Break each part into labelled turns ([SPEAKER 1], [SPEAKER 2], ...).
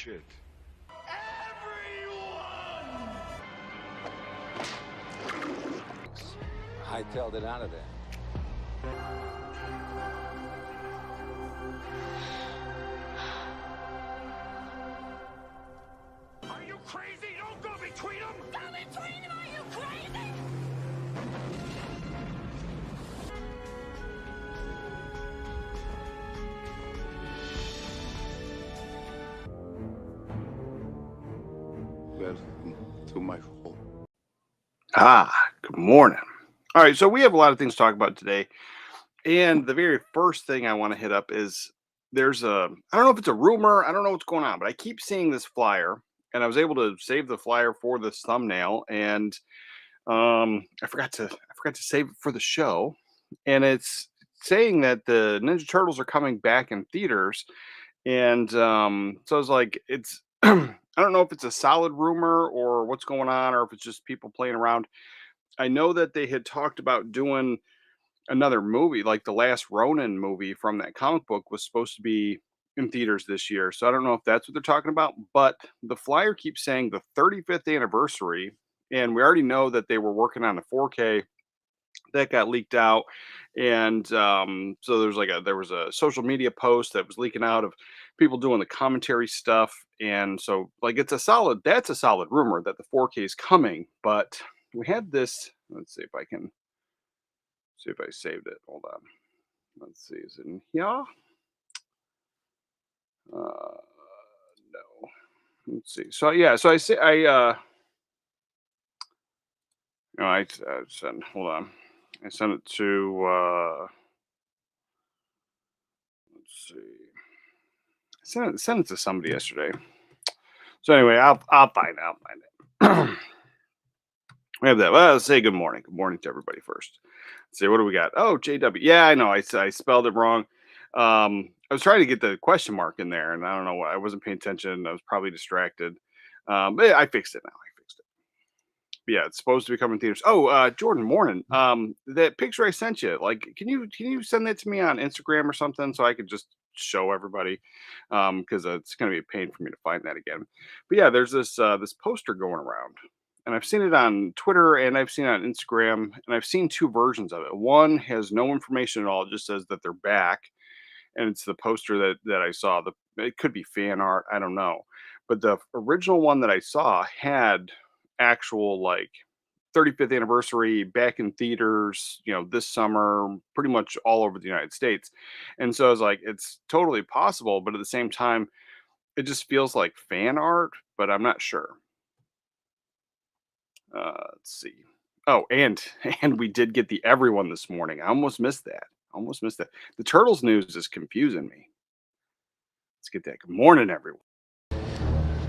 [SPEAKER 1] shit.
[SPEAKER 2] Hightailed it out of there.
[SPEAKER 1] Are you crazy? Don't go between them!
[SPEAKER 3] Go between them, are you crazy?
[SPEAKER 4] To my hole.
[SPEAKER 5] Good morning. All right, so we have a lot of things to talk about today. And the very first thing I want to hit up is I don't know if it's a rumor, I don't know what's going on, but I keep seeing this flyer and I was able to save the flyer for this thumbnail and I forgot to save it for the show. And it's saying that the Ninja Turtles are coming back in theaters. And so I was like, it's I don't know if it's a solid rumor or what's going on, or if it's just people playing around. I know that they had talked about doing another movie, like the last Ronin movie from that comic book was supposed to be in theaters this year. So I don't know if that's what they're talking about, but the flyer keeps saying the 35th anniversary, and we already know that they were working on the 4K that got leaked out. And so there was a social media post that was leaking out of people doing the commentary stuff. And so like that's a solid rumor that the 4K is coming. But we had this, let's see if I saved it. Hold on. Let's see, is it in here? No. Let's see. So yeah, so I say no, I sent, hold on. I sent it to let's see. Sent it to somebody yesterday. So anyway, I'll find it. We have that. Well, let's say good morning. Good morning to everybody first. Let's see, what do we got? Oh, JW. Yeah, I know. I spelled it wrong. I was trying to get the question mark in there, and I don't know why. I wasn't paying attention. I was probably distracted. But I fixed it now. But yeah, it's supposed to be coming in theaters. Oh, Jordan, morning. That picture I sent you, like, can you send that to me on Instagram or something so I could just show everybody? Because it's going to be a pain for me to find that again. But yeah, there's this poster going around, and I've seen it on Twitter and I've seen it on Instagram, and I've seen two versions of it. One has no information at all; it just says that they're back, and it's the poster that I saw. It could be fan art, I don't know, but the original one that I saw had actual like 35th anniversary back in theaters, this summer, pretty much all over the United States. And so I was like, it's totally possible, but at the same time, it just feels like fan art, but I'm not sure. Let's see. Oh, and and we did get the everyone this morning. I almost missed that. The Turtles news is confusing me. Let's get that. Good morning, everyone.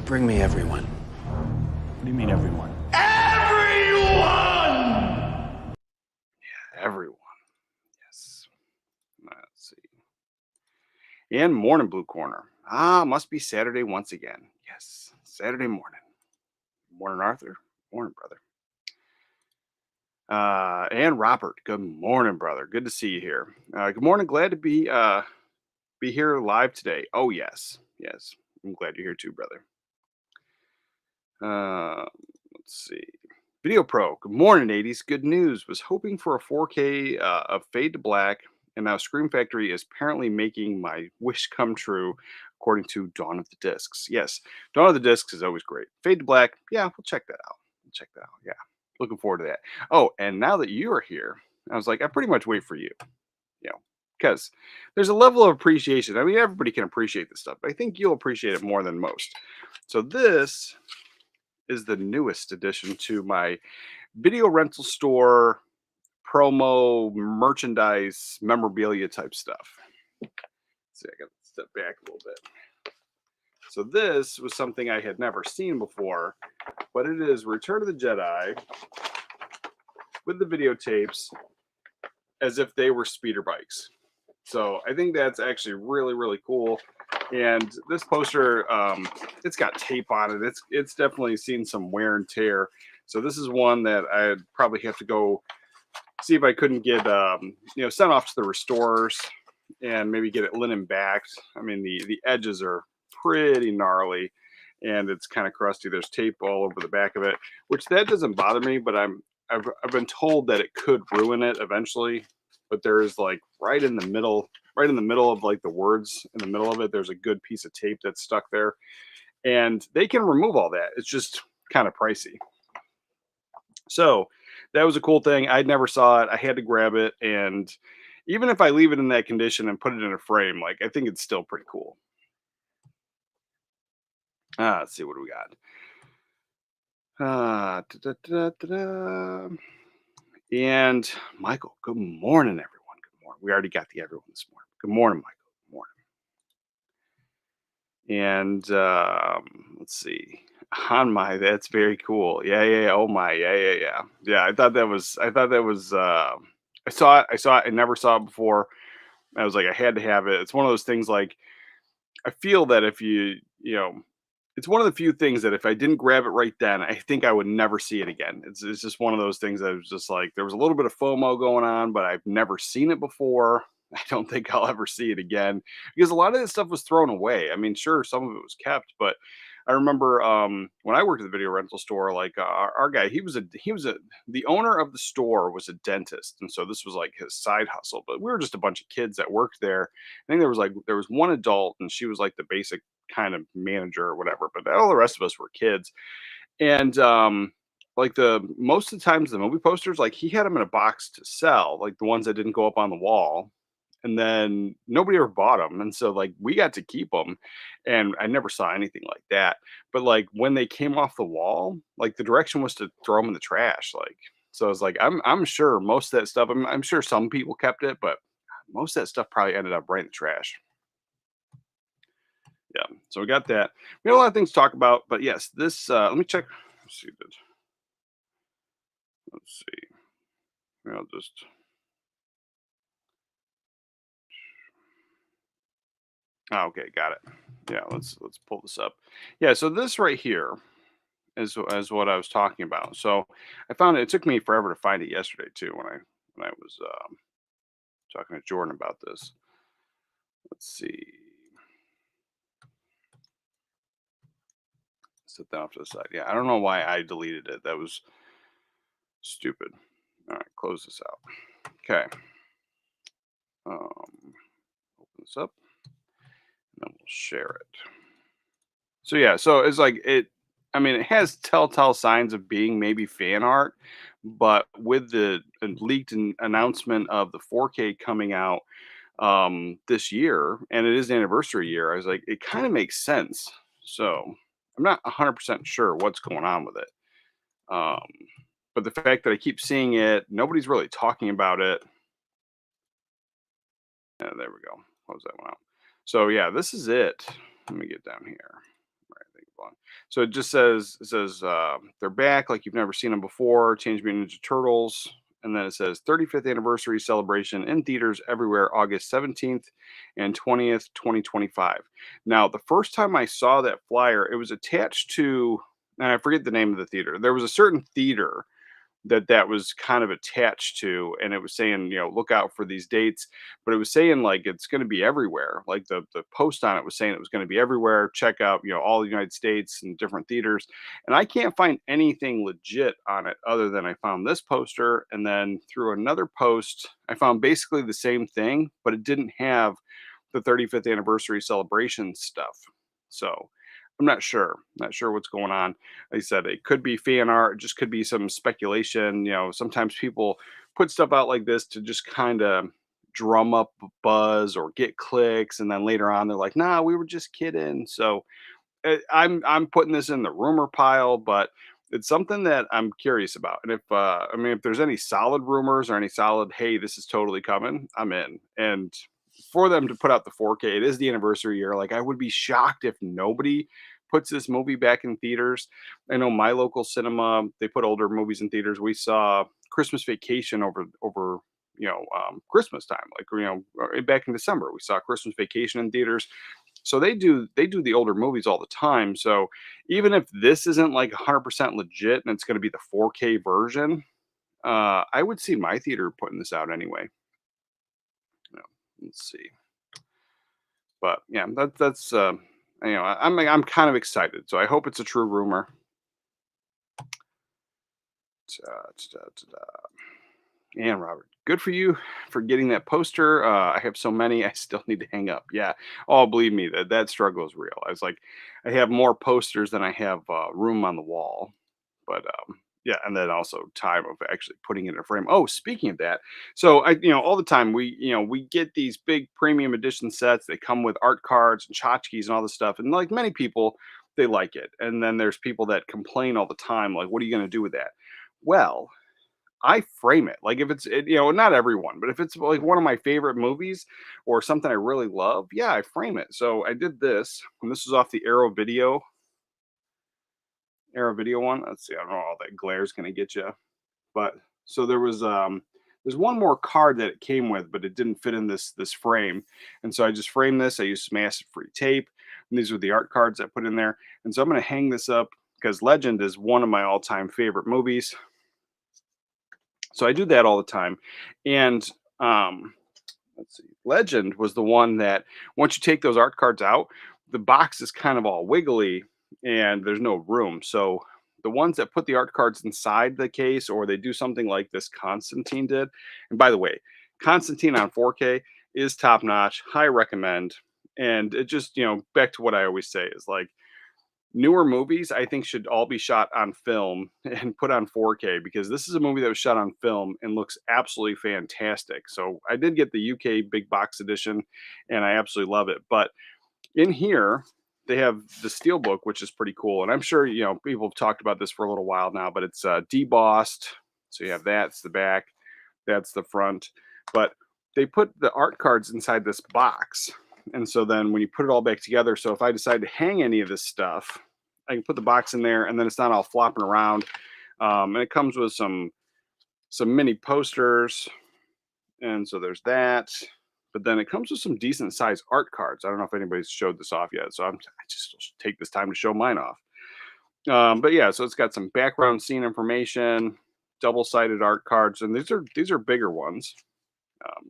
[SPEAKER 2] Bring me everyone. What do you mean, everyone?
[SPEAKER 5] Everyone. Yes. Let's see. And morning, Blue Corner. Must be Saturday once again. Yes, Saturday morning. Morning, Arthur. Morning, brother. And Robert. Good morning, brother. Good to see you here. Good morning. Glad to be here live today. Oh yes, yes. I'm glad you're here too, brother. Let's see. Video Pro. Good morning, 80s. Good news. Was hoping for a 4K of Fade to Black, and now Scream Factory is apparently making my wish come true, according to Dawn of the Discs. Yes, Dawn of the Discs is always great. Fade to Black. Yeah, we'll check that out. Yeah, looking forward to that. Oh, and now that you are here, I was like, I pretty much wait for you. Because there's a level of appreciation. I mean, everybody can appreciate this stuff, but I think you'll appreciate it more than most. So this is the newest addition to my video rental store promo merchandise memorabilia type stuff. Let's see, I got to step back a little bit. So this was something I had never seen before, but it is Return of the Jedi with the videotapes as if they were speeder bikes. So I think that's actually really, really cool. And this poster, it's got tape on it. It's definitely seen some wear and tear. So this is one that I'd probably have to go see if I couldn't get, sent off to the restorers and maybe get it linen backed. I mean, the edges are pretty gnarly. and it's kind of crusty. There's tape all over the back of it, which that doesn't bother me, but I've been told that it could ruin it eventually. But there is like right in the middle of like the words in the middle of it, there's a good piece of tape that's stuck there, and they can remove all that. It's just kind of pricey. So that was a cool thing. I never saw it. I had to grab it, and even if I leave it in that condition and put it in a frame, like I think it's still pretty cool. Let's see what do we got. Da-da-da-da-da. And Michael, good morning, everyone. Good morning. We already got the everyone this morning. Good morning, Michael. Good morning. And let's see. On my, that's very cool. Yeah, yeah, yeah. Oh my, yeah, yeah, yeah. Yeah, I saw it. I saw it. I never saw it before. I was like, I had to have it. It's one of those things like I feel that if you know, it's one of the few things that if I didn't grab it right then, I think I would never see it again. It's just one of those things that was just like there was a little bit of FOMO going on, but I've never seen it before. I don't think I'll ever see it again because a lot of this stuff was thrown away. I mean, sure, some of it was kept, but I remember when I worked at the video rental store, like our guy, he was the owner of the store was a dentist, and so this was like his side hustle. But we were just a bunch of kids that worked there. I think there was one adult, and she was like the basic kind of manager or whatever. But all the rest of us were kids, and like the most of the times the movie posters, like he had them in a box to sell, like the ones that didn't go up on the wall, and then nobody ever bought them, and so like we got to keep them, and I never saw anything like that. But like when they came off the wall, like the direction was to throw them in the trash, like so I was like I'm sure most of that stuff, I'm sure some people kept it, but most of that stuff probably ended up right in the trash. Yeah, so we got that. We got a lot of things to talk about, but yes, this let me check. Let's see. I'll just oh, okay, got it. Yeah, let's pull this up. Yeah, so this right here is what I was talking about. So I found it. It took me forever to find it yesterday too when I was talking to Jordan about this. Let's see. Set that off to the side. Yeah, I don't know why I deleted it. That was stupid. All right, close this out. Okay. Open this up, and then we'll share it. So yeah, so it's like it. I mean, it has telltale signs of being maybe fan art, but with the leaked announcement of the 4K coming out this year, and it is the anniversary year, I was like, it kind of makes sense. So I'm not 100% sure what's going on with it. Um, but the fact that I keep seeing it, nobody's really talking about it. There we go. Close that one out. So yeah, this is it. Let me get down here. Right, I think belong. So it says they're back like you've never seen them before. Teenage Mutant Ninja Turtles, and then it says 35th anniversary celebration in theaters everywhere, August 17th and 20th, 2025. Now, the first time I saw that flyer, it was attached to, and I forget the name of the theater. There was a certain theater that was kind of attached to, and it was saying, look out for these dates, but it was saying like it's going to be everywhere. Like the post on it was saying it was going to be everywhere. Check out all the United States and different theaters, and I can't find anything legit on it other than I found this poster, and then through another post I found basically the same thing, but it didn't have the 35th anniversary celebration stuff. So I'm not sure what's going on. Like I said, it could be fan art, it just could be some speculation. Sometimes people put stuff out like this to just kind of drum up a buzz or get clicks, and then later on they're like, "Nah, we were just kidding." So I'm putting this in the rumor pile, but it's something that I'm curious about. And if there's any solid rumors or any solid, hey, this is totally coming, I'm in. And for them to put out the 4K, it is the anniversary year. Like I would be shocked if nobody puts this movie back in theaters. I know my local cinema, they put older movies in theaters. We saw Christmas Vacation over Christmas time, like back in December. We saw Christmas Vacation in theaters. So they do the older movies all the time. So even if this isn't like 100% legit and it's going to be the 4K version, I would see my theater putting this out anyway. Let's see. But yeah, that's I'm kind of excited. So I hope it's a true rumor. And Robert, good for you for getting that poster. I have so many, I still need to hang up. Yeah. Oh, believe me, that struggle is real. I was like, I have more posters than I have room on the wall. But yeah, and then also time of actually putting it in a frame. Oh, speaking of that, so all the time we get these big premium edition sets. They come with art cards and tchotchkes and all this stuff, and like many people, they like it. And then there's people that complain all the time, like, "What are you going to do with that?" Well, I frame it. Like if not everyone, but if it's like one of my favorite movies or something I really love, yeah, I frame it. So I did this, and this was off the Arrow Video one. Let's see, I don't know all that glare is gonna get you, but so there's one more card that it came with, but it didn't fit in this frame, and so I just framed this. I used some acid free tape, and these are the art cards I put in there, and so I'm gonna hang this up because Legend is one of my all time favorite movies. So I do that all the time. And let's see, Legend was the one that once you take those art cards out, the box is kind of all wiggly and there's no room. So the ones that put the art cards inside the case, or they do something like this Constantine did. And by the way, Constantine on 4K is top notch. High recommend. And it just, back to what I always say is like, newer movies I think should all be shot on film and put on 4K, because this is a movie that was shot on film and looks absolutely fantastic. So I did get the UK big box edition and I absolutely love it. But in here they have the steelbook, which is pretty cool. And I'm sure people have talked about this for a little while now, but it's debossed. So you have that's the back, that's the front. But they put the art cards inside this box. And so then when you put it all back together, so if I decide to hang any of this stuff, I can put the box in there and then it's not all flopping around. And it comes with some mini posters. And so there's that. But then it comes with some decent sized art cards. I don't know if anybody's showed this off yet. So I just take this time to show mine off. But yeah, so it's got some background scene information, double-sided art cards, and these are bigger ones.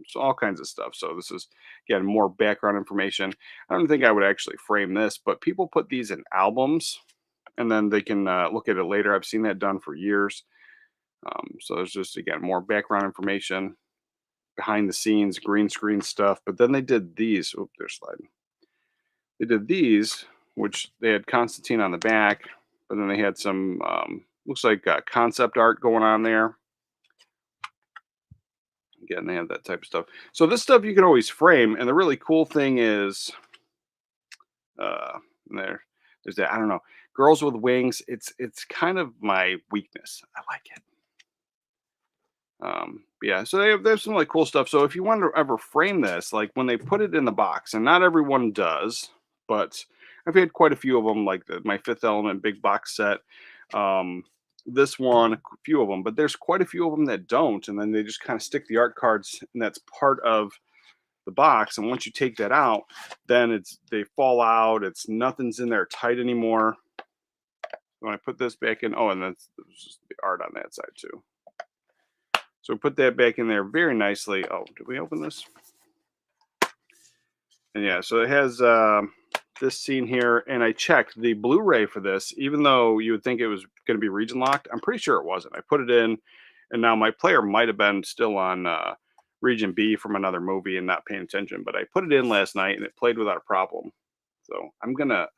[SPEAKER 5] So all kinds of stuff. So this is again more background information. I don't think I would actually frame this, but people put these in albums, and then they can look at it later. I've seen that done for years. So there's just again more background information, behind the scenes, green screen stuff. But then they did these. Oh, they're sliding. They did these, which they had Constantine on the back, but then they had some looks like concept art going on there. Again, they have that type of stuff. So this stuff you can always frame, and the really cool thing is, uh, there's that. I don't know, girls with wings. It's kind of my weakness. I like it. Yeah, so they have some like cool stuff. So if you want to ever frame this, like when they put it in the box, and not everyone does, but I've had quite a few of them, like my Fifth Element big box set. Um, this one, a few of them, but there's quite a few of them that don't, and then they just kind of stick the art cards, and that's part of the box. And once you take that out, then they fall out. It's nothing's in there tight anymore. When I put this back in, oh, and that's just the art on that side too. So put that back in there very nicely. Oh, did we open this? And yeah, so it has this scene here, and I checked the Blu-ray for this, even though you would think it was going to be region locked. I'm pretty sure it wasn't. I put it in, and now my player might have been still on region B from another movie and not paying attention, but I put it in last night and it played without a problem. So I'm gonna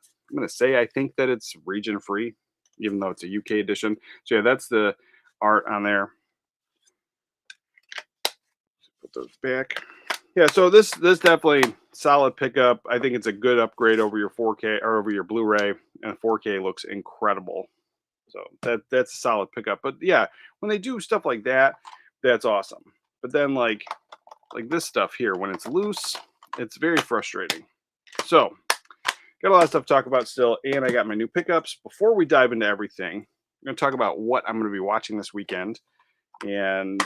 [SPEAKER 5] say I think that it's region free, even though it's a UK edition. So yeah, that's the art on there. Put those back. Yeah, so this definitely solid pickup. I think it's a good upgrade over your 4K or over your Blu-ray, and 4K looks incredible. So that's a solid pickup. But yeah, when they do stuff like that, that's awesome. But then like this stuff here, when it's loose, it's very frustrating. So got a lot of stuff to talk about still, and I got my new pickups. Before we dive into everything, I'm going to talk about what I'm going to be watching this weekend. And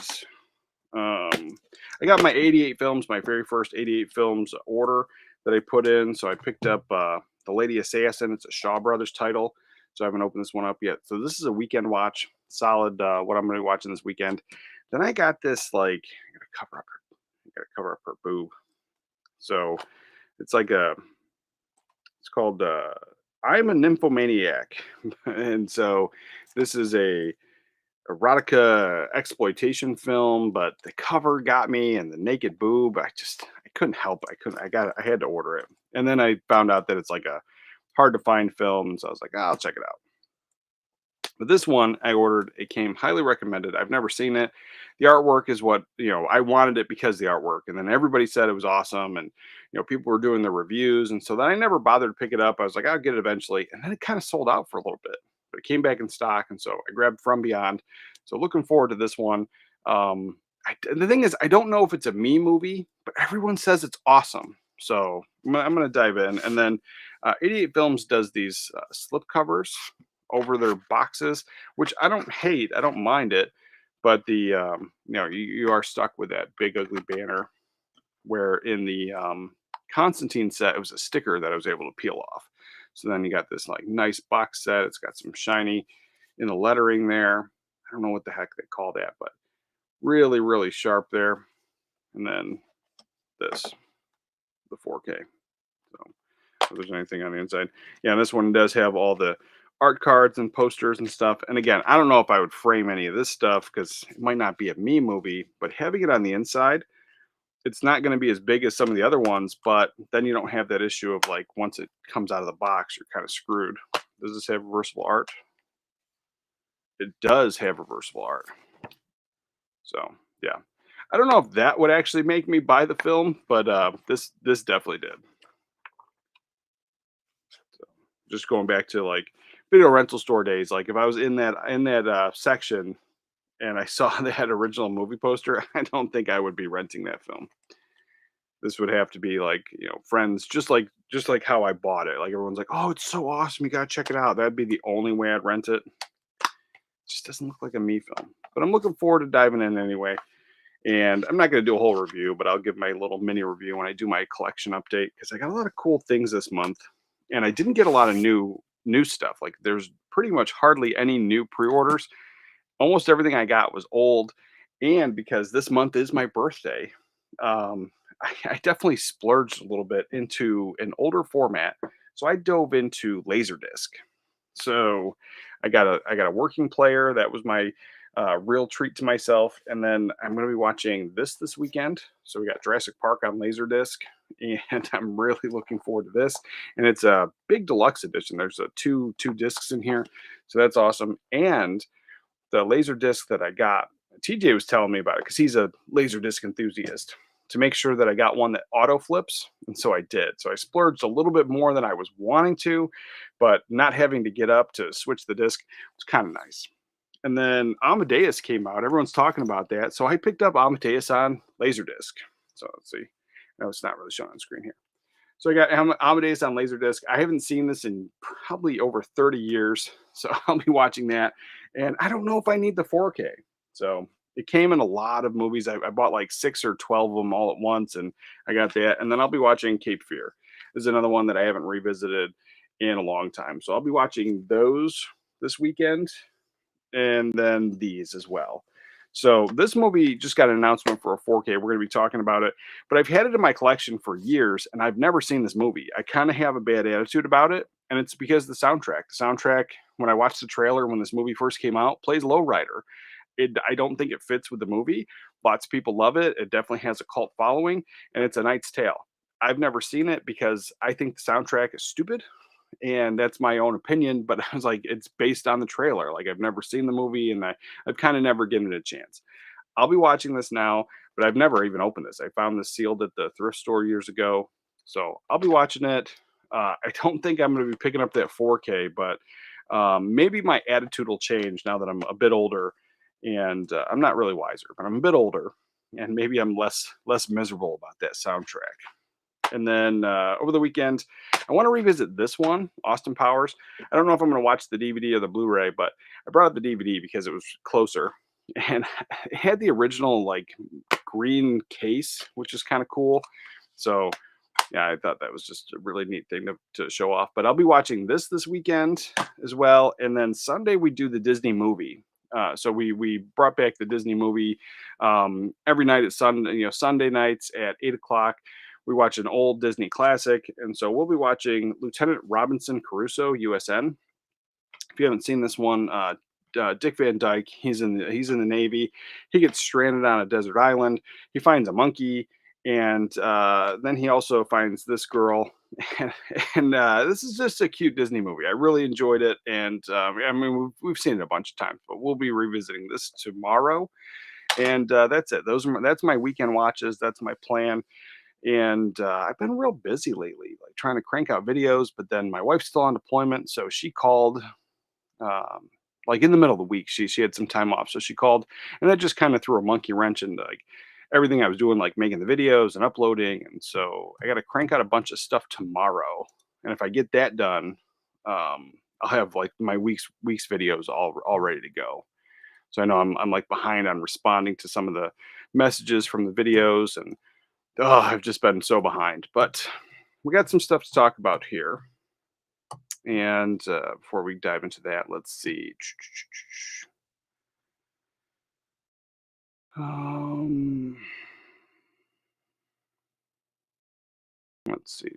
[SPEAKER 5] I got my 88 films, my very first 88 films order that I put in. So I picked up The Lady Assassin. It's a Shaw Brothers title. So I haven't opened this one up yet. So this is a weekend watch. Solid what I'm going to be watching this weekend. Then I got this, like, I gotta cover up her boob. So it's like a It's called I'm a Nymphomaniac. And so this is a erotica exploitation film, but the cover got me and the naked boob. I couldn't help it. I had to order it. And then I found out that it's like a hard to find film. So I was like, "Ah, I'll check it out." But this one I ordered, it came highly recommended. I've never seen it. The artwork is what, I wanted it because of the artwork. And then everybody said it was awesome. And, people were doing the reviews. And so then I never bothered to pick it up. I was like, I'll get it eventually. And then it kind of sold out for a little bit, but it came back in stock. And so I grabbed From Beyond. So looking forward to this one. The thing is, I don't know if it's a me movie, but everyone says it's awesome. So I'm gonna dive in. And then 88 Films does these slip covers over their boxes, which I don't hate. I don't mind it, but you are stuck with that big ugly banner. Where in the Constantine set, it was a sticker that I was able to peel off. So then you got this like nice box set. It's got some shiny in the lettering there. I don't know what the heck they call that, but really, really sharp there. And then this, the 4K. So if there's anything on the inside, yeah, this one does have all the art cards and posters and stuff. And again, I don't know if I would frame any of this stuff because it might not be a me movie, but having it on the inside, it's not going to be as big as some of the other ones, but then you don't have that issue of like once it comes out of the box, you're kind of screwed. Does this have reversible art? It does have reversible art. So yeah, I don't know if that would actually make me buy the film, but this definitely did. So just going back to like video rental store days, like if I was in that section and I saw that original movie poster, I don't think I would be renting that film. This would have to be like, friends, just like how I bought it. Like everyone's like, "Oh, it's so awesome. You gotta check it out." That'd be the only way I'd rent it. Just doesn't look like a me film. But I'm looking forward to diving in anyway. And I'm not gonna do a whole review, but I'll give my little mini review when I do my collection update because I got a lot of cool things this month. And I didn't get a lot of new stuff. Like there's pretty much hardly any new pre-orders. Almost everything I got was old. And because this month is my birthday, um, I definitely splurged a little bit into an older format. So I dove into Laserdisc. So I got a working player. That was my real treat to myself. And then I'm going to be watching this weekend. So we got Jurassic Park on Laserdisc, and I'm really looking forward to this. And it's a big deluxe edition. There's two discs in here, so that's awesome. And the laser disc that I got, TJ was telling me about it because he's a laser disc enthusiast. To make sure that I got one that auto flips, and so I did. So I splurged a little bit more than I was wanting to, but not having to get up to switch the disc was kind of nice. And then Amadeus came out. Everyone's talking about that, so I picked up Amadeus on Laserdisc. So let's see. No, it's not really showing on screen here. So I got Amadeus on Laserdisc. I haven't seen this in probably over 30 years, so I'll be watching that. And I don't know if I need the 4K. So it came in a lot of movies. I bought like 6 or 12 of them all at once, and I got that. And then I'll be watching Cape Fear. This is another one that I haven't revisited in a long time. So I'll be watching those this weekend, and then these as well. So this movie just got an announcement for a 4K. We're going to be talking about it, but I've had it in my collection for years, and I've never seen this movie. I kind of have a bad attitude about it, and it's because the soundtrack. The soundtrack, when I watched the trailer when this movie first came out, plays Lowrider. I don't think it fits with the movie. Lots of people love it. It definitely has a cult following, and it's A Knight's Tale. I've never seen it because I think the soundtrack is stupid, and that's my own opinion. But I was like, it's based on the trailer. Like I've never seen the movie, and I've kind of never given it a chance. I'll be watching this now, but I've never even opened this. I found this sealed at the thrift store years ago, so I'll be watching it. I don't think I'm going to be picking up that 4K, but maybe my attitude will change now that I'm a bit older, and I'm not really wiser, but I'm a bit older, and maybe I'm less miserable about that soundtrack. And then over the weekend, I want to revisit this one, Austin Powers. I don't know if I'm going to watch the DVD or the Blu-ray, but I brought up the DVD because it was closer, and it had the original like green case, which is kind of cool. So yeah, I thought that was just a really neat thing to show off. But I'll be watching this weekend as well, and then Sunday we do the Disney movie. So we brought back the Disney movie every night at Sunday nights at 8 o'clock. we watch an old Disney classic, and so we'll be watching Lieutenant Robinson Crusoe, USN. If you haven't seen this one, Dick Van Dyke, he's in the Navy. He gets stranded on a desert island. He finds a monkey, and then he also finds this girl. And this is just a cute Disney movie. I really enjoyed it, and I mean we've seen it a bunch of times, but we'll be revisiting this tomorrow. And that's it. That's my weekend watches. That's my plan. And I've been real busy lately, like trying to crank out videos. But then my wife's still on deployment, so she called um, like in the middle of the week. She had some time off, so she called, and that just kind of threw a monkey wrench into like everything I was doing, like making the videos and uploading. And so I got to crank out a bunch of stuff tomorrow. And if I get that done, I'll have like my week's videos all ready to go. So I know I'm like behind on responding to some of the messages from the videos, and I've just been so behind. But we got some stuff to talk about here. And before we dive into that, let's see. Um, let's see.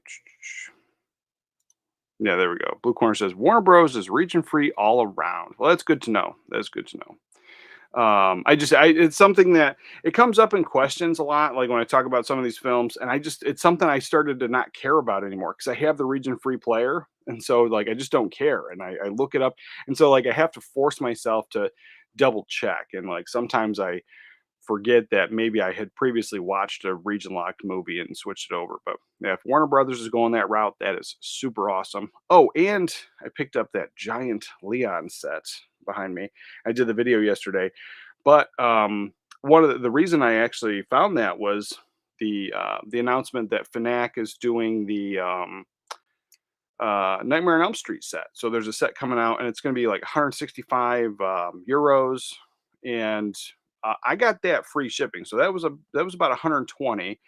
[SPEAKER 5] Yeah, there we go. Blue Corner says Warner Bros. Is region free all around. Well, that's good to know. That's good to know. It's something that it comes up in questions a lot, like when I talk about some of these films, and it's something I started to not care about anymore because I have the region free player, and so like I just don't care, and I look it up, and so like I have to force myself to double check, and like sometimes I forget that maybe I had previously watched a region locked movie and switched it over. But yeah, if Warner Brothers is going that route, that is super awesome. Oh, and I picked up that giant Leon set behind me. I did the video yesterday, but one of the reason I actually found that was the announcement that Fnac is doing the Nightmare on Elm Street set. So there's a set coming out, and it's going to be like 165 euros, and I got that free shipping. So that was about 120,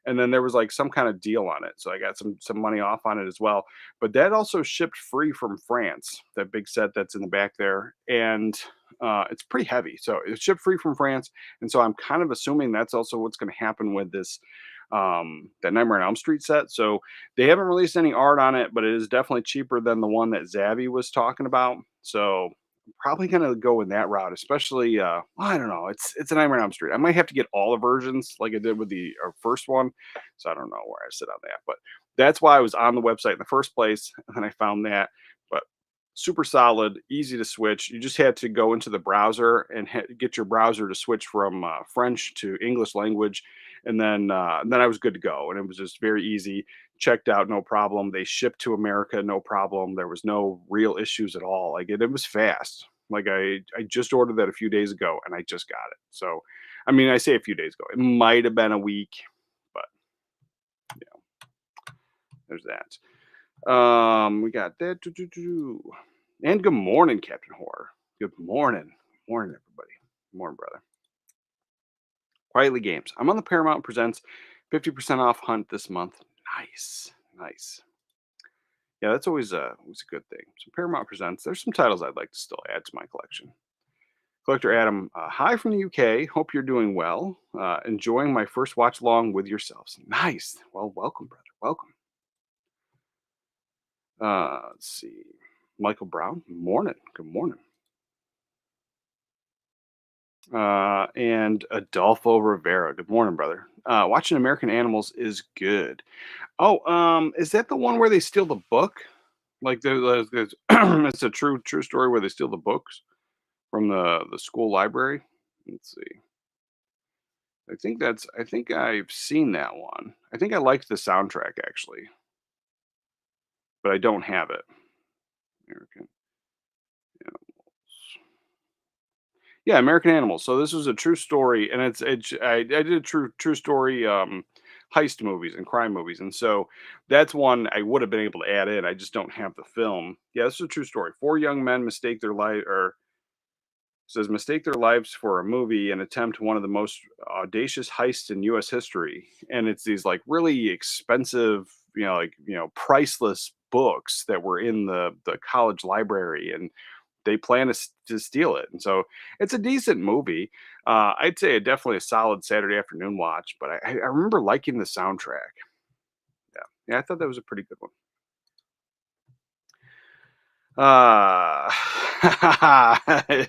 [SPEAKER 5] and then there was like some kind of deal on it, so I got some money off on it as well. But that also shipped free from France. That big set that's in the back there, and it's pretty heavy, so it's shipped free from France. And so I'm kind of assuming that's also what's going to happen with this that Nightmare on Elm Street set. So they haven't released any art on it, but it is definitely cheaper than the one that Zavi was talking about. So I'm probably gonna go in that route, especially I don't know. It's a Nightmare on Elm Street. I might have to get all the versions like I did with the first one. So I don't know where I sit on that, but that's why I was on the website in the first place, and then I found that. But super solid, easy to switch. You just had to go into the browser and get your browser to switch from French to English language, and then I was good to go. And it was just very easy. Checked out, no problem. They shipped to America, no problem. There was no real issues at all. Like it was fast. Like I just ordered that a few days ago, and I just got it. So, I mean, I say a few days ago. It might have been a week, but there's that. We got that. And good morning, Captain Horror. Good morning. Morning, everybody. Morning, brother. Quietly Games. I'm on the Paramount Presents 50% off hunt this month. Nice. Nice. Yeah, that's always a good thing. So Paramount Presents. There's some titles I'd like to still add to my collection. Collector Adam, hi from the UK. Hope you're doing well. Enjoying my first watch along with yourselves. Nice. Well, welcome, brother. Welcome. Let's see. Michael Brown, morning. Good morning. And Adolfo Rivera, good morning, brother. Watching American Animals is good. Oh, is that the one where they steal the book? Like it's a true story where they steal the books from the school library. Let's see. I think I've seen that one. I think I liked the soundtrack actually, but I don't have it. American Animals. Yeah, American Animals. So this was a true story, and I did a true story heist movies and crime movies, and so that's one I would have been able to add in. I just don't have the film. Yeah, this is a true story. Four young men mistake their life, or says mistake their lives for a movie and attempt one of the most audacious heists in U.S. history. And it's these like really expensive, priceless books that were in the college library, and they plan to steal it. And so it's a decent movie. I'd say definitely a solid Saturday afternoon watch, but I remember liking the soundtrack. Yeah, I thought that was a pretty good one. Uh,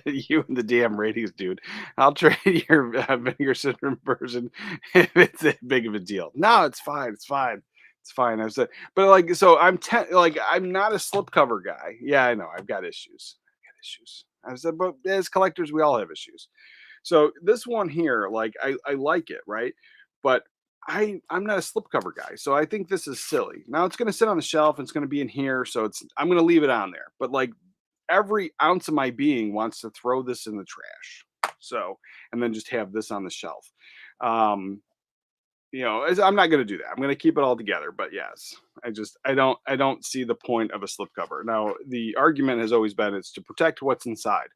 [SPEAKER 5] you and the damn ratings, dude. I'll trade your Vinegar Syndrome version if it's that big of a deal. No, it's fine. It's fine. It's fine. I said, but like, so like, I'm not a slipcover guy. Yeah, I know. I've got issues. I've got issues. I said, but as collectors, we all have issues. So this one here, like, I like it, right? But I'm not a slipcover guy, so I think this is silly. Now it's going to sit on the shelf. It's going to be in here, so I'm going to leave it on there. But like every ounce of my being wants to throw this in the trash. So and then just have this on the shelf. Um, I'm not going to do that. I'm going to keep it all together. But yes, I don't see the point of a slipcover. Now the argument has always been it's to protect what's inside.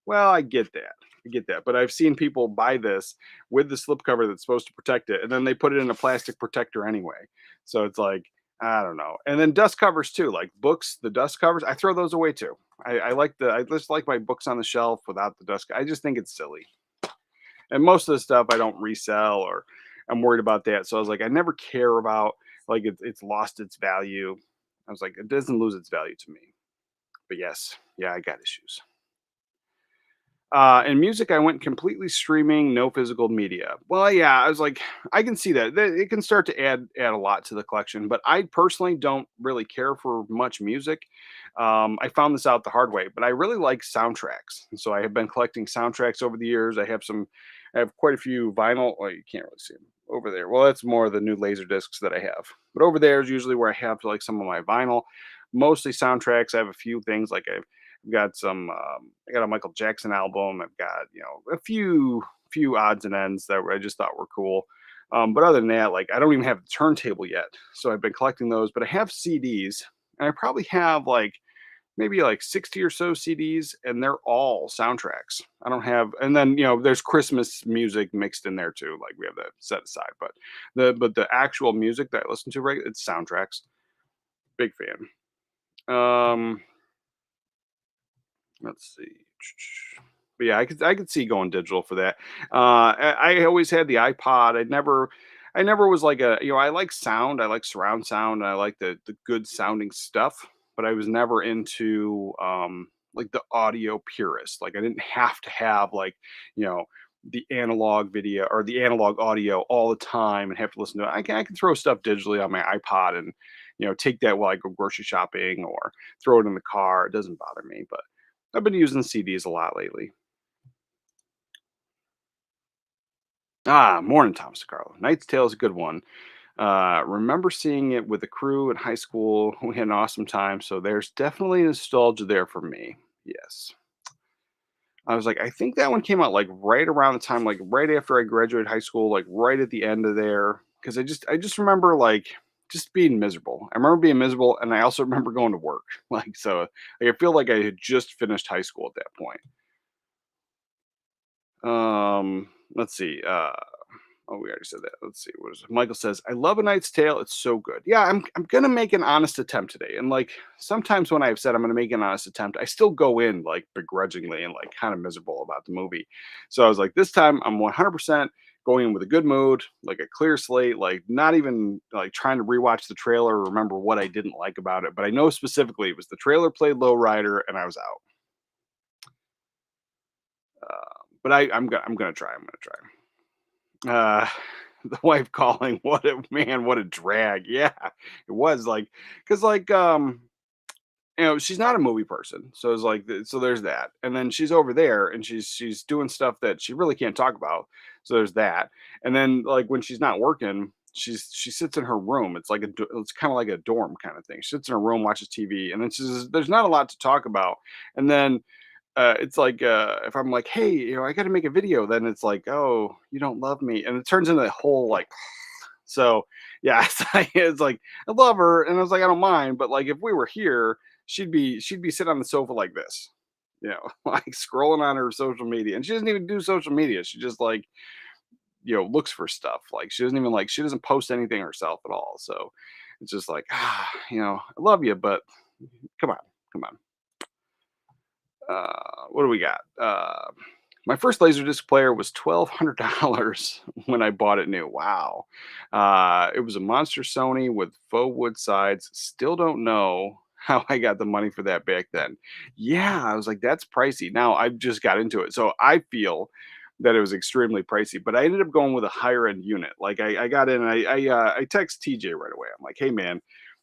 [SPEAKER 5] Well, I get that. I get that. But I've seen people buy this with the slipcover that's supposed to protect it, and then they put it in a plastic protector anyway. So it's like, I don't know. And then dust covers too, like books, the dust covers, I throw those away too. I just like my books on the shelf without the dust. I just think it's silly. And most of the stuff I don't resell or I'm worried about that. So I was like, I never care about like it's lost its value. I was like, it doesn't lose its value to me. But yes, yeah, I got issues. In music, I went completely streaming, no physical media. Well, yeah, I was like, I can see that it can start to add a lot to the collection, but I personally don't really care for much music. I found this out the hard way, but I really like soundtracks, and so I have been collecting soundtracks over the years. I have quite a few vinyl. Well, you can't really see them over there. Well, that's more of the new laser discs that I have, but over there is usually where I have like some of my vinyl, mostly soundtracks. I have a few things like I've got some. I got a Michael Jackson album. I've got a few odds and ends that I just thought were cool. But other than that, like I don't even have the turntable yet, so I've been collecting those. But I have CDs, and I probably have like maybe like 60 or so CDs, and they're all soundtracks. I don't have, and then there's Christmas music mixed in there too. Like we have that set aside, but the actual music that I listen to, right? It's soundtracks. Big fan. Let's see. But yeah, I could see going digital for that. I always had the iPod. I never was like I like sound. I like surround sound. And I like the good sounding stuff. But I was never into like the audio purist. Like I didn't have to have like you know the analog video or the analog audio all the time and have to listen to it. I can throw stuff digitally on my iPod and take that while I go grocery shopping or throw it in the car. It doesn't bother me. But I've been using CDs a lot lately. Morning, Thomas DeCarlo. Knight's Tale is a good one. Remember seeing it with the crew in high school. We had an awesome time. So there's definitely nostalgia there for me. Yes. I was like, I think that one came out like right around the time, like right after I graduated high school, like right at the end of there. Cause I just remember like just being miserable. I remember being miserable and I also remember going to work. Like, so like, I feel like I had just finished high school at that point. Let's see. Oh, we already said that. Let's see. What is it? Michael says, I love A Knight's Tale. It's so good. Yeah, I'm gonna make an honest attempt today. And like sometimes when I've said I'm gonna make an honest attempt, I still go in like begrudgingly and like kind of miserable about the movie. So I was like, this time I'm 100% going in with a good mood, like a clear slate, like not even like trying to rewatch the trailer or remember what I didn't like about it. But I know specifically it was the trailer played Lowrider and I was out. But I'm gonna try. I'm gonna try. The wife calling, what a man, what a drag. Yeah, it was like, because like she's not a movie person, so it's like so there's that, and then she's over there and she's doing stuff that she really can't talk about, so there's that, and then like when she's not working, she sits in her room. It's like it's kind of like a dorm kind of thing. She sits in her room, watches TV, and then there's not a lot to talk about, and then it's like if I'm like, hey, I got to make a video, then it's like, oh, you don't love me, and it turns into a whole like, so yeah, it's like I love her, and I was like, I don't mind, but like if we were here, she'd be sitting on the sofa like this, like scrolling on her social media, and she doesn't even do social media. She just like looks for stuff. Like she doesn't post anything herself at all. So it's just like I love you, but come on, come on. What do we got? My first Laserdisc player was $1,200 when I bought it new. Wow. It was a Monster Sony with faux wood sides. Still don't know how I got the money for that back then. Yeah, I was like, that's pricey. Now I've just got into it. So I feel that it was extremely pricey, but I ended up going with a higher end unit. Like I got in, and I text TJ right away. I'm like, hey man,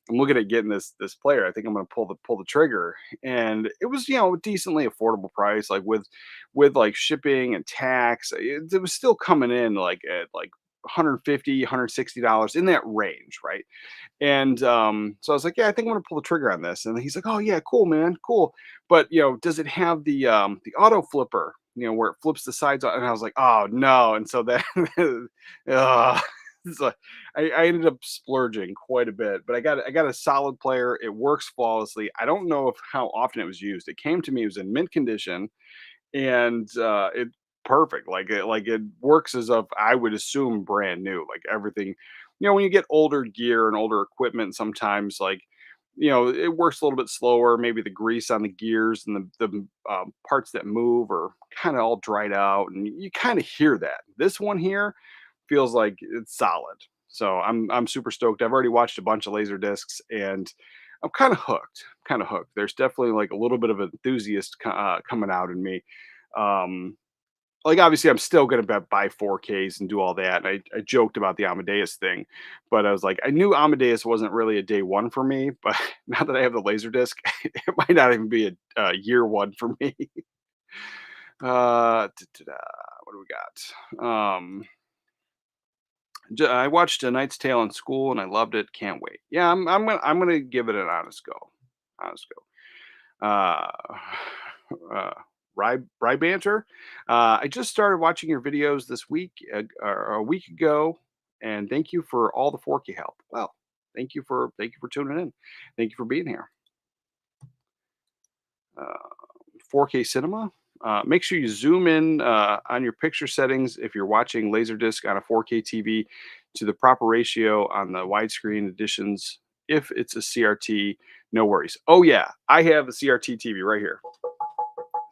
[SPEAKER 5] I'm looking at getting this player. I think I'm gonna pull the trigger. And it was, decently affordable price, like with like shipping and tax. It was still coming in like at like 150, $160 in that range, right? And so I was like, yeah, I think I'm gonna pull the trigger on this. And he's like, oh yeah, cool, man, cool. But does it have the auto flipper? Where it flips the sides out? And I was like, oh no. And so that uh, so I ended up splurging quite a bit. But I got a solid player. It works flawlessly. I don't know if how often it was used. It came to me, it was in mint condition, and it perfect. Like it works as of, I would assume, brand new. Like everything, when you get older gear and older equipment, sometimes like it works a little bit slower. Maybe the grease on the gears and the parts that move are kind of all dried out, and you kind of hear that. This one here feels like it's solid. So I'm super stoked. I've already watched a bunch of laser discs, and I'm kind of hooked. Kind of hooked. There's definitely like a little bit of enthusiast coming out in me. Um, like obviously I'm still gonna buy 4Ks and do all that. And I joked about the Amadeus thing, but I was like, I knew Amadeus wasn't really a day one for me, but now that I have the Laserdisc, it might not even be a year one for me. What do we got? I watched A Knight's Tale in school and I loved it. Can't wait. Yeah, I'm gonna give it an honest go. Honest go. Uh, Rye Banter. I just started watching your videos this week, or a week ago, and thank you for all the 4K help. Well, thank you for tuning in. Thank you for being here. Uh, 4K cinema. Make sure you zoom in on your picture settings if you're watching Laserdisc on a 4K TV to the proper ratio on the widescreen editions. If it's a CRT, no worries. Oh yeah, I have a CRT TV right here.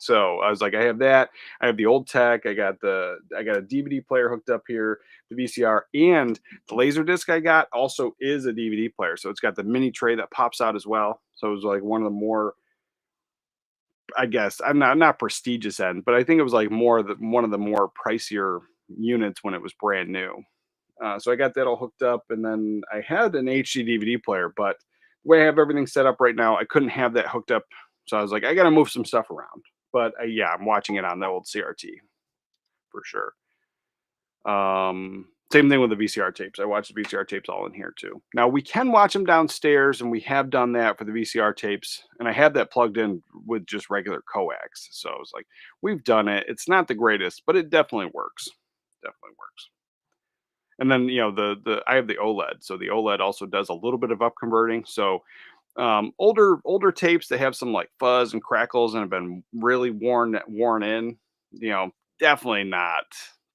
[SPEAKER 5] So I was like, I have that. I have the old tech. I got a DVD player hooked up here, the VCR, and the laser disc I got also is a DVD player. So it's got the mini tray that pops out as well. So it was like one of the more, I guess, I'm not prestigious end, but I think it was like one of the more pricier units when it was brand new. So I got that all hooked up, and then I had an HD DVD player, but the way I have everything set up right now, I couldn't have that hooked up. So I was like, I got to move some stuff around. But yeah, I'm watching it on the old CRT for sure. Same thing with the VCR tapes. I watch the VCR tapes all in here too. Now we can watch them downstairs, and we have done that for the VCR tapes. And I have that plugged in with just regular coax. So I was like, we've done it. It's not the greatest, but it definitely works. Definitely works. And then the I have the OLED, so the OLED also does a little bit of up converting. So older tapes that have some like fuzz and crackles and have been really worn in, definitely not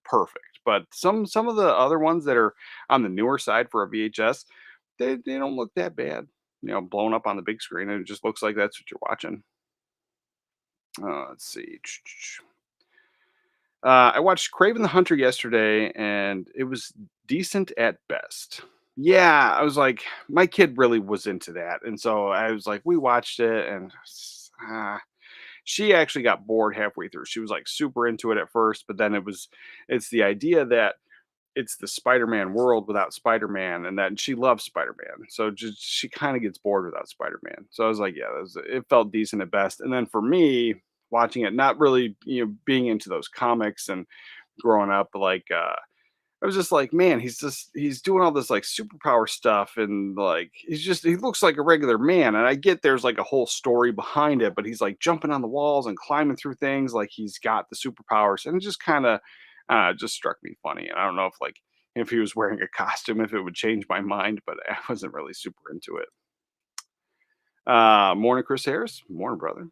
[SPEAKER 5] perfect. But some of the other ones that are on the newer side for a VHS, they don't look that bad. Blown up on the big screen, and it just looks like that's what you're watching. Let's see. I watched Craven the Hunter yesterday, and it was decent at best. Yeah, I was like, my kid really was into that, and so I was like, we watched it, and uh, she actually got bored halfway through. She was like super into it at first, but then it's the idea that it's the Spider-Man world without Spider-Man, and that she loves Spider-Man, so just she kind of gets bored without Spider-Man. So I was like, yeah, it felt decent at best. And then for me, watching it, not really, being into those comics and growing up, like I was just like, man, he's doing all this like superpower stuff, and like he looks like a regular man. And I get there's like a whole story behind it, but he's like jumping on the walls and climbing through things like he's got the superpowers, and it just kind of just struck me funny. And I don't know if he was wearing a costume, if it would change my mind, but I wasn't really super into it. Morning, Chris Harris. Morning, brother.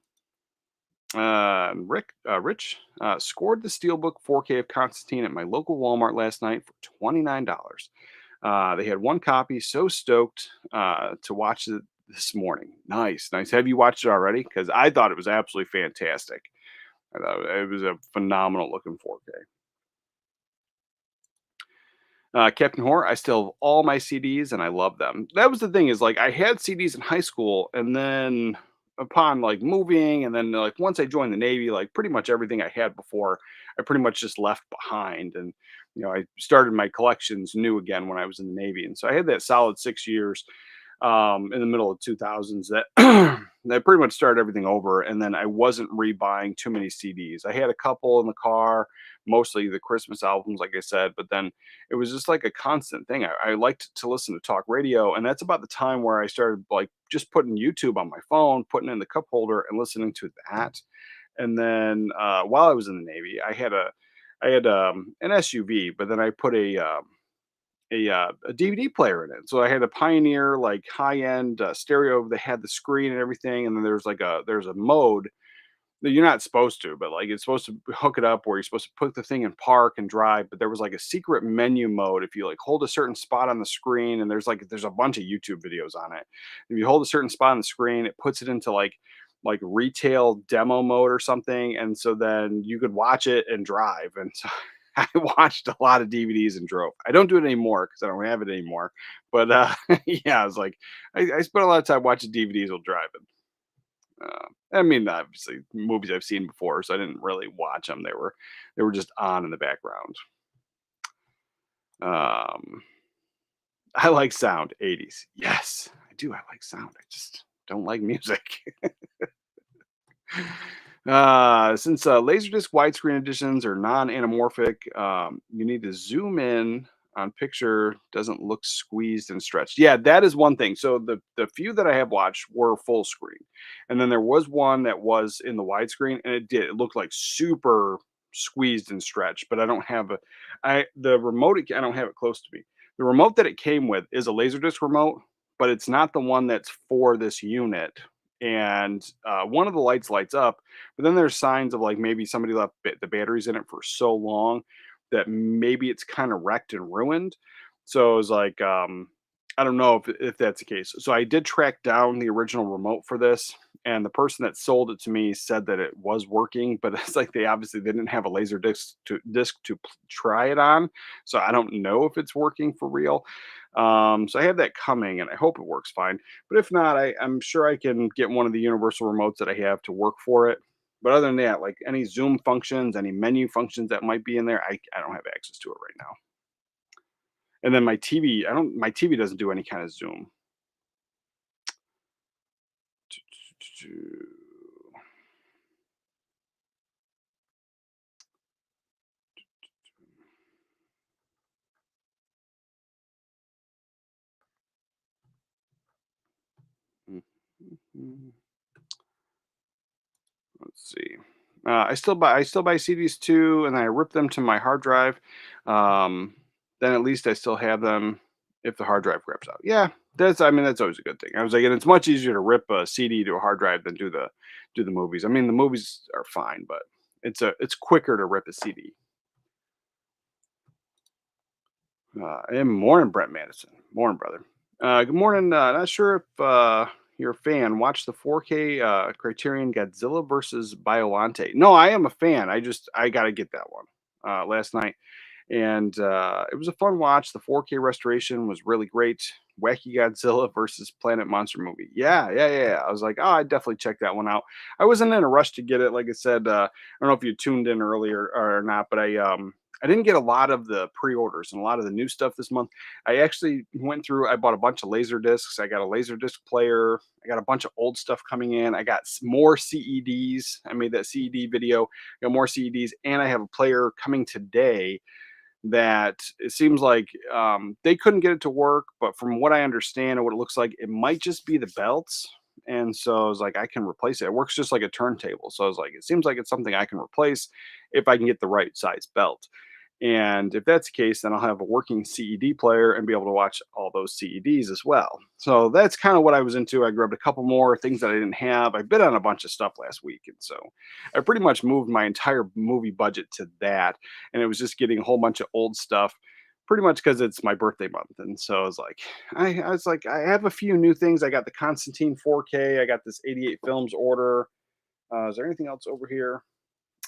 [SPEAKER 5] Rich scored the Steelbook 4K of Constantine at my local Walmart last night for $29. They had one copy. So stoked to watch it this morning. Nice, nice. Have you watched it already? Because I thought it was absolutely fantastic. I thought it was a phenomenal looking 4K. Captain Horror, I still have all my CDs and I love them. That was the thing is like I had CDs in high school and then upon like moving and then like once I joined the Navy, like pretty much everything I had before, I pretty much just left behind. And I started my collections new again when I was in the Navy. And so I had that solid 6 years in the middle of 2000s that that pretty much started everything over. And then I wasn't rebuying too many CDs. I had a couple in the car, mostly the Christmas albums, like I said, but then it was just like a constant thing. I liked to listen to talk radio, and that's about the time where I started like just putting YouTube on my phone, putting it in the cup holder, and listening to that. And then while I was in the Navy, I had an SUV, but then I put a DVD player in it. So I had a Pioneer like high end stereo that had the screen and everything, and then there's a mode that you're not supposed to, but like it's supposed to hook it up where you're supposed to put the thing in park and drive. But there was like a secret menu mode if you like hold a certain spot on the screen, and there's a bunch of YouTube videos on it. If you hold a certain spot on the screen, it puts it into like retail demo mode or something, and so then you could watch it and drive. And so I watched a lot of DVDs and drove. I don't do it anymore because I don't have it anymore. But yeah, I was like, I spent a lot of time watching DVDs while driving. I mean, obviously, movies I've seen before, so I didn't really watch them. They were just on in the background. Um, I like sound. 80s, yes, I do. I like sound. I just don't like music. Since Laserdisc widescreen editions are non-anamorphic, you need to zoom in on picture doesn't look squeezed and stretched. Yeah, that is one thing. So the few that I have watched were full screen, and then there was one that was in the widescreen, and it looked like super squeezed and stretched. But I don't have the remote. I don't have it close to me. The remote that it came with is a Laserdisc remote, but it's not the one that's for this unit. And one of the lights lights up, but then there's signs of like maybe somebody left the batteries in it for so long that maybe it's kind of wrecked and ruined. So it was like, I don't know if that's the case. So I did track down the original remote for this, and the person that sold it to me said that it was working, but it's like they didn't have a laser disc to try it on, so I don't know if it's working for real. So I have that coming, and I hope it works fine. But if not, I'm sure I can get one of the universal remotes that I have to work for it. But other than that, like any Zoom functions, any menu functions that might be in there, I don't have access to it right now. And then my TV doesn't do any kind of Zoom. Let's see. I still buy CDs too, and I rip them to my hard drive. Um, then at least I still have them if the hard drive rips out. Yeah, that's always a good thing. I was like, and it's much easier to rip a CD to a hard drive than do the movies. I mean, the movies are fine, but it's quicker to rip a CD. And morning, Brent Madison. Morning, brother. Good morning. Not sure if you're a fan. Watch the 4K Criterion Godzilla versus Biolante. No, I am a fan. I got to get that one last night, and it was a fun watch. The 4K restoration was really great. Wacky Godzilla versus Planet Monster movie. Yeah, yeah, yeah, yeah. I was like, oh, I definitely check that one out. I wasn't in a rush to get it. Like I said, I don't know if you tuned in earlier or not, but I didn't get a lot of the pre-orders and a lot of the new stuff this month. I actually went through. I bought a bunch of laser discs. I got a laser disc player. I got a bunch of old stuff coming in. I got more CEDs. I made that CED video. I got more CEDs, and I have a player coming today that it seems like they couldn't get it to work, but from what I understand and what it looks like, it might just be the belts. And so I was like, I can replace it. It works just like a turntable. So I was like, it seems like it's something I can replace if I can get the right size belt. And if that's the case, then I'll have a working CED player and be able to watch all those CEDs as well. So that's kind of what I was into. I grabbed a couple more things that I didn't have. I bid on a bunch of stuff last week. And so I pretty much moved my entire movie budget to that. And it was just getting a whole bunch of old stuff pretty much because it's my birthday month. And so I was like, I was like, I have a few new things. I got the Constantine 4K. I got this 88 films order. Is there anything else over here?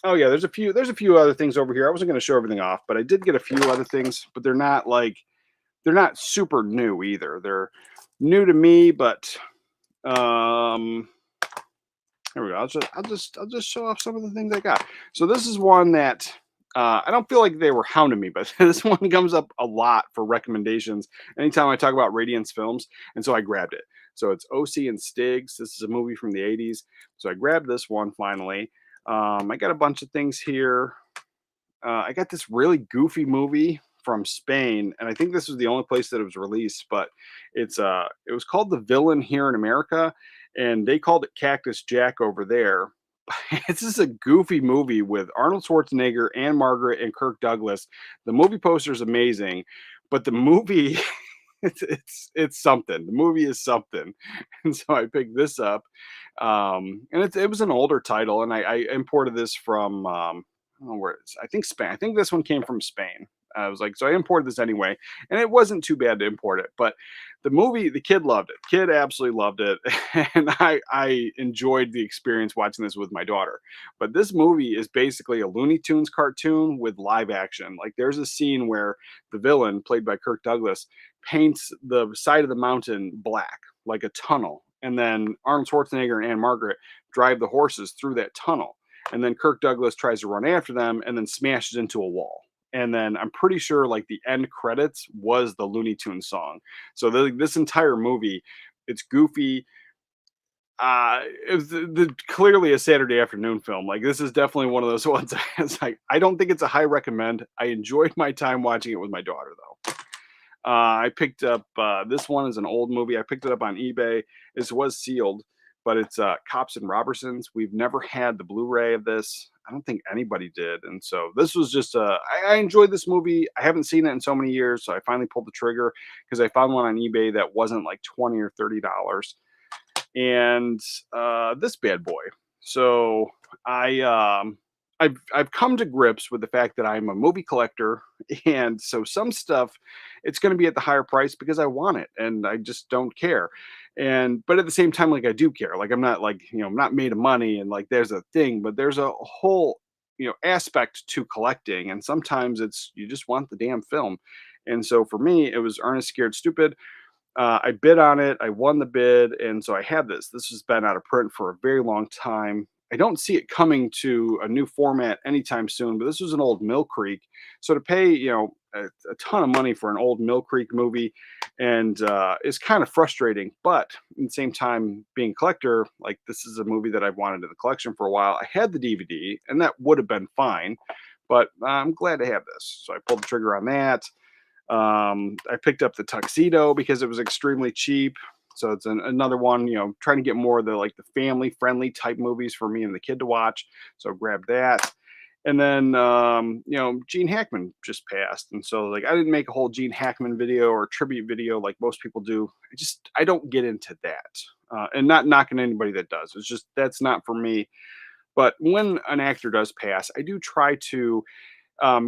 [SPEAKER 5] Oh yeah, there's a few other things over here. I wasn't going to show everything off, but I did get a few other things, but they're not super new either. They're new to me, but um here we go. I'll just show off some of the things I got. So this is one that I don't feel like they were hounding me, but this one comes up a lot for recommendations anytime I talk about Radiance films, and so I grabbed it. So it's OC and Stigs. This is a movie from the '80s. So I grabbed this one finally. I got a bunch of things here. I got this really goofy movie from Spain, and I think this was the only place that it was released. But it was called The Villain here in America, and they called it Cactus Jack over there. This is a goofy movie with Arnold Schwarzenegger and Margaret and Kirk Douglas. The movie poster is amazing, but the movie it's something. The movie is something, and so I picked this up. And it was an older title, and I imported this from I don't know where it is. I think Spain. I think this one came from Spain. I was like, so I imported this anyway, and it wasn't too bad to import it. But the movie, the kid loved it. Kid absolutely loved it, and I enjoyed the experience watching this with my daughter. But this movie is basically a Looney Tunes cartoon with live action. Like there's a scene where the villain, played by Kirk Douglas, paints the side of the mountain black, like a tunnel, and then Arnold Schwarzenegger and Anne Margaret drive the horses through that tunnel, and then Kirk Douglas tries to run after them and then smashes into a wall. And then I'm pretty sure like the end credits was the Looney Tunes song. So this entire movie, it's goofy. It was clearly a Saturday afternoon film. Like this is definitely one of those ones. It's like I don't think it's a high recommend. I enjoyed my time watching it with my daughter though. I picked up this one is an old movie. I picked it up on eBay. This was sealed, but it's Cops and Robertsons. We've never had the Blu-ray of this. I don't think anybody did, and so this was just I enjoyed this movie. I haven't seen it in so many years, so I finally pulled the trigger because I found one on eBay that wasn't like $20 or $30, and this bad boy. So I I've come to grips with the fact that I'm a movie collector, and so some stuff it's going to be at the higher price because I want it, and I just don't care. And but at the same time, like I do care. Like I'm not like I'm not made of money, and like there's a thing, but there's a whole aspect to collecting, and sometimes it's you just want the damn film. And so for me, it was Ernest Scared Stupid. I bid on it. I won the bid, and so I have this. This has been out of print for a very long time. I don't see it coming to a new format anytime soon. But this was an old Mill Creek, so to pay a ton of money for an old Mill Creek movie, and is kind of frustrating. But at the same time, being a collector, like this is a movie that I've wanted in the collection for a while. I had the DVD, and that would have been fine, but I'm glad to have this. So I pulled the trigger on that. I picked up the Tuxedo because it was extremely cheap. So it's another one, trying to get more of the like the family friendly type movies for me and the kid to watch. So grab that. And then, Gene Hackman just passed. And so like, I didn't make a whole Gene Hackman video or tribute video like most people do. I don't get into that. And not knocking anybody that does. It's just, that's not for me. But when an actor does pass, I do try to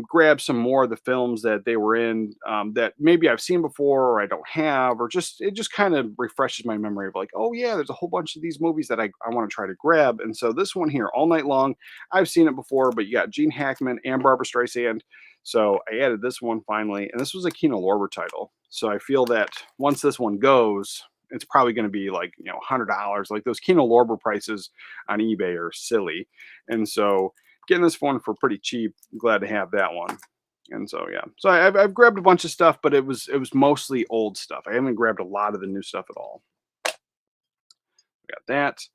[SPEAKER 5] grab some more of the films that they were in that maybe I've seen before or I don't have, or just it just kind of refreshes my memory of like, oh yeah, there's a whole bunch of these movies that I want to try to grab. And so this one here, All Night Long, I've seen it before, but you got Gene Hackman and Barbara Streisand. So I added this one finally, and this was a Kino Lorber title. So I feel that once this one goes, it's probably going to be like $100. Like those Kino Lorber prices on eBay are silly, and so getting this one for pretty cheap. I'm glad to have that one. And so yeah, so I've grabbed a bunch of stuff, but it was mostly old stuff. I haven't grabbed a lot of the new stuff at all. We got that.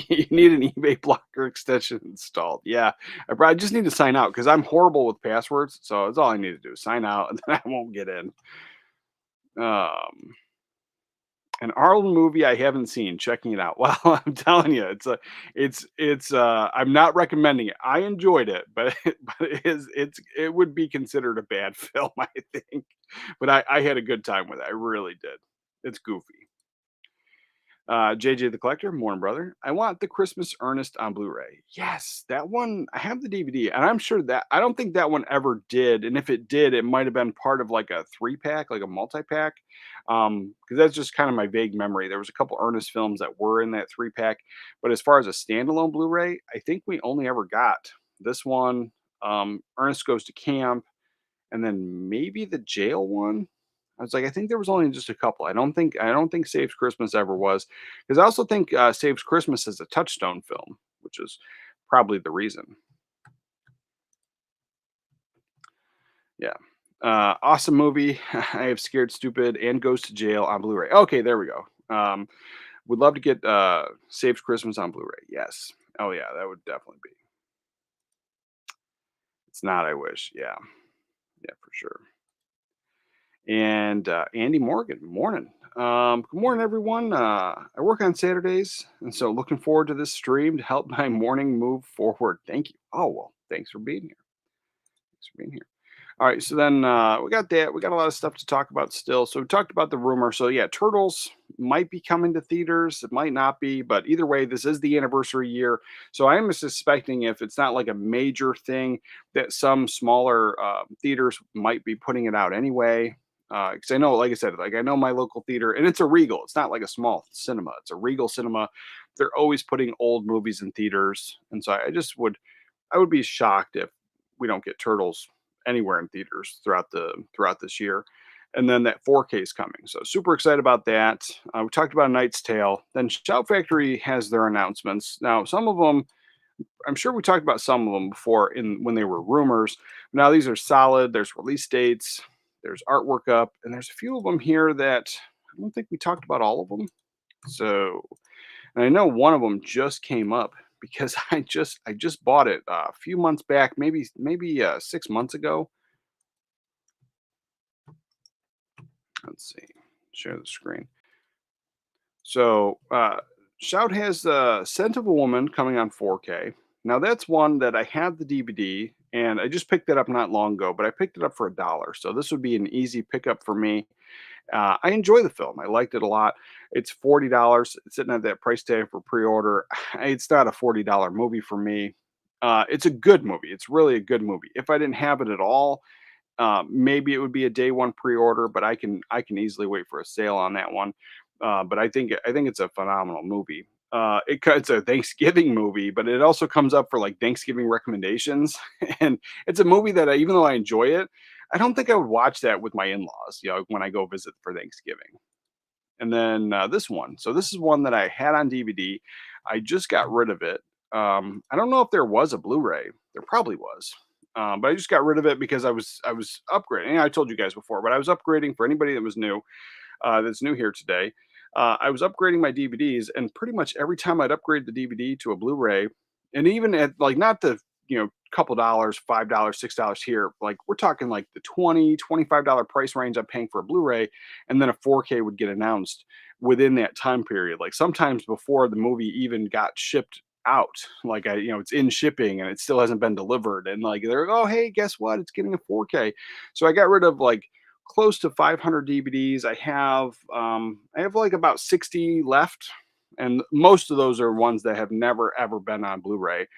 [SPEAKER 5] You need an eBay blocker extension installed. Yeah, I probably just need to sign out because I'm horrible with passwords. So that's all I need to do: sign out, and then I won't get in. An Arnold movie I haven't seen. Checking it out. Well, I'm telling you, it's I'm not recommending it. I enjoyed it, but it would be considered a bad film, I think. But I had a good time with it. I really did. It's goofy. JJ the Collector, morning, brother. I want the Christmas Ernest on Blu-ray. Yes, that one. I have the DVD, and I'm sure that I don't think that one ever did. And if it did, it might have been part of like a three pack, like a multi pack. Because that's just kind of my vague memory. There was a couple Ernest films that were in that three pack, but as far as a standalone Blu-ray, I think we only ever got this one. Ernest Goes to Camp, and then maybe the jail one. I was like, I think there was only just a couple. I don't think Saves Christmas ever was, because I also think Saves Christmas is a Touchstone film, which is probably the reason. Yeah. Awesome movie. I have Scared Stupid and Goes to Jail on Blu-ray. Okay, there we go. Would love to get Saves Christmas on Blu-ray. Yes. Oh yeah, that would definitely be. It's not. I wish. Yeah. Yeah, for sure. And Andy Morgan, morning. Good morning, everyone. I work on Saturdays, and so looking forward to this stream to help my morning move forward. Thank you. Oh, well, thanks for being here. Thanks for being here. All right, so then we got that. We got a lot of stuff to talk about still. So we talked about the rumor. So yeah, Turtles might be coming to theaters. It might not be, but either way, this is the anniversary year. So I am suspecting if it's not like a major thing, that some smaller theaters might be putting it out anyway. Because I know, like I said, like I know my local theater, and it's a Regal. It's not like a small cinema. It's a Regal cinema. They're always putting old movies in theaters, and so I would be shocked if we don't get Turtles anywhere in theaters throughout this year. And then that 4K is coming, so super excited about that. We talked about A Knight's Tale. Then Shout Factory has their announcements. Now, some of them, I'm sure we talked about some of them before in when they were rumors. Now these are solid. There's release dates. There's artwork up, and there's a few of them here that I don't think we talked about all of them. So, and I know one of them just came up because I just bought it a few months back, maybe 6 months ago. Let's see, share the screen. So, Shout has Scent of a Woman coming on 4K. Now that's one that I have the DVD, and I just picked it up not long ago, but I picked it up for $1. So this would be an easy pickup for me. I enjoy the film. I liked it a lot. It's $40. It's sitting at that price tag for pre-order. It's not a $40 movie for me. It's a good movie. It's really a good movie. If I didn't have it at all, maybe it would be a day one pre-order, but I can easily wait for a sale on that one. But I think it's a phenomenal movie. It's a Thanksgiving movie, but it also comes up for like Thanksgiving recommendations, and it's a movie that even though I enjoy it, I don't think I would watch that with my in-laws. When I go visit for Thanksgiving. And then this one. So this is one that I had on DVD. I just got rid of it. I don't know if there was a Blu-ray. There probably was. But I just got rid of it because I was upgrading. I told you guys before, but I was upgrading for anybody that was new, that's new here today. I was upgrading my DVDs, and pretty much every time I'd upgrade the DVD to a Blu-ray, and even at like not the couple dollars, $5, $6 here, like we're talking like the $20, $25 price range I'm paying for a Blu-ray, and then a 4K would get announced within that time period. Like sometimes before the movie even got shipped out, like it's in shipping and it still hasn't been delivered, and like they're like, oh hey, guess what? It's getting a 4K. So I got rid of like close to 500 DVDs. I have like about 60 left, and most of those are ones that have never ever been on Blu-ray,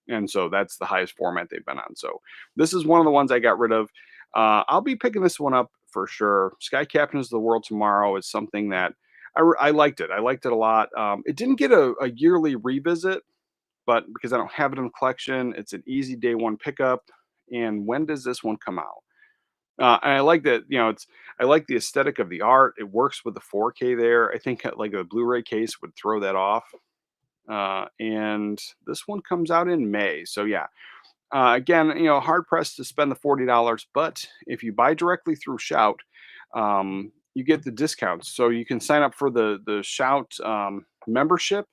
[SPEAKER 5] and so that's the highest format they've been on. So this is one of the ones I got rid of. I'll be picking this one up for sure. Sky Captains of the World Tomorrow is something that I liked it. I liked it a lot. It didn't get a yearly revisit, but because I don't have it in the collection, it's an easy day one pickup. And when does this one come out? And I like that, I like the aesthetic of the art. It works with the 4K there. I think like a Blu-ray case would throw that off. And this one comes out in May. So yeah, again, hard pressed to spend the $40, but if you buy directly through Shout, you get the discounts. So you can sign up for the Shout membership.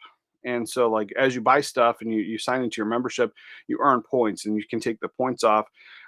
[SPEAKER 5] And so like as you buy stuff and you sign into your membership, you earn points, and you can take the points off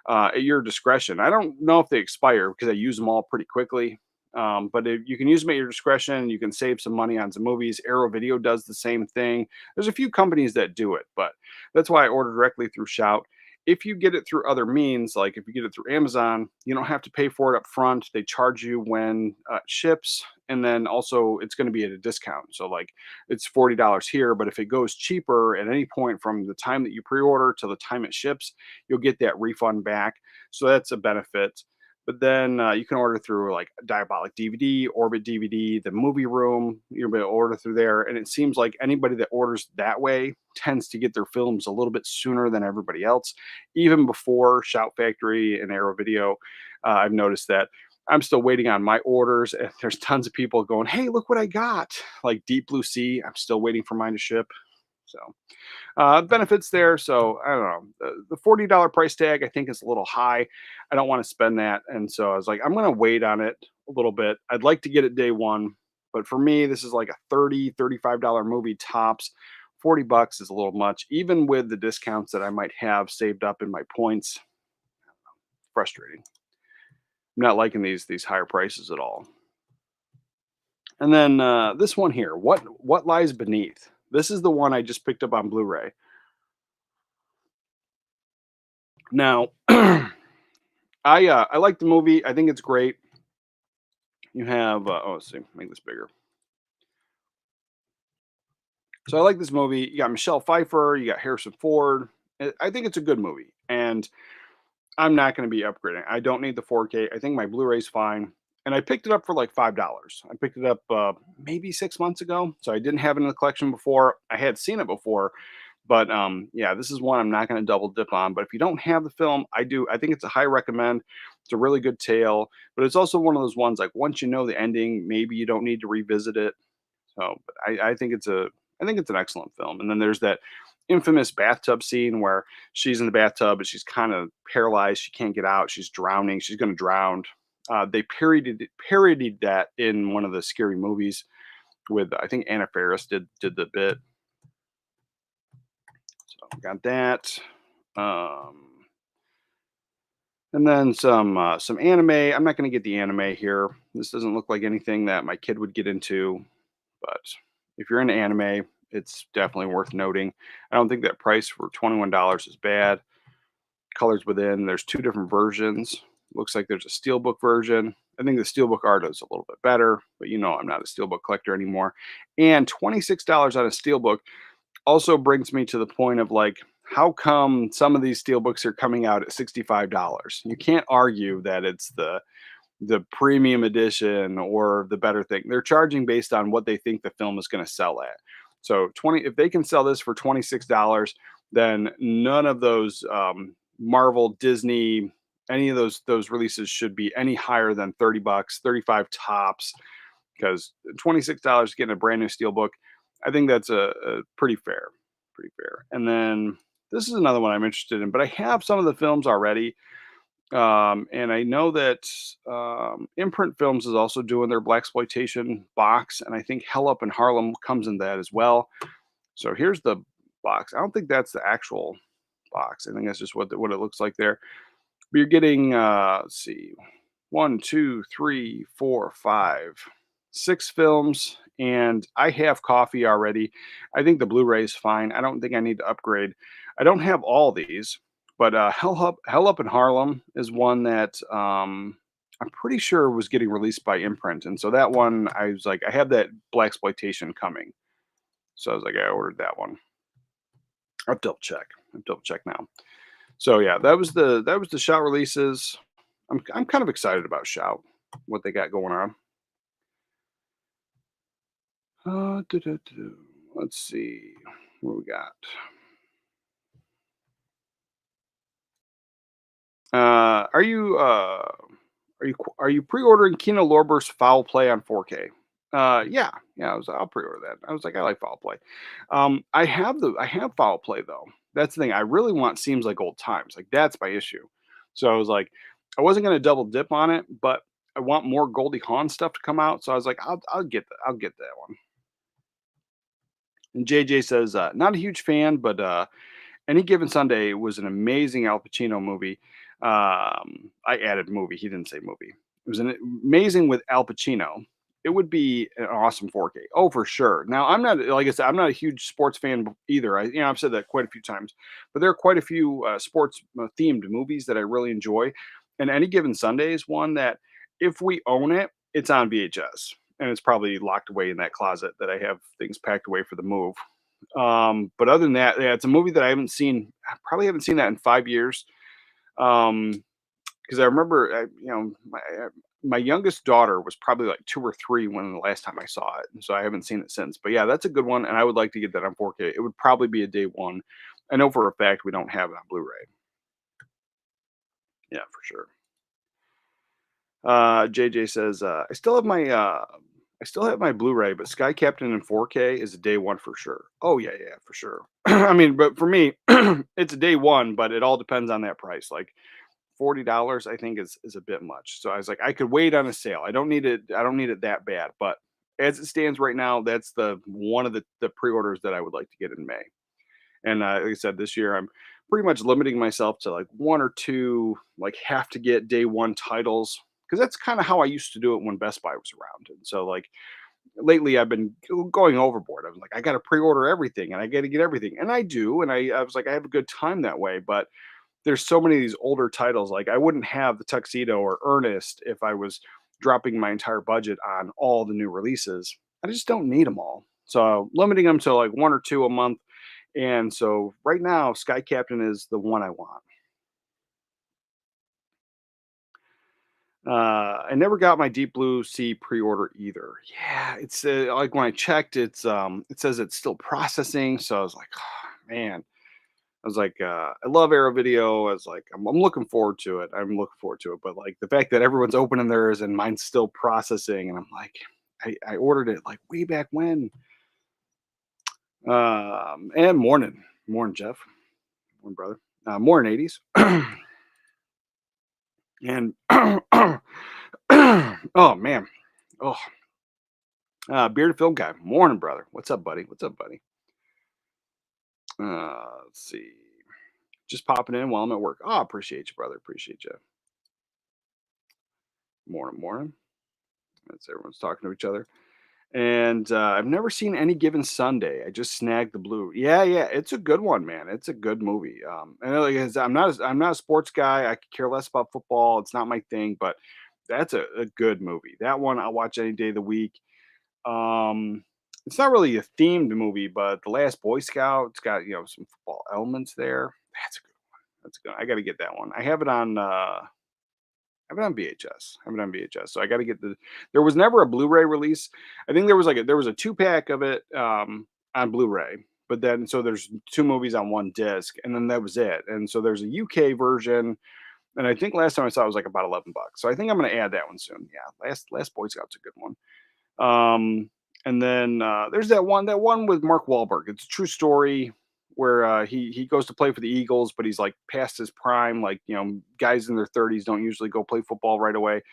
[SPEAKER 5] at your discretion. I don't know if they expire because I use them all pretty quickly. But you can use them at your discretion. You can save some money on some movies. Arrow Video does the same thing. There's a few companies that do it, but that's why I order directly through Shout. if you get it through other means, like if you get it through Amazon, you don't have to pay for it up front. They charge you when it ships, and then also it's going to be at a discount. So like it's $40 here, but if it goes cheaper at any point from the time that you pre-order to the time it ships, you'll get that refund back. So that's a benefit. But then you can order through like Diabolic DVD, Orbit DVD, the Movie Room. You'll be able to order through there, and it seems like anybody that orders that way tends to get their films a little bit sooner than everybody else. Even before Shout Factory and Arrow Video, I've noticed that I'm still waiting on my orders, and there's tons of people going, "Hey, look what I got!" Like Deep Blue Sea, I'm still waiting for mine to ship. So benefits there. So I don't know. The $40 price tag I think is a little high. I don't want to spend that, and so I was like, I'm going to wait on it a little bit. I'd like to get it day one, but for me, this is like a $35 movie tops. $40 is a little much, even with the discounts that I might have saved up in my points. Frustrating. I'm not liking these higher prices at all. And then this one here, what lies beneath? This is the one I just picked up on Blu-ray. Now, I like the movie. I think it's great. You have let's see, make this bigger. So I like this movie. You got Michelle Pfeiffer. You got Harrison Ford. I think it's a good movie, and I'm not going to be upgrading. I don't need the 4K. I think my Blu-ray's fine. And I picked it up for like $5. I picked it up maybe 6 months ago, so I didn't have it in the collection before. I had seen it before, but yeah, this is one I'm not going to double dip on. But if you don't have the film, I do. I think it's a high recommend. It's a really good tale, but it's also one of those ones like once you know the ending, maybe you don't need to revisit it. So, but I think it's an excellent film. And then there's that infamous bathtub scene where she's in the bathtub and she's kind of paralyzed. She can't get out. She's drowning. She's going to drown. They parodied that in one of the scary movies with I think Anna Faris did the bit. So we got that. Um, and then some anime. I'm not going to get the anime here. This doesn't look like anything that my kid would get into. But if you're into anime, it's definitely worth noting. I don't think that price for $21 is bad. Colors within, there's two different versions. Looks like there's a steelbook version. I think the steelbook art is a little bit better, but you know I'm not a steelbook collector anymore. And $26 on a steelbook also brings me to the point of like, how come some of these steelbooks are coming out at $65? You can't argue that it's the premium edition or the better thing. They're charging based on what they think the film is going to sell at. So if they can sell this for $26, then none of those Marvel, Disney, any of those releases should be any higher than 30 bucks, 35 tops, because $26 getting a brand new steelbook, I think that's a pretty fair, pretty fair. And then this is another one I'm interested in, but I have some of the films already. And I know that Imprint Films is also doing their blaxploitation box, and I think Hell Up in Harlem comes in that as well. So here's the box. I don't think that's the actual box. I think that's just what it looks like there. But you're getting let's see, 1, 2, 3, 4, 5, 6 films, and I have coffee already. I think the Blu-ray is fine. I don't think I need to upgrade. I don't have all these. But Hell Up in Harlem is one that I'm pretty sure was getting released by Imprint, and so that one I was like, I have that blaxploitation coming, so I was like, I ordered that one. I'll double check. Now. So yeah, that was the Shout releases. I'm kind of excited about Shout, what they got going on. Let's see what we got. Are you pre-ordering Kino Lorber's Foul Play on 4K? Yeah, I'll pre-order that. I was like, I like Foul Play. I have Foul Play though. That's the thing. I really want Seems Like Old Times. Like that's my issue. So I was like, I wasn't gonna double dip on it, but I want more Goldie Hawn stuff to come out. So I was like, I'll get that one. And JJ says, not a huge fan, but Any Given Sunday was an amazing Al Pacino movie. I added movie. He didn't say movie. It was amazing with Al Pacino. it would be an awesome 4K. Oh, for sure. Now, I'm not like I said, I'm not a huge sports fan either. I've said that quite a few times, but there are quite a few sports themed movies that I really enjoy. And Any Given Sunday is one that if we own it, it's on VHS and it's probably locked away in that closet that I have things packed away for the move. But other than that, yeah, it's a movie that I haven't seen. I probably haven't seen that in 5 years. Um, because I remember, my youngest daughter was probably like 2 or 3 when the last time I saw it, and so I haven't seen it since. But yeah, that's a good one, and I would like to get that on 4K. It would probably be a day one. I know for a fact we don't have it on Blu-ray. Yeah, for sure. JJ says, I still have my Blu-ray, but Sky Captain in 4K is a day one for sure. Oh yeah, yeah, for sure. I mean, but for me, it's a day one, but it all depends on that price. Like $40, I think is a bit much. So I was like, I could wait on a sale. I don't need it. I don't need it that bad. But as it stands right now, that's the one of the pre-orders that I would like to get in May. And like I said, this year I'm pretty much limiting myself to like one or two, like have to get day one titles because that's kind of how I used to do it when Best Buy was around. And so like lately I've been going overboard. I was like, I got to pre-order everything and I got to get everything, and I do. And I was like, I have a good time that way, but there's so many of these older titles. Like I wouldn't have the Tuxedo or Ernest if I was dropping my entire budget on all the new releases. I just don't need them all. So limiting them to like one or two a month. And so right now, Sky Captain is the one I want. I never got my Deep Blue Sea pre-order either. Yeah, it's like when I checked, it says it's still processing. So I was like, oh, man. I was like, I love Arrow Video. I was like, I'm looking forward to it. I'm looking forward to it. But like the fact that everyone's opening theirs and mine's still processing, and I'm like, I ordered it like way back when. And morning, Jeff, morning, brother, morning, 80s, and oh man, oh, bearded film guy, morning, brother. What's up, buddy? What's up, buddy? Let's see. Just popping in while I'm at work. Oh, appreciate you, brother. Appreciate you. Morning, morning. That's everyone's talking to each other. And I've never seen Any Given Sunday. I just snagged the blue. Yeah, yeah, it's a good one, man. It's a good movie. And like I said, I'm not a sports guy. I could care less about football. It's not my thing, but that's a good movie. That one I'll watch any day of the week. It's not really a themed movie, but The Last Boy Scout, it's got some football elements there. That's a good one. That's good. I got to get that one. I have it on. I have it on VHS. I have it on VHS. So I got to get the. There was never a Blu-ray release. I think there was there was a 2-pack of it on Blu-ray, but then so there's 2 movies on one disc, and then that was it. And so there's a UK version, and I think last time I saw it was like about $11. So I think I'm going to add that one soon. Yeah, Last Boy Scout's a good one. And then there's that one with Mark Wahlberg. It's a true story where he goes to play for the Eagles, but he's like past his prime. Like guys in their 30s don't usually go play football right away,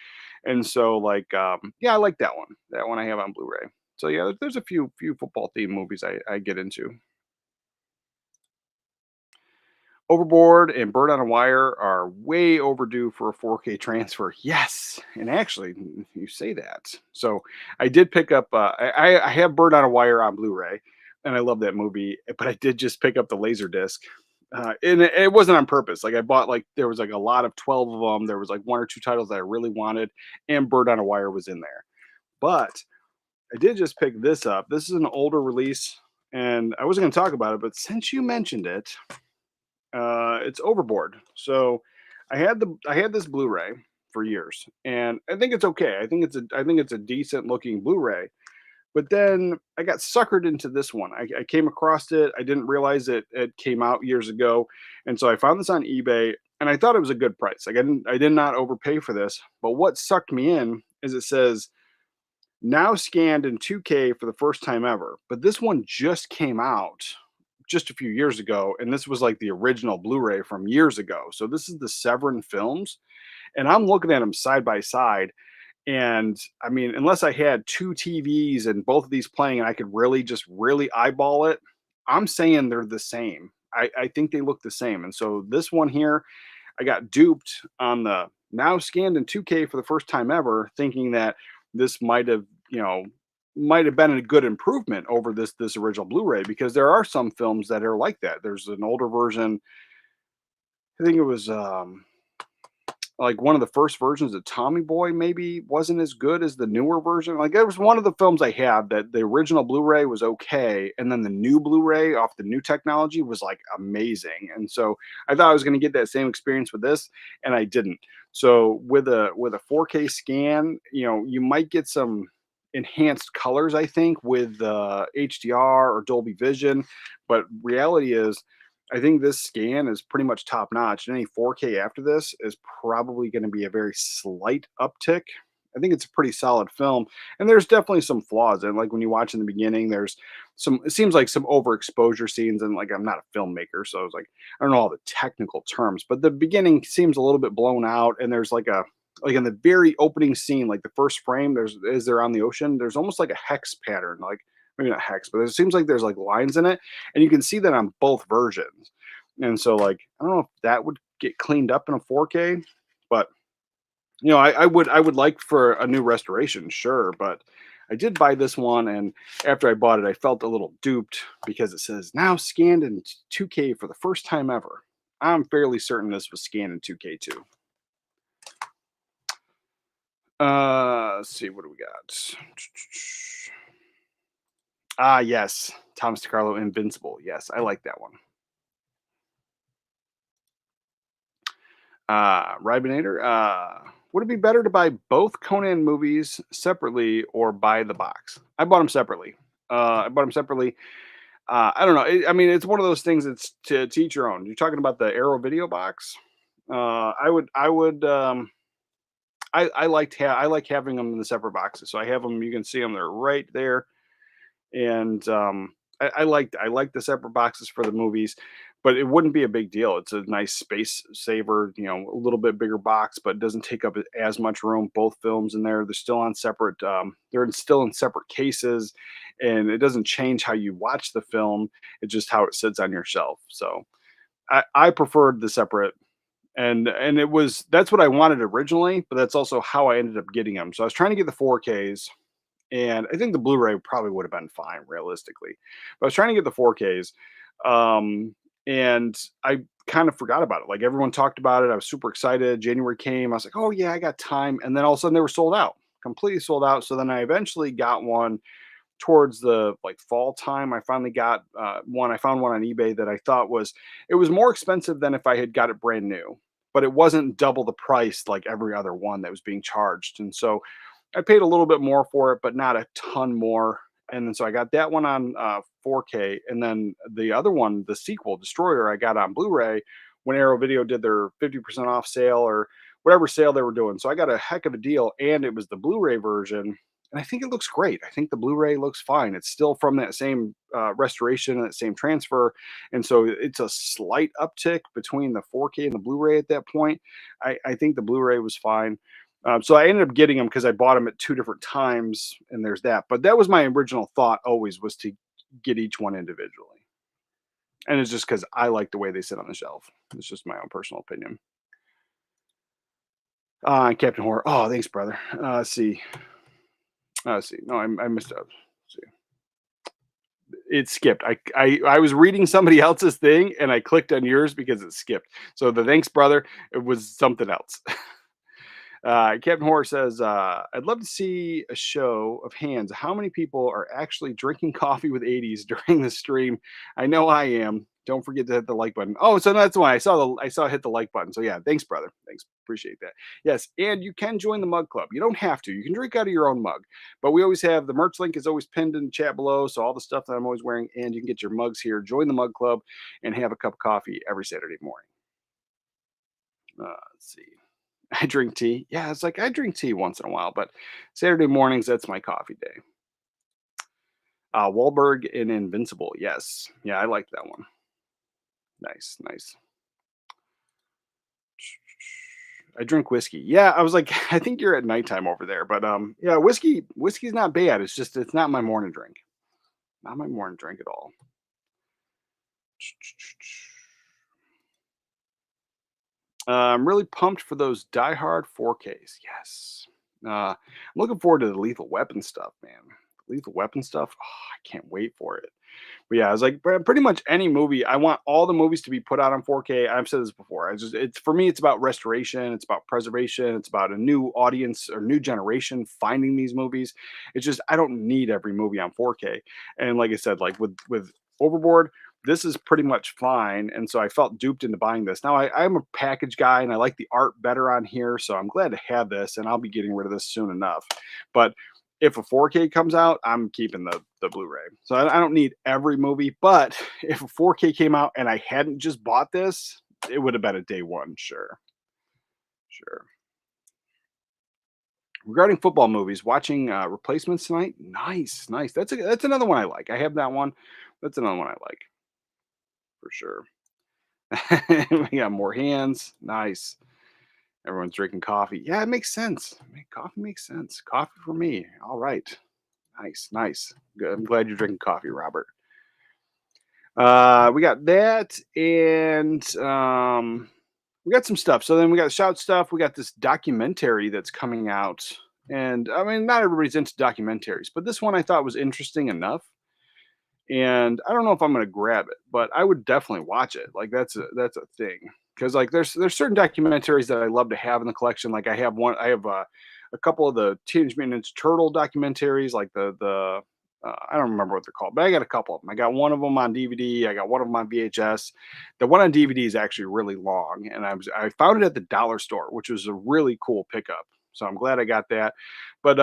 [SPEAKER 5] and so like yeah, I like that one. That one I have on Blu-ray. So yeah, there's a few football themed movies I get into. Overboard and Bird on a Wire are way overdue for a 4K transfer. Yes, and actually, you say that. So I did pick up. I have Bird on a Wire on Blu-ray, and I love that movie. But I did just pick up the Laserdisc, and it wasn't on purpose. Like I bought there was like a lot of 12 of them. There was like 1 or 2 titles that I really wanted, and Bird on a Wire was in there. But I did just pick this up. This is an older release, and I wasn't going to talk about it, but since you mentioned it. It's Overboard. So I had this Blu-ray for years, and I think it's okay. I think it's a decent looking Blu-ray. But then I got suckered into this one. I came across it. I didn't realize it came out years ago, and so I found this on eBay, and I thought it was a good price. Like I did not overpay for this. But what sucked me in is it says now scanned in 2K for the first time ever. But this one just came out just a few years ago, and this was like the original Blu-ray from years ago. So this is the Severin films, and I'm looking at them side by side. And I mean, unless I had 2 TVs and both of these playing, and I could really eyeball it, I'm saying they're the same. I think they look the same. And so this one here, I got duped on the now scanned in 2K for the first time ever, thinking that this might have might have been a good improvement over this original Blu-ray, because there are some films that are like that. There's an older version. I think it was like one of the first versions of Tommy Boy maybe wasn't as good as the newer version. Like, that was one of the films I have that the original Blu-ray was okay, and then the new Blu-ray off the new technology was like amazing. And so I thought I was going to get that same experience with this, and I didn't. So with a 4K scan, you might get some enhanced colors, I think, with HDR or Dolby Vision, but reality is, I think this scan is pretty much top notch. And any 4K after this is probably going to be a very slight uptick. I think it's a pretty solid film, and there's definitely some flaws. And like when you watch in the beginning, there's it seems like some overexposure scenes. And like, I'm not a filmmaker, so I was like, I don't know all the technical terms, but the beginning seems a little bit blown out. And there's like in the very opening scene, like the first frame, as they're on the ocean, there's almost like a hex pattern, like maybe not hex, but it seems like there's like lines in it, and you can see that on both versions. And so, like, I don't know if that would get cleaned up in a 4K, but I would like for a new restoration, sure. But I did buy this one, and after I bought it, I felt a little duped because it says now scanned in 2K for the first time ever. I'm fairly certain this was scanned in 2K too. Let's see, what do we got? Ah, yes, Thomas DeCarlo, Invincible. Yes, I like that one. Ribinator, would it be better to buy both Conan movies separately or buy the box? I bought them separately. I don't know. I mean, it's one of those things. It's to each your own. You're talking about the Arrow video box. I like having them in the separate boxes. So I have them. You can see them. They're right there. And I like the separate boxes for the movies, but it wouldn't be a big deal. It's a nice space saver, a little bit bigger box, but it doesn't take up as much room. Both films in there, they're still on separate. Still in separate cases, and it doesn't change how you watch the film. It's just how it sits on your shelf. So I preferred the separate. And that's what I wanted originally, but that's also how I ended up getting them. So I was trying to get the 4Ks, and I think the Blu-ray probably would have been fine realistically. But I was trying to get the 4Ks, and I kind of forgot about it. Like, everyone talked about it. I was super excited. January came. I was like, "Oh yeah, I got time." And then all of a sudden they were sold out, completely sold out. So then I eventually got one towards the like fall time. I finally got one. I found one on eBay that I thought it was more expensive than if I had got it brand new, but it wasn't double the price like every other one that was being charged. And so I paid a little bit more for it, but not a ton more. And then so I got that one on 4K, and then the other one, the sequel, Destroyer, I got on Blu-ray when Arrow Video did their 50% off sale or whatever sale they were doing. So I got a heck of a deal, and it was the Blu-ray version. And I think it looks great. I think the Blu-ray looks fine. It's still from that same restoration and that same transfer, and so it's a slight uptick between the 4K and the Blu-ray at that point. I think the Blu-ray was fine. So I ended up getting them because I bought them at two different times, and there's that. But that was my original thought always, was to get each one individually, and it's just because I like the way they sit on the shelf. It's just my own personal opinion. Captain Horror. Oh, thanks, brother. Let's see. Let's see. No, I missed up. Let's see. It skipped. I was reading somebody else's thing, and I clicked on yours because it skipped. So the thanks, brother. It was something else. Captain Horror says, I'd love to see a show of hands. How many people are actually drinking coffee with 80s during the stream? I know I am. Don't forget to hit the like button. Oh, so that's why I saw hit the like button. So yeah, thanks, brother. Thanks. Appreciate that. Yes, and you can join the mug club. You don't have to. You can drink out of your own mug. But we always have the merch link is always pinned in the chat below. So all the stuff that I'm always wearing, and you can get your mugs here. Join the mug club and have a cup of coffee every Saturday morning. Let's see. I drink tea. Yeah, it's like I drink tea once in a while, but Saturday mornings, that's my coffee day. Wahlberg in Invincible. Yes. Yeah, I like that one. Nice, nice. I drink whiskey. Yeah, I was like, I think you're at nighttime over there, but yeah, whiskey's not bad. It's just it's not my morning drink. Not my morning drink at all. I'm really pumped for those Die Hard 4Ks. Yes. I'm looking forward to the Lethal Weapon stuff, man. Lethal Weapon stuff. Oh, I can't wait for it. But yeah, I was like, pretty much any movie. I want all the movies to be put out on 4K. I've said this before. It's for me. It's about restoration. It's about preservation. It's about a new audience or new generation finding these movies. It's just I don't need every movie on 4K. And like I said, like with Overboard, this is pretty much fine. And so I felt duped into buying this. Now I'm a package guy and I like the art better on here, so I'm glad to have this. And I'll be getting rid of this soon enough. But if a 4K comes out, I'm keeping the Blu-ray. So I don't need every movie, but if a 4K came out and I hadn't just bought this, it would have been a day one, sure, sure. Regarding football movies, watching Replacements tonight, nice, nice. That's another one I like. I have that one. That's another one I like for sure. We got more hands, nice. Everyone's drinking coffee. Yeah, it makes sense. Coffee makes sense. Coffee for me. All right. Nice, nice. Good. I'm glad you're drinking coffee, Robert. We got that, and we got some stuff. So then we got shout stuff. We got this documentary that's coming out, and I mean, not everybody's into documentaries, but this one I thought was interesting enough. And I don't know if I'm going to grab it, but I would definitely watch it. Like that's a thing because like there's certain documentaries that I love to have in the collection. Like I have a couple of the Teenage Mutant Ninja Turtle documentaries, like the I don't remember what they're called, but I got a couple of them. I got one of them on DVD. I got one of them on VHS. The one on DVD is actually really long, and I found it at the dollar store, which was a really cool pickup. So I'm glad I got that. But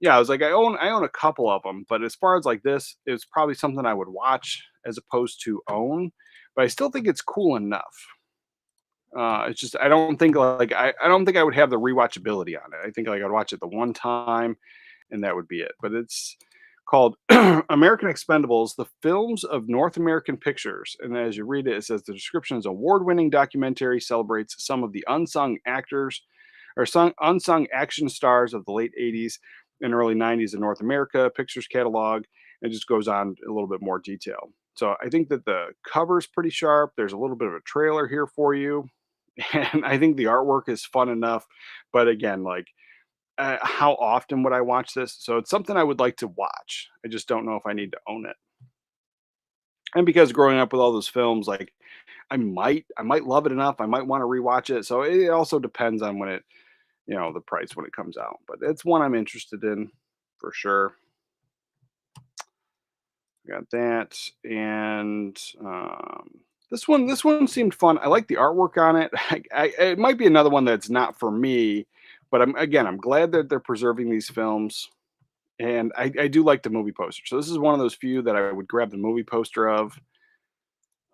[SPEAKER 5] yeah, I was like, I own a couple of them, but as far as like this, it's probably something I would watch as opposed to own. But I still think it's cool enough. It's just I don't think like I don't think I would have the rewatchability on it. I think like I'd watch it the one time and that would be it. But it's called American Expendables: The Films of North American Pictures. And as you read it, it says the description is award-winning documentary celebrates some of the unsung actors or unsung action stars of the late 80s and early 90s in North America, pictures catalog, and it just goes on a little bit more detail. So I think that the cover's pretty sharp. There's a little bit of a trailer here for you. And I think the artwork is fun enough. But again, like, how often would I watch this? So it's something I would like to watch. I just don't know if I need to own it. And because growing up with all those films, like I might love it enough. I might want to rewatch it. So it also depends on when it the price when it comes out. But it's one I'm interested in for sure. Got that, and this one seemed fun. I like the artwork on it. It might be another one that's not for me, but I'm glad that they're preserving these films, and I do like the movie poster. So this is one of those few that I would grab the movie poster of.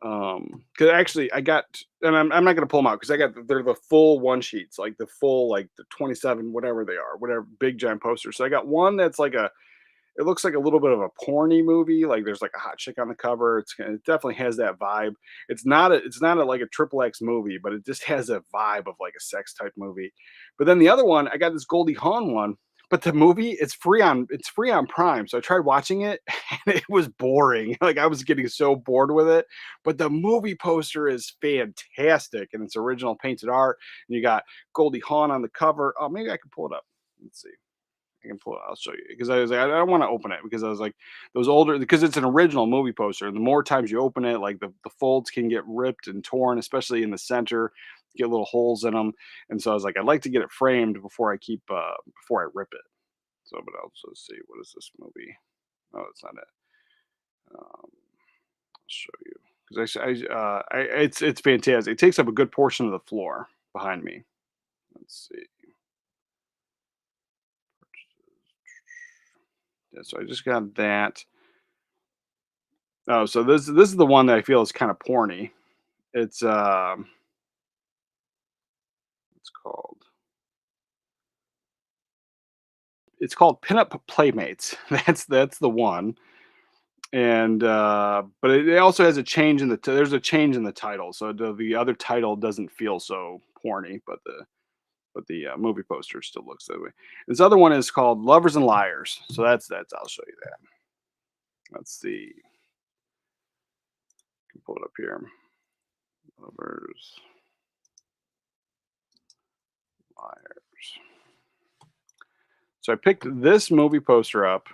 [SPEAKER 5] Because actually I got, and I'm not gonna pull them out because they're the full one sheets, like the full like the 27 whatever they are, whatever big giant posters. So I got one that's like it looks like a little bit of a porny movie. Like there's like a hot chick on the cover. It definitely has that vibe. It's not like a triple X movie, but it just has a vibe of like a sex type movie. But then the other one, I got this Goldie Hawn one, but the movie it's free on Prime. So I tried watching it and it was boring. Like I was getting so bored with it. But the movie poster is fantastic and it's original painted art. And you got Goldie Hawn on the cover. Oh, maybe I can pull it up. Let's see. I can pull it. I'll show you because I was like, I don't want to open it because I was like, those older because it's an original movie poster. And the more times you open it, like the folds can get ripped and torn, especially in the center, get little holes in them. And so I was like, I'd like to get it framed before I rip it. So, but I'll also see what is this movie? Oh, it's not it. I'll show you because it's fantastic. It takes up a good portion of the floor behind me. Let's see. Yeah, so I just got that. Oh, so this is the one that I feel is kind of porny. It's it's called it's called Pinup Playmates. That's the one. And but it also has a change in there's a change in the title. So the other title doesn't feel so porny, but the movie poster still looks that way. This other one is called Lovers and Liars. So that's I'll show you that. Let's see. I can pull it up here. Lovers, Liars. So I picked this movie poster up,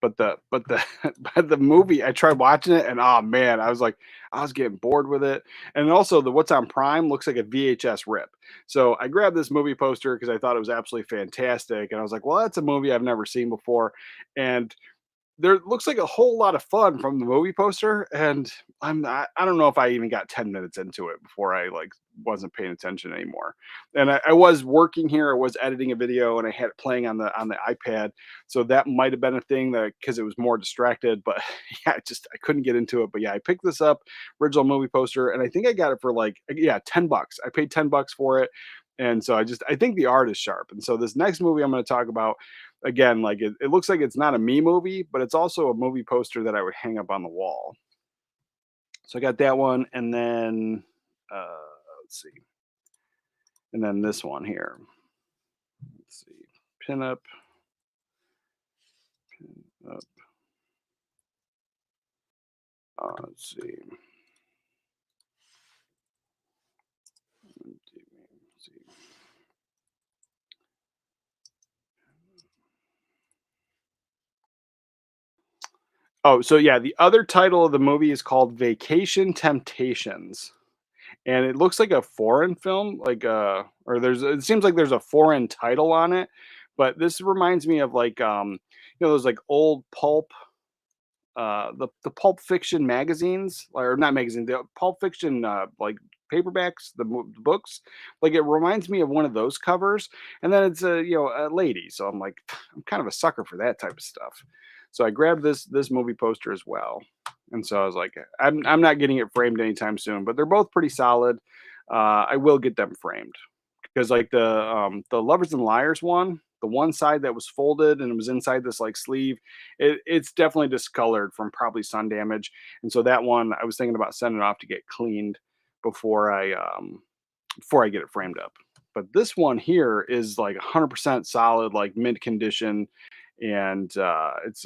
[SPEAKER 5] but the but the movie, I tried watching it and, oh man, I was getting bored with it. And also the what's on Prime looks like a VHS rip. So I grabbed this movie poster because I thought it was absolutely fantastic. And I was like, well, that's a movie I've never seen before. And there looks like a whole lot of fun from the movie poster, and I don't know if I even got 10 minutes into it before I like wasn't paying attention anymore. And I was working here, I was editing a video and I had it playing on the iPad. So that might have been a thing that because it was more distracted, but yeah, I couldn't get into it. But yeah, I picked this up, original movie poster, and I think I got it for like yeah, 10 bucks. I paid 10 bucks for it. And so I think the art is sharp. And so this next movie I'm going to talk about, again, like it looks like it's not a me movie, but it's also a movie poster that I would hang up on the wall. So I got that one, and then uh, let's see, and then this one here. Let's see, pin up, pin up. Let's see. Let's see. Oh, so yeah, the other title of the movie is called Vacation Temptations. And it looks like a foreign film, like or it seems like there's a foreign title on it, but this reminds me of like those like old pulp the pulp fiction magazines, or not magazine, the pulp fiction like paperbacks, the books. Like it reminds me of one of those covers, and then it's a a lady, so I'm like I'm kind of a sucker for that type of stuff. So I grabbed this movie poster as well, and so I was like, I'm not getting it framed anytime soon, but they're both pretty solid. I will get them framed because like the Lovers and Liars one, the one side that was folded and it was inside this like sleeve, it's definitely discolored from probably sun damage. And so that one I was thinking about sending it off to get cleaned before I get it framed up. But this one here is like 100% solid, like mint condition, and it's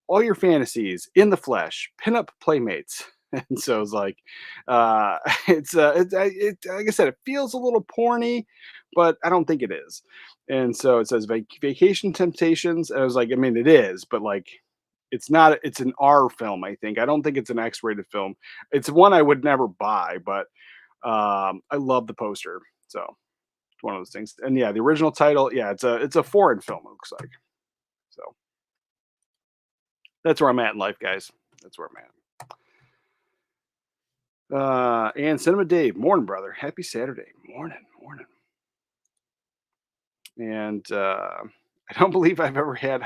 [SPEAKER 5] all your fantasies in the flesh, pinup playmates. And so it's like, like I said, it feels a little porny, but I don't think it is. And so it says Vacation Temptations. And I was like, I mean, it is, but like, it's not. It's an R film, I think. I don't think it's an X-rated film. It's one I would never buy, but I love the poster. So it's one of those things. And yeah, the original title, yeah, it's a foreign film. It looks like. So that's where I'm at in life, guys. That's where I'm at. And Cinema Dave, morning, brother. Happy Saturday. Morning, morning. And I don't believe I've ever had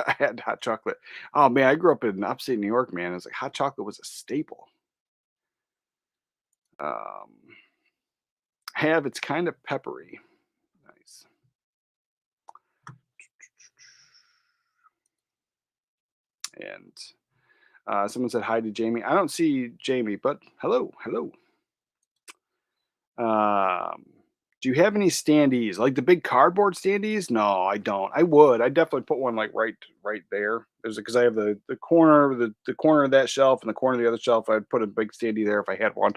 [SPEAKER 5] had hot chocolate. Oh man, I grew up in upstate New York, man. It's like hot chocolate was a staple. Um, have it's kind of peppery. Nice. And someone said hi to Jamie. I don't see Jamie, but hello, hello. Um, do you have any standees, like the big cardboard standees? No, I don't. I would. I definitely put one like right there. There's because I have the corner the corner of that shelf and the corner of the other shelf. I'd put a big standee there if I had one.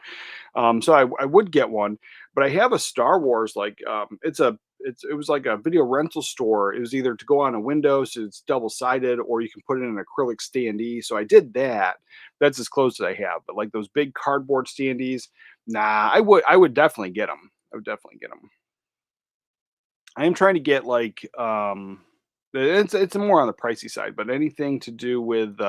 [SPEAKER 5] So I would get one, but I have a Star Wars like it was like a video rental store. It was either to go on a window, so it's double sided, or you can put it in an acrylic standee. So I did that. That's as close as I have. But like those big cardboard standees, nah. I would definitely get them. I would definitely get them. I am trying to get like it's more on the pricey side, but anything to do with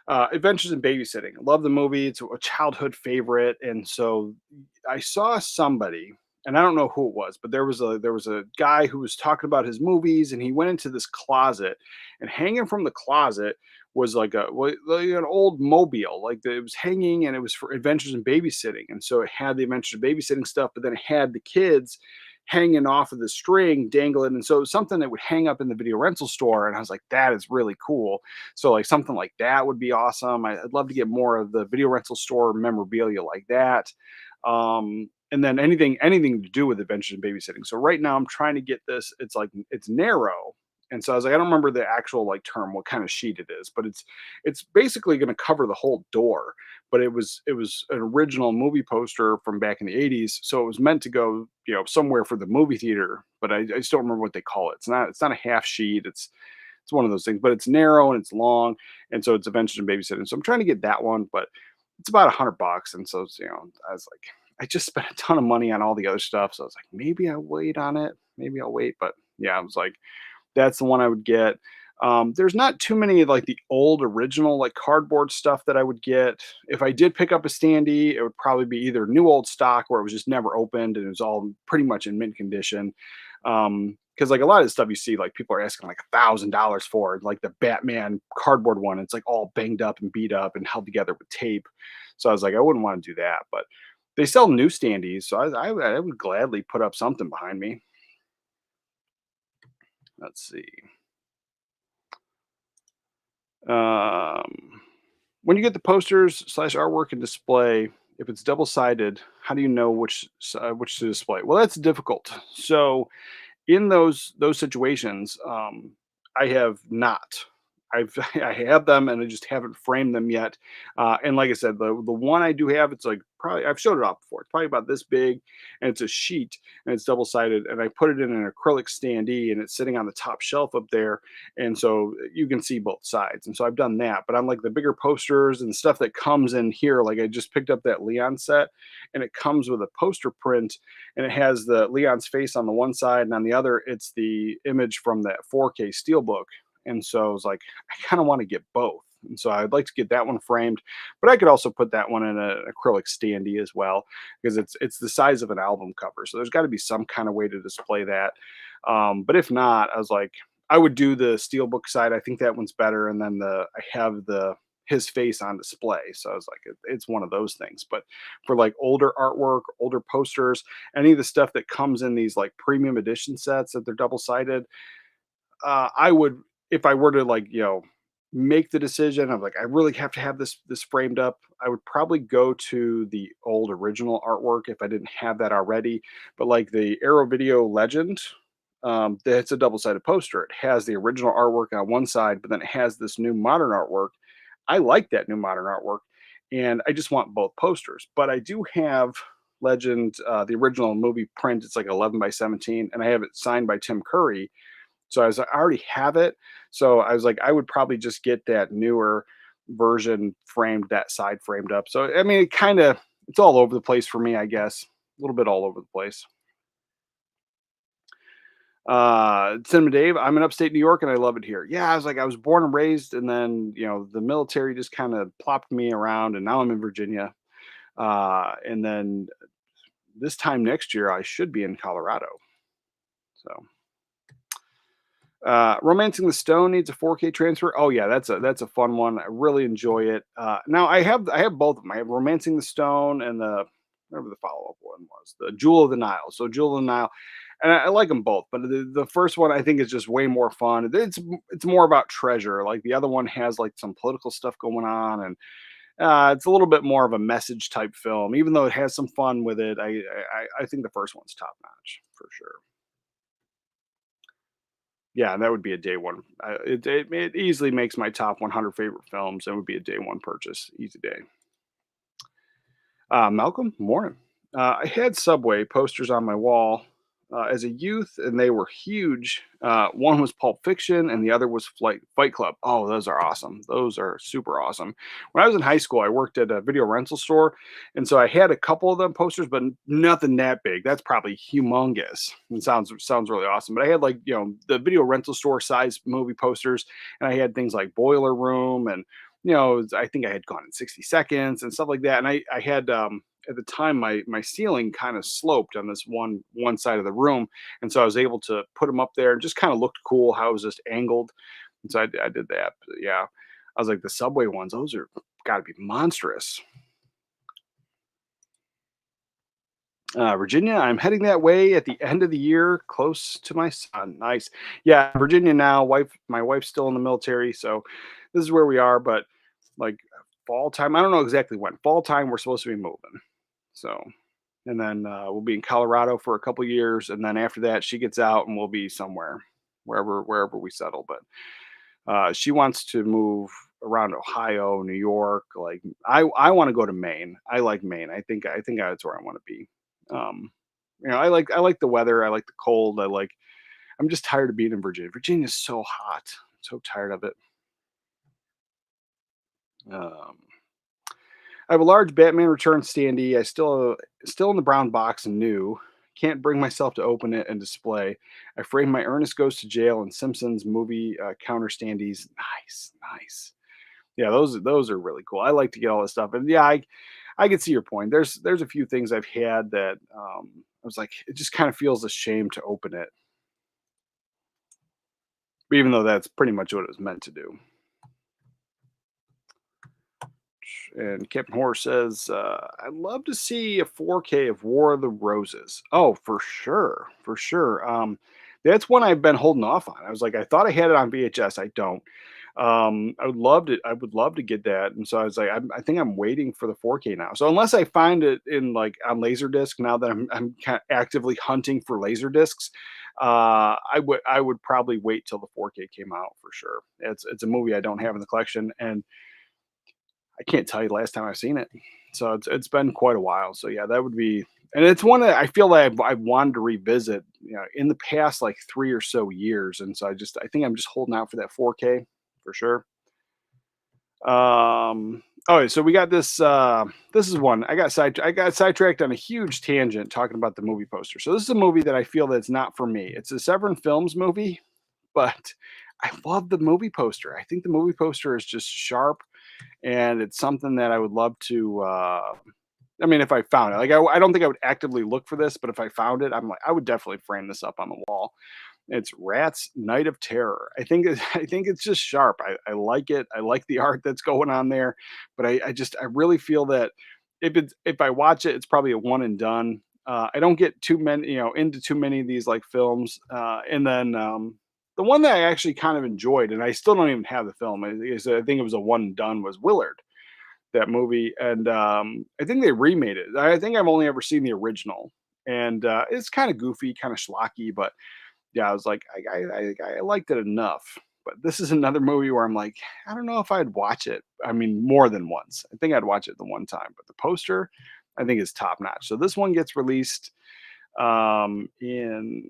[SPEAKER 5] Adventures in Babysitting. Love the movie. It's a childhood favorite, and so I saw somebody, and I don't know who it was, but there was a guy who was talking about his movies, and he went into this closet, and hanging from the closet was like an old mobile, it was hanging, and it was for Adventures in Babysitting, and so it had the Adventures in Babysitting stuff, but then it had the kids hanging off of the string, dangling, and so it was something that would hang up in the video rental store, and I was like, that is really cool. So like something like that would be awesome. I'd love to get more of the video rental store memorabilia like that. And then anything to do with Adventures in Babysitting. So right now I'm trying to get this. It's like it's narrow, And so I was like, I don't remember the actual like term, what kind of sheet it is, but it's basically going to cover the whole door. But it was an original movie poster from back in the 80s, so it was meant to go, somewhere for the movie theater. But I just don't remember what they call it. It's not a half sheet. It's one of those things, but it's narrow and it's long, and so it's Adventures in Babysitting. So I'm trying to get that one, but it's about $100, and so I was like, I just spent a ton of money on all the other stuff, so I was like, maybe I'll wait on it, maybe I'll wait, but yeah, I was like, that's the one I would get. There's not too many of like the old original like cardboard stuff that I would get. If I did pick up a standee, it would probably be either new old stock where it was just never opened and it was all pretty much in mint condition. Because like a lot of the stuff you see, like people are asking like $1,000 for, like the Batman cardboard one. It's like all banged up and beat up and held together with tape. So I was like, I wouldn't want to do that. But they sell new standees, so I would gladly put up something behind me. Let's see. When you get the posters slash artwork and display, if it's double sided, how do you know which to display? Well, that's difficult. So in those situations, I have not. I have them and I just haven't framed them yet. And like I said, the one I do have, it's like probably I've showed it off before. It's probably about this big, and it's a sheet and it's double sided. And I put it in an acrylic standee, and it's sitting on the top shelf up there, and so you can see both sides. And so I've done that. But on like the bigger posters and stuff that comes in here, like I just picked up that Leon set, and it comes with a poster print, and it has the Leon's face on the one side, and on the other, it's the image from that 4K steelbook. And so I was like, I kind of want to get both. And so I'd like to get that one framed, but I could also put that one in an acrylic standee as well, because it's the size of an album cover. So there's got to be some kind of way to display that. But if not, I was like, I would do the steelbook side. I think that one's better. And then I have his face on display. So I was like, it's one of those things. But for like older artwork, older posters, any of the stuff that comes in these like premium edition sets that they're double sided, I would, if I were to like, make the decision of like, I really have to have this framed up, I would probably go to the old original artwork if I didn't have that already. But like the Arrow Video Legend, it's a double-sided poster. It has the original artwork on one side, but then it has this new modern artwork. I like that new modern artwork, and I just want both posters. But I do have Legend, the original movie print. It's like 11 by 17, and I have it signed by Tim Curry. So I was like, I already have it. So I was like, I would probably just get that newer version framed, that side framed up. So I mean, it's all over the place for me, I guess. A little bit all over the place. Cinema Dave, I'm in upstate New York and I love it here. Yeah, I was like, I was born and raised, and then the military just kind of plopped me around, and now I'm in Virginia. And then this time next year, I should be in Colorado. So. Romancing the Stone needs a 4K transfer. Oh yeah, that's a fun one. I really enjoy it. Now I have both of them. I have Romancing the Stone and whatever the follow up one was, the Jewel of the Nile. So Jewel of the Nile, and I like them both. But the first one I think is just way more fun. It's more about treasure. Like the other one has like some political stuff going on, and it's a little bit more of a message type film. Even though it has some fun with it, I think the first one's top notch for sure. Yeah, that would be a day one. It easily makes my top 100 favorite films. That would be a day one purchase, easy day. Malcolm, morning. I had Subway posters on my wall as a youth, and they were huge. One was Pulp Fiction, and the other was Fight Club. Oh, those are awesome. Those are super awesome. When I was in high school, I worked at a video rental store, and so I had a couple of them posters, but nothing that big. That's probably humongous. It sounds really awesome. But I had like the video rental store size movie posters, and I had things like Boiler Room, and I think I had Gone in 60 Seconds and stuff like that. And I had at the time my ceiling kind of sloped on this one side of the room, and so I was able to put them up there and just kind of looked cool how it was just angled. And so I did that. But yeah, I was like, the Subway ones, those are got to be monstrous. Virginia, I'm heading that way at the end of the year, close to my son. Nice. Yeah, Virginia now. My wife's still in the military, so this is where we are. But like fall time, I don't know exactly when. Fall time, we're supposed to be moving. So, and then we'll be in Colorado for a couple years, and then after that, she gets out, and we'll be somewhere. wherever we settle. But she wants to move around Ohio, New York. Like I want to go to Maine. I like Maine. I think that's where I want to be. I like the weather. I like the cold. I'm just tired of being in Virginia. Virginia's so hot. I'm so tired of it. Um, I have a large Batman Returns standee. I still in the brown box and new. Can't bring myself to open it and display. I framed my Ernest Goes to Jail and Simpsons movie counter standees. Nice, nice. Yeah, those are really cool. I like to get all this stuff, and yeah, I can see your point. There's a few things I've had that I was like, it just kind of feels a shame to open it, even though that's pretty much what it was meant to do. And Captain Horror says, I'd love to see a 4K of War of the Roses. Oh, for sure. For sure. That's one I've been holding off on. I was like, I thought I had it on VHS. I don't. I would love to get that. And so I was like, I think I'm waiting for the 4K now. So unless I find it in like on Laserdisc now that I'm kind of actively hunting for Laserdiscs, I would probably wait till the 4K came out for sure. It's a movie I don't have in the collection, and I can't tell you the last time I've seen it. So it's been quite a while. So yeah, that would be, and it's one that I feel like I've wanted to revisit, in the past like 3 or so years. And so I think I'm just holding out for that 4K for sure. Oh, so we got this. This is one I got sidetracked on a huge tangent talking about the movie poster. So this is a movie that I feel that's not for me. It's a Severin Films movie, but I love the movie poster. I think the movie poster is just sharp, and it's something that I would love to. I mean, if I found it, like I don't think I would actively look for this, but if I found it, I'm like, I would definitely frame this up on the wall. It's Rat's Night of Terror. I think it's just sharp. I like it. I like the art that's going on there, but I really feel that if I watch it, it's probably a one and done. I don't get too many, into too many of these like films. And then the one that I actually kind of enjoyed, and I still don't even have the film. I think it was a one and done, was Willard, that movie, and I think they remade it. I think I've only ever seen the original, and it's kind of goofy, kind of schlocky, but yeah, I was like, I liked it enough. But this is another movie where I'm like, I don't know if I'd watch it. I mean, more than once. I think I'd watch it the one time, but the poster, I think is top notch. So this one gets released in,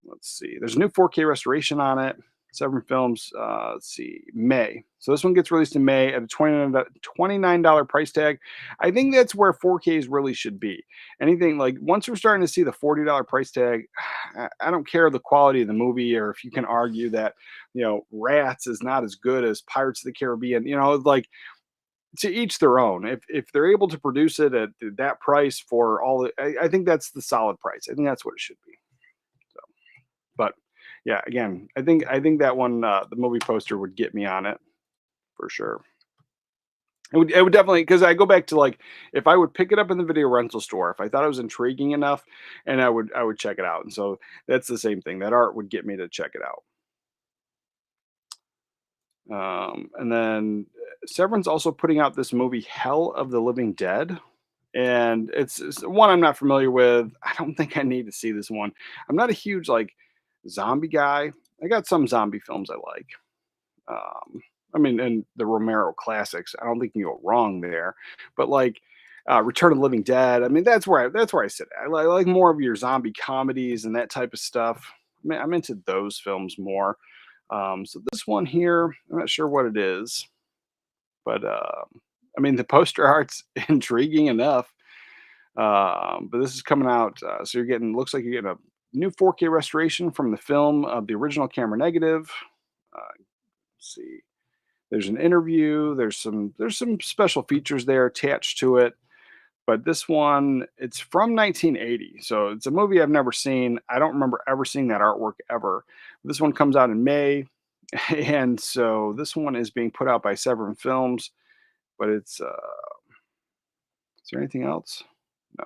[SPEAKER 5] let's see, there's a new 4K restoration on it. Seven Films, let's see, May. So this one gets released in May at a $29 price tag. I think that's where 4Ks really should be. Anything like once we're starting to see the $40 price tag, I don't care the quality of the movie, or if you can argue that, Rats is not as good as Pirates of the Caribbean, like, to each their own. If they're able to produce it at that price for all, I think that's the solid price. I think that's what it should be. So, but yeah, again, I think that one, the movie poster would get me on it for sure. It would definitely, because I go back to like, if I would pick it up in the video rental store, if I thought it was intriguing enough, and I would check it out. And so that's the same thing. That art would get me to check it out. And then Severin's also putting out this movie, Hell of the Living Dead. And it's one I'm not familiar with. I don't think I need to see this one. I'm not a huge like zombie guy. I got some zombie films I like. Um, I mean, and the Romero classics. I don't think you can go wrong there. But like Return of the Living Dead. I mean, that's where I sit. I like more of your zombie comedies and that type of stuff. I mean, I'm into those films more. So this one here, I'm not sure what it is, but I mean, the poster art's intriguing enough. But this is coming out, so looks like you're getting a new 4K restoration from the film of the original camera negative. Let's see, there's an interview. There's some special features there attached to it. But this one, it's from 1980, so it's a movie I've never seen. I don't remember ever seeing that artwork ever. This one comes out in May, and so this one is being put out by Severin Films. But it's is there anything else? No.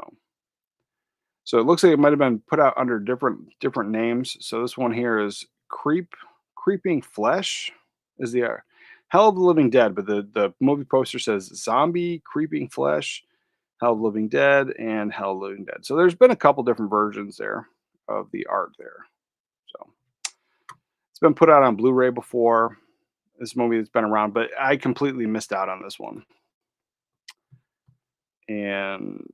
[SPEAKER 5] So it looks like it might have been put out under different names. So this one here is Creeping Flesh is the Hell of the Living Dead, but the movie poster says Zombie Creeping Flesh, Hell of the Living Dead, and Hell of the Living Dead. So there's been a couple different versions there of the art there. So It's been put out on Blu-ray before. This movie that's been around, but I completely missed out on this one, and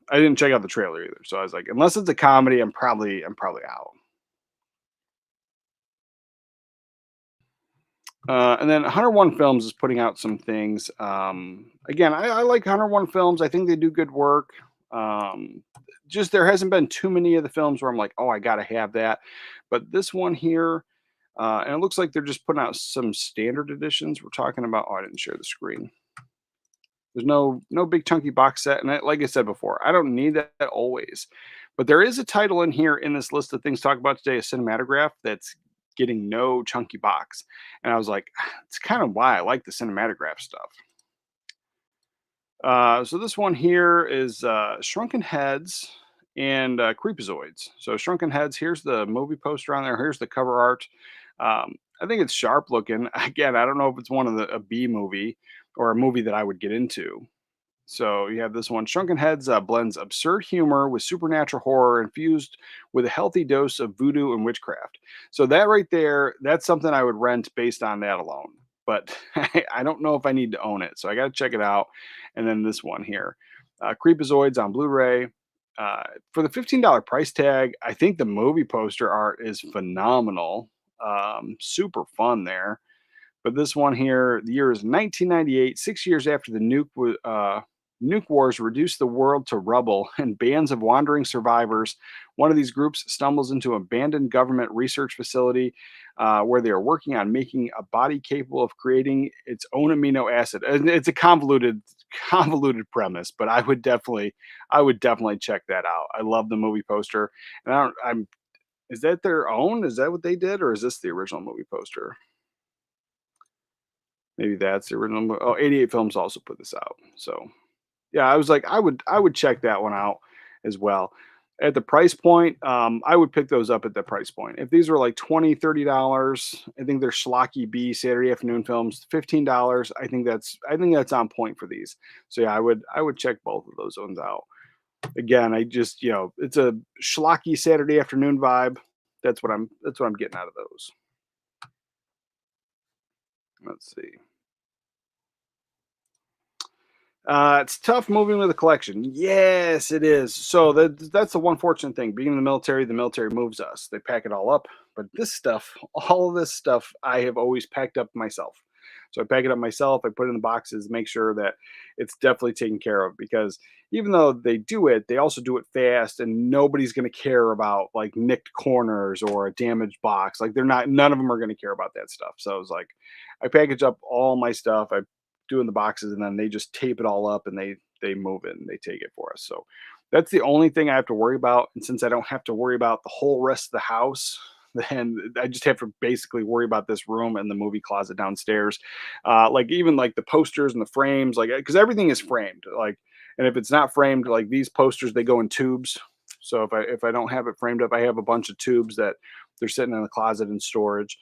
[SPEAKER 5] I didn't check out the trailer either. So I was like, unless it's a comedy, I'm probably out. And then 101 Films is putting out some things. Again, I like 101 Films. I think they do good work. Um, just there hasn't been too many of the films where I'm like, oh, I gotta have that. But this one here, and it looks like they're just putting out some standard editions. We're talking about. Oh, I didn't share the screen. There's no big chunky box set, and like I said before, I don't need that always. But there is a title in here in this list of things to talk about today, a cinematograph that's getting no chunky box, and I was like, it's kind of why I like the cinematograph stuff. So this one here is Shrunken Heads and Creepazoids. So Shrunken Heads. Here's the movie poster on there. Here's the cover art. I think it's sharp looking. Again, I don't know if it's one of a B movie or a movie that I would get into. So you have this one. Shrunken Heads blends absurd humor with supernatural horror infused with a healthy dose of voodoo and witchcraft. So that right there, that's something I would rent based on that alone. But I don't know if I need to own it. So I got to check it out. And then this one here, Creepazoids on Blu-ray. For the $15 price tag, I think the movie poster art is phenomenal. Super fun there. But this one here, the year is 1998, 6 years after the nuke wars reduced the world to rubble and bands of wandering survivors. One of these groups stumbles into an abandoned government research facility where they are working on making a body capable of creating its own amino acid. And it's a convoluted premise, but I would definitely check that out. I love the movie poster, and I'm. Is that their own? Is that what they did, or is this the original movie poster? Maybe that's the original. 88 Films also put this out. So yeah, I was like, I would check that one out as well. At the price point, I would pick those up at the price point. If these were like $20, $30, I think they're schlocky B Saturday afternoon films. $15, I think that's on point for these. So yeah, I would check both of those ones out. Again, I just it's a schlocky Saturday afternoon vibe. That's what I'm getting out of those. Let's see. It's tough moving with a collection. Yes, it is. So that's the one fortunate thing. Being in the military moves us. They pack it all up. But this stuff, all of this stuff, I have always packed up myself. So I pack it up myself. I put it in the boxes, make sure that it's definitely taken care of. Because even though they do it, they also do it fast, and nobody's going to care about like nicked corners or a damaged box. Like they're not. None of them are going to care about that stuff. So I was like, I package up all my stuff. I doing the boxes, and then they just tape it all up, and they move it and they take it for us. So that's the only thing I have to worry about. And since I don't have to worry about the whole rest of the house, then I just have to basically worry about this room and the movie closet downstairs. Like even like the posters and the frames, like because everything is framed. Like, and if it's not framed, like these posters, they go in tubes. So if I don't have it framed up, I have a bunch of tubes that they're sitting in the closet in storage.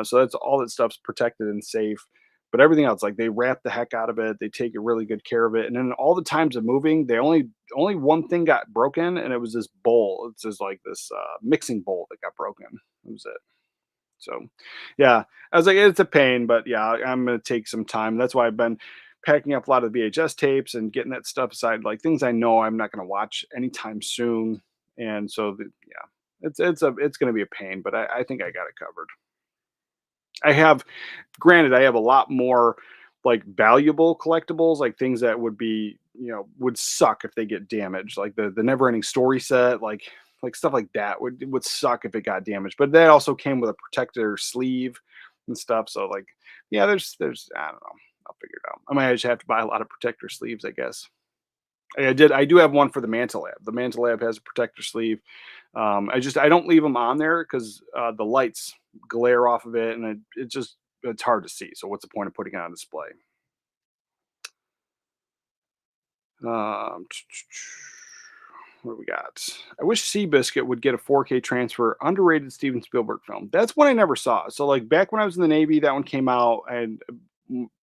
[SPEAKER 5] So that's all that stuff's protected and safe. But everything else, like they wrap the heck out of it, they take really good care of it. And then all the times of moving, they only one thing got broken, and it was this bowl. It's just like this mixing bowl that got broken. That was it. So, yeah, I was like, it's a pain, but yeah, I'm gonna take some time. That's why I've been packing up a lot of the VHS tapes and getting that stuff aside, like things I know I'm not gonna watch anytime soon. And so, yeah, it's gonna be a pain, but I think I got it covered. I have Granted, I have a lot more like valuable collectibles, like things that would be, would suck if they get damaged, like the never ending story set, like stuff like that would suck if it got damaged. But that also came with a protector sleeve and stuff. So like, yeah, there's I don't know. I'll figure it out. I might just have to buy a lot of protector sleeves, I guess. I do have one for the Manta Lab. The Manta Lab has a protector sleeve. I don't leave them on there because the lights glare off of it, and it's hard to see. So what's the point of putting it on display? Um, what do we got? I wish Seabiscuit would get a 4K transfer. Underrated Steven Spielberg film. That's one I never saw. So like back when I was in the Navy, that one came out, and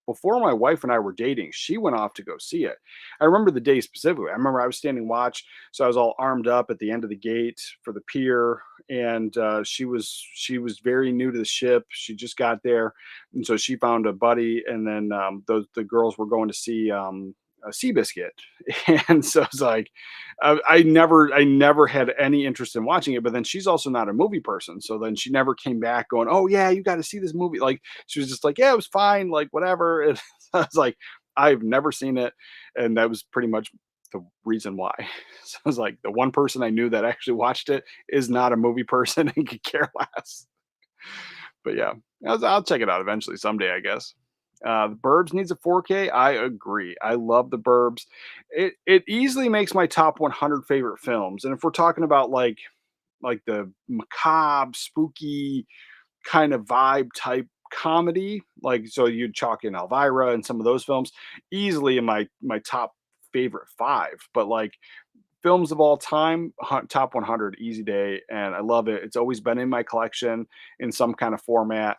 [SPEAKER 5] before my wife and I were dating, she went off to go see it. I remember the day specifically. I remember I was standing watch, so I was all armed up at the end of the gate for the pier, and she was very new to the ship. She just got there, and so she found a buddy, and then the girls were going to see a Seabiscuit, and so it's like I never had any interest in watching it. But then she's also not a movie person, so then she never came back going, "Oh yeah, you got to see this movie." Like she was just like, "Yeah, it was fine, like whatever." And I was like, "I've never seen it," and that was pretty much the reason why. So I was like, the one person I knew that actually watched it is not a movie person and could care less. But yeah, I'll check it out eventually someday, I guess. The Burbs needs a 4K. I agree. I love the Burbs. It easily makes my top 100 favorite films. And if we're talking about like the macabre, spooky kind of vibe type comedy, like so you'd chalk in Elvira and some of those films, easily in my top favorite five. But like films of all time, top 100, easy day, and I love it. It's always been in my collection in some kind of format.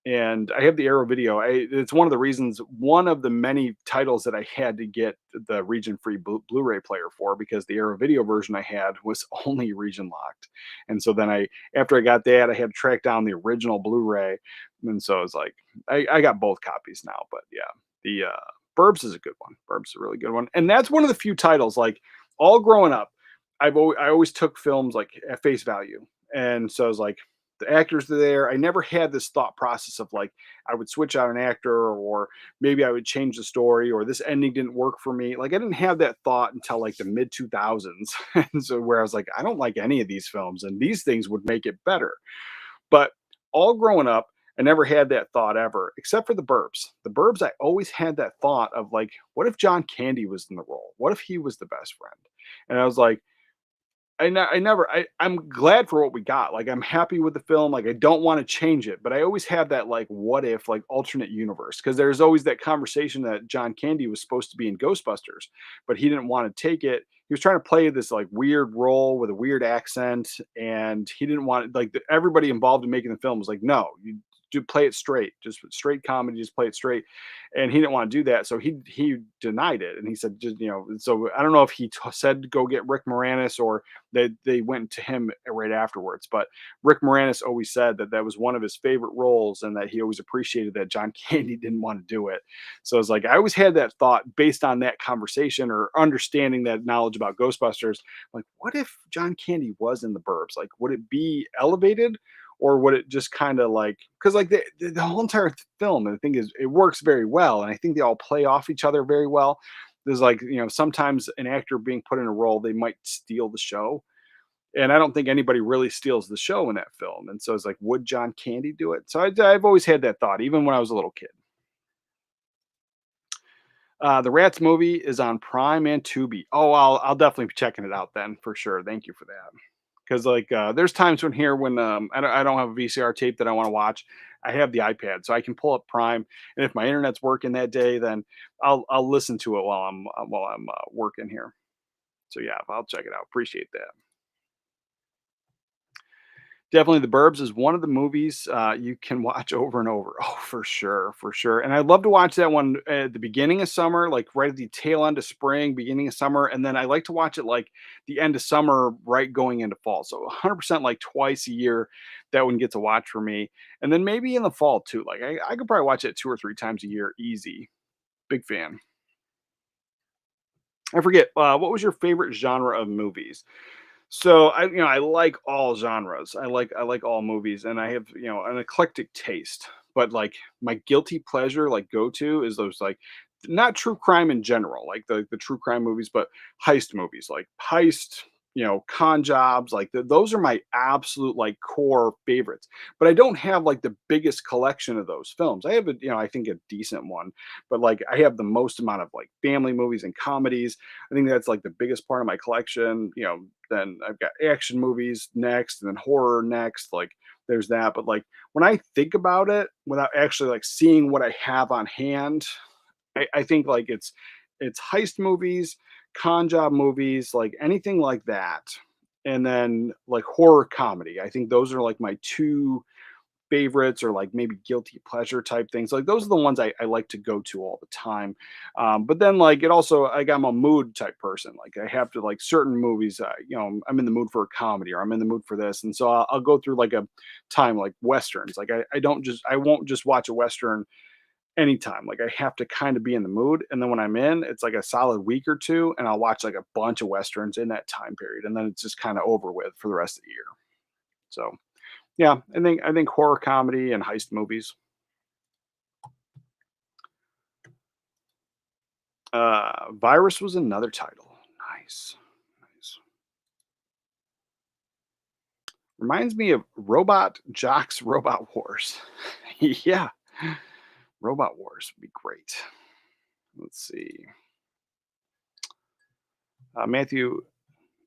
[SPEAKER 5] And I have the Arrow video. It's one of the reasons, one of the many titles that I had to get the region-free Blu-ray player for, because the Arrow video version I had was only region locked. And so then after I got that, I had to track down the original Blu-ray. And so it's like, I got both copies now. But yeah, the Burbs is a good one. Burbs is a really good one. And that's one of the few titles, like all growing up, I always took films like at face value. And so I was like, the actors are there. I never had this thought process of like I would switch out an actor, or maybe I would change the story, or this ending didn't work for me. Like I didn't have that thought until like the mid 2000s. And so where I was like, I don't like any of these films, and these things would make it better. But all growing up, I never had that thought ever, except for the Burbs. The Burbs, I always had that thought of like, what if John Candy was in the role? What if he was the best friend? And I was like, I'm glad for what we got. Like, I'm happy with the film. Like, I don't want to change it, but I always have that, like, what if, like, alternate universe? Because there's always that conversation that John Candy was supposed to be in Ghostbusters, but he didn't want to take it. He was trying to play this, like, weird role with a weird accent, and he didn't want, like, everybody involved in making the film was like, no, you do play it straight, just straight comedy, just play it straight. And he didn't want to do that. So he denied it. And he said, just, so I don't know if he said to go get Rick Moranis, or they went to him right afterwards. But Rick Moranis always said that that was one of his favorite roles, and that he always appreciated that John Candy didn't want to do it. So it's like I always had that thought based on that conversation, or understanding that knowledge about Ghostbusters. Like, what if John Candy was in the Burbs? Like, would it be elevated? Or would it just kind of like, because like the whole entire film, I think is it works very well, and I think they all play off each other very well. There's like, sometimes an actor being put in a role, they might steal the show, and I don't think anybody really steals the show in that film. And so it's like, would John Candy do it? So I've always had that thought, even when I was a little kid. The Rats movie is on Prime and Tubi. Oh, I'll definitely be checking it out then for sure. Thank you for that. Because like there's times when I don't have a VCR tape that I want to watch. I have the iPad, so I can pull up Prime, and if my internet's working that day, then I'll listen to it while I'm working here. So yeah, I'll check it out. Appreciate that. Definitely, The Burbs is one of the movies, you can watch over and over. Oh, for sure, for sure, and I'd love to watch that one at the beginning of summer, like, right at the tail end of spring, beginning of summer, and then I like to watch it, like, the end of summer, right going into fall, so 100% like twice a year, that one gets a watch for me, and then maybe in the fall too, like, I could probably watch it 2 or 3 times a year, easy. Big fan. I forget, what was your favorite genre of movies? So I like all genres. I like all movies, and I have an eclectic taste. But like my guilty pleasure, like go to, is those like not true crime in general, like the true crime movies, but heist movies, like heist, con jobs, like those are my absolute like core favorites. But I don't have like the biggest collection of those films. I have I think a decent one, but like I have the most amount of like family movies and comedies. I think that's like the biggest part of my collection. Then I've got action movies next, and then horror next. Like there's that. But like when I think about it, without actually like seeing what I have on hand, I think like it's heist movies, con job movies, like anything like that, and then like horror comedy. I think those are like my two favorites or like maybe guilty pleasure type things. Like those are the ones I like to go to all the time. But then like it also like I'm a mood type person. Like I have to like certain movies. I'm in the mood for a comedy or I'm in the mood for this, and so I'll go through like a time like westerns. Like I won't just watch a western anytime. Like I have to kind of be in the mood, and then when I'm in, it's like a solid week or two, and I'll watch like a bunch of westerns in that time period, and then it's just kind of over with for the rest of the year. So yeah, I think horror comedy and heist movies. Virus was another title. Nice, nice. Reminds me of Robot Jocks Robot Wars. Yeah, Robot Wars would be great. Let's see. Matthew,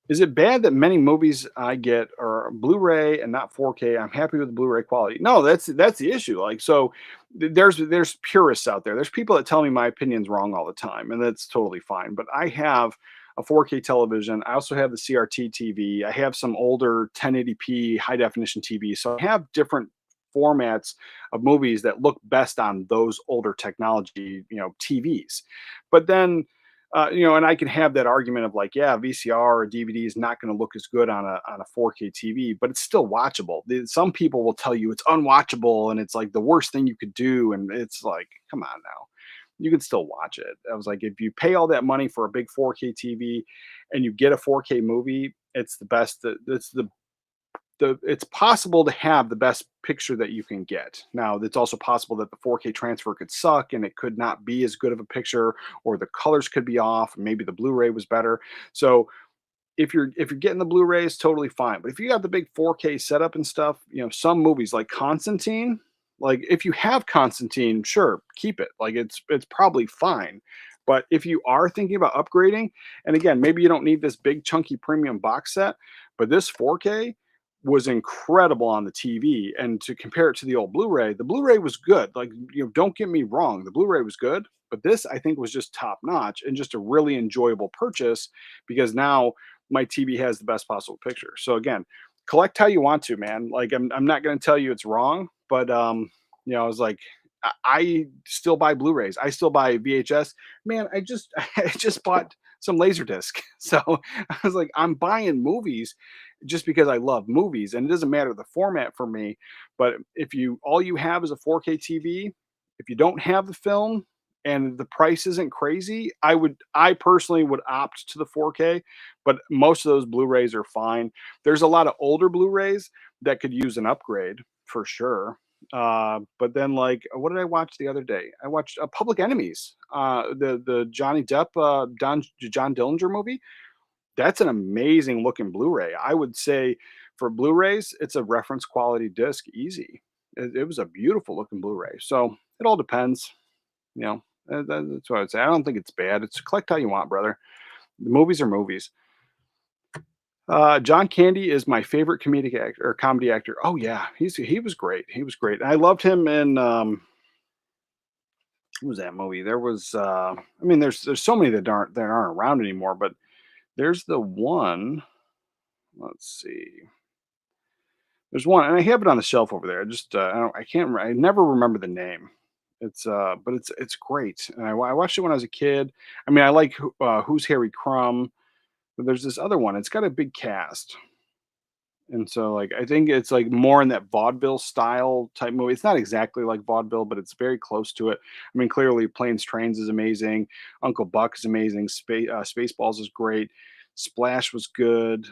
[SPEAKER 5] is it bad that many movies I get are Blu-ray and not 4K? I'm happy with the Blu-ray quality. No, that's the issue. Like so there's purists out there. There's people that tell me my opinion's wrong all the time, and that's totally fine. But I have a 4K television. I also have the CRT TV. I have some older 1080p high definition TV. So I have different formats of movies that look best on those older technology, TVs. But then and I can have that argument of like, yeah, VCR or DVD is not going to look as good on a 4K TV, but it's still watchable. Some people will tell you it's unwatchable and it's like the worst thing you could do, and it's like, come on now, you can still watch it. I was like, if you pay all that money for a big 4K TV and you get a 4K movie, it's the best. It's it's possible to have the best picture that you can get. Now, it's also possible that the 4K transfer could suck and it could not be as good of a picture, or the colors could be off. Maybe the Blu-ray was better. So if you're getting the Blu-rays, totally fine. But if you got the big 4K setup and stuff, some movies like Constantine, like if you have Constantine, sure, keep it. Like it's probably fine. But if you are thinking about upgrading, and again, maybe you don't need this big chunky premium box set, but this 4K was incredible on the TV. And to compare it to the old Blu-ray, the Blu-ray was good. Like, don't get me wrong, the Blu-ray was good, but this I think was just top notch and just a really enjoyable purchase because now my TV has the best possible picture. So again, collect how you want to, man. Like I'm not going to tell you it's wrong, but I was like, I still buy Blu-rays. I still buy VHS. Man, I just bought some Laserdisc. So I was like, I'm buying movies just because I love movies, and it doesn't matter the format for me. But if all you have is a 4K TV, if you don't have the film and the price isn't crazy, I personally would opt to the 4K, but most of those Blu-rays are fine. There's a lot of older Blu-rays that could use an upgrade for sure. But then like what did I watch the other day? I watched Public Enemies, the Johnny Depp John Dillinger movie. That's an amazing looking Blu-ray. I would say for Blu-rays, it's a reference quality disc easy. It was a beautiful looking Blu-ray. So it all depends. That's what I would say. I don't think it's bad. It's collect how you want, brother. The movies are movies. John Candy is my favorite comedic actor or comedy actor. Oh yeah, he was great. He was great. I loved him in what was that movie? There was I mean there's so many that aren't around anymore, but there's the one. Let's see. There's one, and I have it on the shelf over there. I can't I never remember the name. But it's great. And I watched it when I was a kid. I mean, I like Who's Harry Crumb. But there's this other one. It's got a big cast. And so like I think it's like more in that vaudeville style type movie. It's not exactly like vaudeville, but it's very close to it. I mean, clearly Planes Trains is amazing. Uncle Buck is amazing. Spaceballs is great. Splash was good.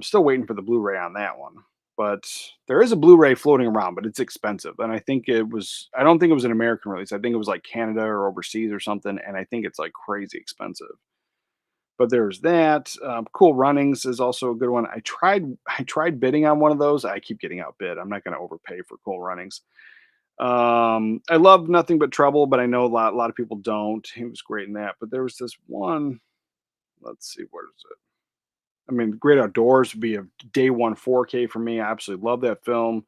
[SPEAKER 5] Still waiting for the Blu-ray on that one. But there is a Blu-ray floating around, but it's expensive. And I don't think it was an American release. I think it was like Canada or overseas or something. And I think it's like crazy expensive. But there's that. Cool Runnings is also a good one. I tried bidding on one of those. I keep getting outbid. I'm not going to overpay for Cool Runnings. I love Nothing But Trouble, but I know a lot of people don't. He was great in that. But there was this one. Let's see, where is it? I mean, Great Outdoors would be a day one 4K for me. I absolutely love that film.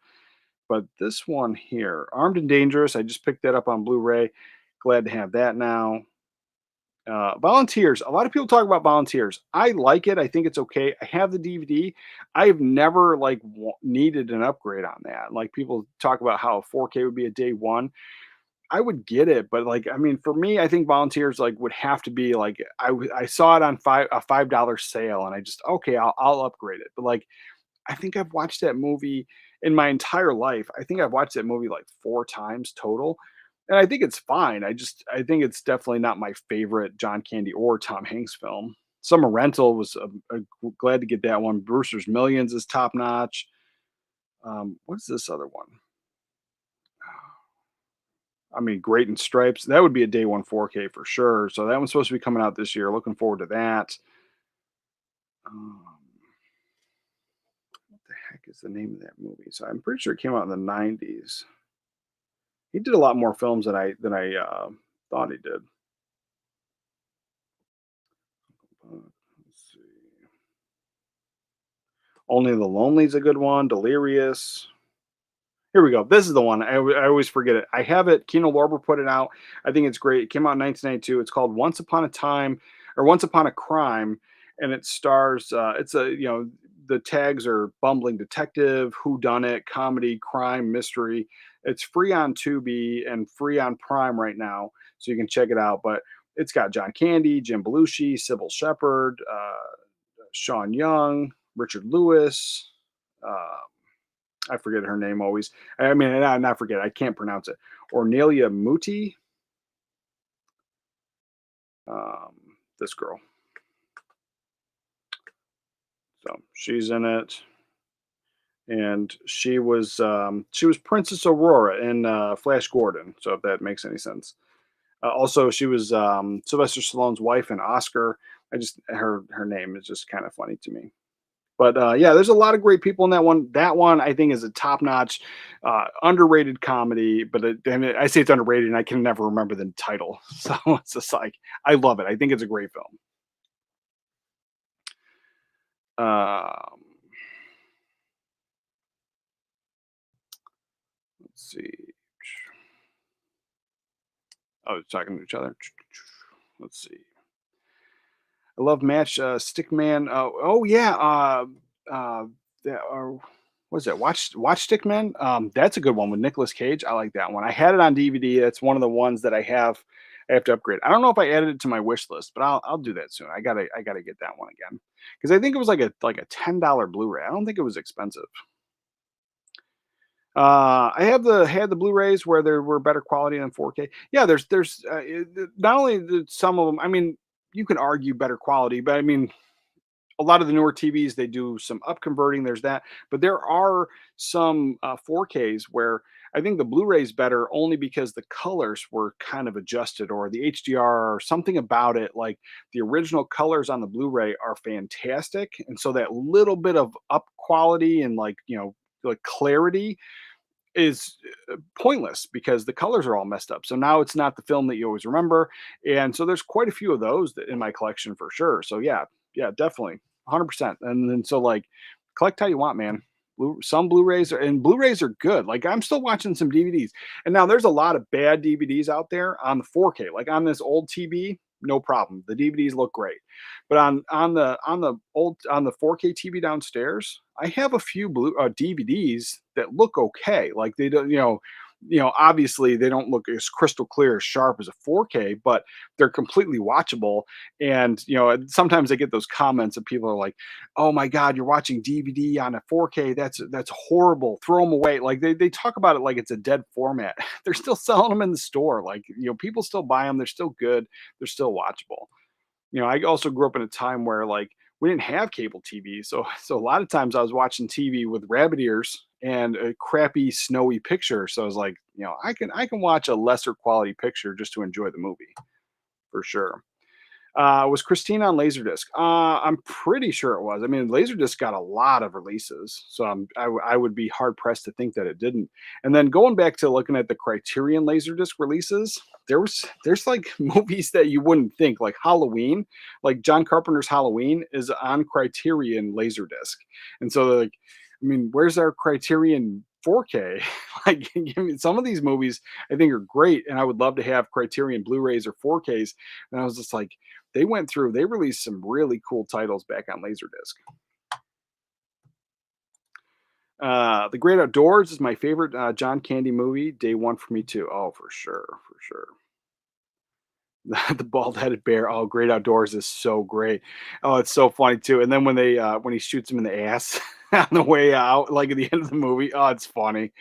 [SPEAKER 5] But this one here, Armed and Dangerous, I just picked that up on Blu-ray. Glad to have that now. Volunteers. A lot of people talk about Volunteers. I like it. I think it's okay. I have the DVD. I've never like needed an upgrade on that. Like people talk about how 4K would be a day one. I would get it, but like I mean, for me, I think Volunteers like would have to be like I saw it on $5 sale, and I just okay, I'll upgrade it. But like I think I've watched that movie in my entire life. I think I've watched that movie like 4 times total, and I think it's fine. I think it's definitely not my favorite John Candy or Tom Hanks film. Summer Rental was glad to get that one. Brewster's Millions is top notch. What's this other one? I mean, Great in Stripes. That would be a day one 4K for sure. So that one's supposed to be coming out this year. Looking forward to that. Um, what the heck is the name of that movie? So I'm pretty sure it came out in the '90s. He did a lot more films than I thought he did. Let's see. Only the Lonely is a good one. Delirious. Here we go. This is the one. I always forget it. I have it. Kino Lorber put it out. I think it's great. It came out in 1992. It's called Once Upon a Time or Once Upon a Crime, and it stars. It's a the tags are bumbling detective, who done it, comedy, crime, mystery. It's free on Tubi and free on Prime right now, so you can check it out. But it's got John Candy, Jim Belushi, Sybil Shepherd, Sean Young, Richard Lewis. Uh, I forget her name always. I mean, not forget. I can't pronounce it. Ornelia Muti. Um, this girl. So she's in it, and she was Princess Aurora in Flash Gordon. So if that makes any sense. Also, she was Sylvester Stallone's wife in Oscar. Her name is just kind of funny to me. But yeah, there's a lot of great people in that one. That one I think is a top-notch, underrated comedy. But I say it's underrated, and I can never remember the title. So it's just like I love it. I think it's a great film. Um, let's see. Oh, it's talking to each other. Let's see. I love Match Stickman. Oh yeah. Uh, what is that? Watch Stickman. That's a good one with Nicolas Cage. I like that one. I had it on DVD. That's one of the ones that I have to upgrade. I don't know if I added it to my wish list, but I'll do that soon. I gotta get that one again because I think it was like a $10 Blu-ray. I don't think it was expensive. I had the Blu-rays where there were better quality than 4K. Yeah, not only some of them. I mean, you can argue better quality, but I mean, a lot of the newer TVs they do some up converting. There's that, but there are some 4Ks where I think the Blu-ray is better only because the colors were kind of adjusted or the HDR or something about it. Like the original colors on the Blu-ray are fantastic, and so that little bit of up quality and like clarity is pointless because the colors are all messed up. So now it's not the film that you always remember. And so there's quite a few of those in my collection for sure. So yeah, definitely 100%. And then so like collect how you want, man. Some Blu-rays are good. Like I'm still watching some DVDs. And now there's a lot of bad DVDs out there on the 4K. Like on this old TV, no problem. The DVDs look great. But on the 4K TV downstairs, I have a few DVDs that look okay. Like they don't, obviously they don't look as crystal clear, as sharp as a 4K, but they're completely watchable. And sometimes I get those comments of people are like, "Oh my God, you're watching DVD on a 4K? That's horrible. Throw them away." Like they talk about it like it's a dead format. They're still selling them in the store. Like people still buy them. They're still good. They're still watchable. I also grew up in a time where like we didn't have cable TV, so a lot of times I was watching TV with rabbit ears and a crappy snowy picture. So I was like, I can watch a lesser quality picture just to enjoy the movie for sure. Was Christine on Laserdisc? I'm pretty sure it was. I mean, Laserdisc got a lot of releases, so I would be hard pressed to think that it didn't. And then going back to looking at the Criterion Laserdisc releases, there's like movies that you wouldn't think, like Halloween, like John Carpenter's Halloween is on Criterion Laserdisc, and so like, I mean, where's our Criterion 4K. Like, give me some of these movies I think are great, and I would love to have Criterion Blu-rays or 4Ks. And I was just like, they released some really cool titles back on Laserdisc. The Great Outdoors is my favorite John Candy movie. Day one for me too. Oh, for sure, for sure. The bald-headed bear. Oh, Great Outdoors is so great. Oh, it's so funny too. And then when he shoots him in the ass on the way out, like at the end of the movie, oh, it's funny.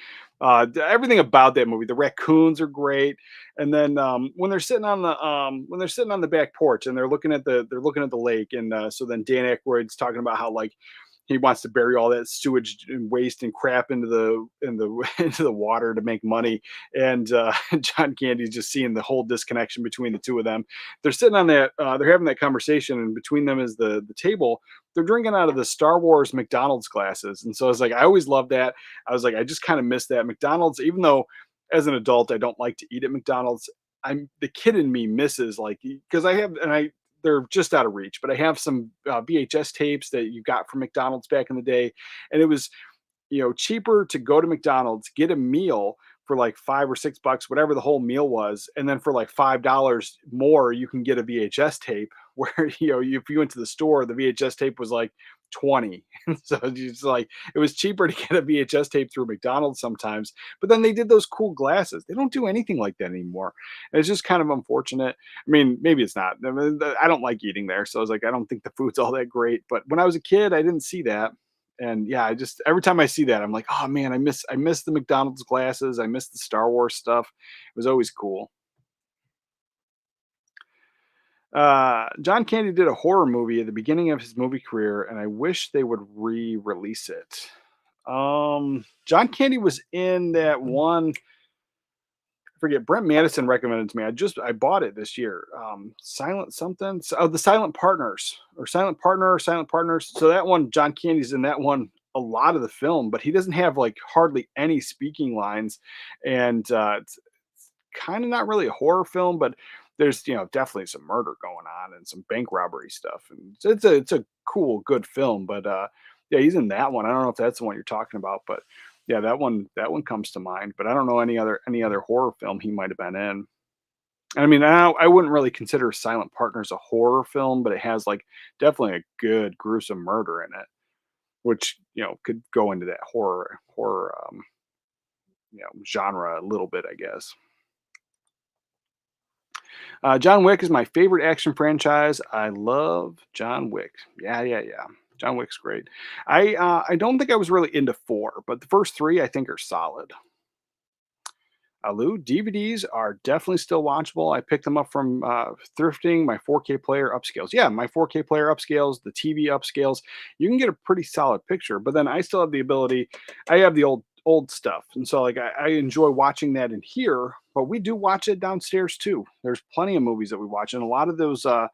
[SPEAKER 5] Everything about that movie. The raccoons are great. And then when they're sitting on the back porch and they're looking at the lake, and so then Dan Aykroyd's talking about how like he wants to bury all that sewage and waste and crap into the water to make money. And John Candy's just seeing the whole disconnection between the two of them. They're sitting on that, they're having that conversation, and between them is the table. They're drinking out of the Star Wars McDonald's glasses. And so I was like, I always loved that. I was like, I just kind of miss that. McDonald's, even though as an adult I don't like to eat at McDonald's, I'm the kid in me misses, like, because I have, and I they're just out of reach. But I have some VHS tapes that you got from McDonald's back in the day, and it was cheaper to go to McDonald's, get a meal for like $5 or $6, whatever the whole meal was, and then for like $5 more, you can get a VHS tape. Where if you went to the store, the VHS tape was like 20. So it's just like it was cheaper to get a VHS tape through McDonald's sometimes. But then they did those cool glasses. They don't do anything like that anymore. And it's just kind of unfortunate. I mean, maybe it's not. I mean, I don't like eating there, so I was like, I don't think the food's all that great. But when I was a kid, I didn't see that. And yeah, I just every time I see that, I'm like, oh man, I miss the McDonald's glasses. I miss the Star Wars stuff. It was always cool. John Candy did a horror movie at the beginning of his movie career, and I wish they would re-release it. John Candy was in that one. I forget. Brent Madison recommended it to me. I bought it this year. Silent something. Oh, the Silent Partners or Silent Partner or Silent Partners. So that one, John Candy's in that one a lot of the film, but he doesn't have like hardly any speaking lines, and it's kind of not really a horror film, but there's definitely some murder going on and some bank robbery stuff, and it's a cool good film. But yeah, he's in that one. I don't know if that's the one you're talking about, but yeah, that one comes to mind. But I don't know any other horror film he might have been in. I mean, I wouldn't really consider Silent Partners a horror film, but it has like definitely a good gruesome murder in it, which could go into that horror genre a little bit, I guess. John Wick is my favorite action franchise. I love John Wick. Yeah, yeah, yeah. John Wick's great. I don't think I was really into four, but the first three I think are solid. Lou, DVDs are definitely still watchable. I picked them up from thrifting. My 4K player upscales. Yeah, my 4K player upscales, the TV upscales. You can get a pretty solid picture, but then I still have the ability. I have the old stuff, and so like I enjoy watching that in here. But we do watch it downstairs too. There's plenty of movies that we watch, and a lot of those. Like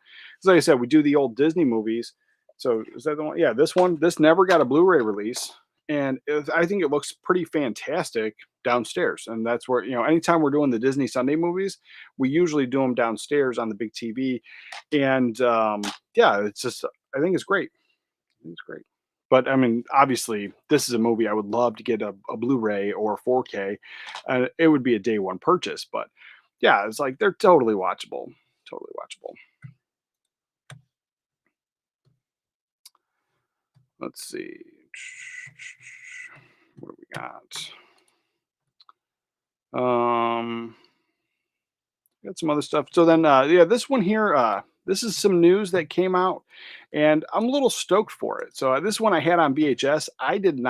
[SPEAKER 5] I said, we do the old Disney movies. So is that the one? Yeah, this one. This never got a Blu-ray release, and I think it looks pretty fantastic downstairs. And that's where anytime we're doing the Disney Sunday movies, we usually do them downstairs on the big TV. And yeah, it's just I think it's great. I think it's great. But I mean, obviously, this is a movie I would love to get a Blu-ray or 4K. It would be a day one purchase, but yeah, it's like they're totally watchable. Totally watchable. Let's see. What do we got? Um, got some other stuff. So then, yeah, this one here, this is some news that came out, and I'm a little stoked for it. So this one I had on VHS. I didn't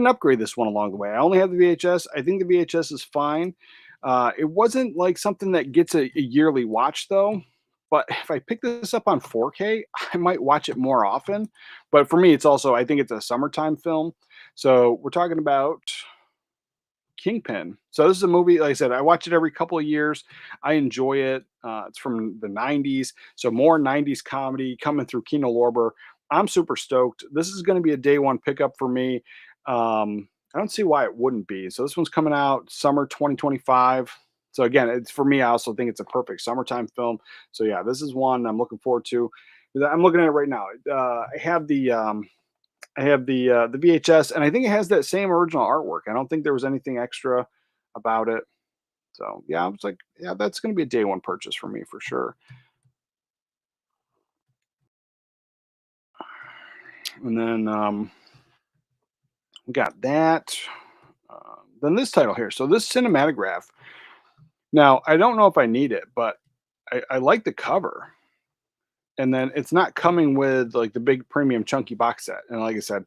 [SPEAKER 5] upgrade this one along the way. I only have the VHS. I think the VHS is fine. It wasn't like something that gets a yearly watch though. But if I pick this up on 4K, I might watch it more often. But for me, it's also I think it's a summertime film. So we're talking about Kingpin. So this is a movie, like I said, I watch it every couple of years. I enjoy it. It's from the 90s. So more 90s comedy coming through Kino Lorber. I'm super stoked. This is going to be a day one pickup for me. I don't see why it wouldn't be. So this one's coming out summer 2025. So again, it's for me. I also think it's a perfect summertime film. So yeah, this is one I'm looking forward to. I'm looking at it right now. I have the I have the VHS, and I think it has that same original artwork. I don't think there was anything extra about it. So yeah, I was like, yeah, that's going to be a day one purchase for me for sure. And then we got that. Then this title here. So this cinematograph. Now I don't know if I need it, but I like the cover. And then it's not coming with like the big premium chunky box set. And like I said,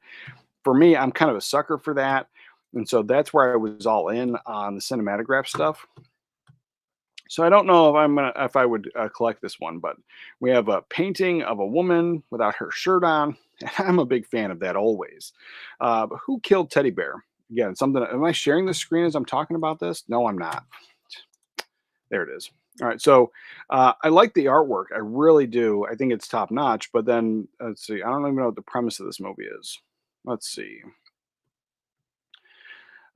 [SPEAKER 5] for me, I'm kind of a sucker for that. And so that's where I was all in on the cinematograph stuff. So I don't know if I would collect this one, but we have a painting of a woman without her shirt on. And I'm a big fan of that always. But who killed Teddy Bear? Again, something. Am I sharing the screen as I'm talking about this? No, I'm not. There it is. All right. So I like the artwork. I really do. I think it's top notch. But then let's see. I don't even know what the premise of this movie is. Let's see.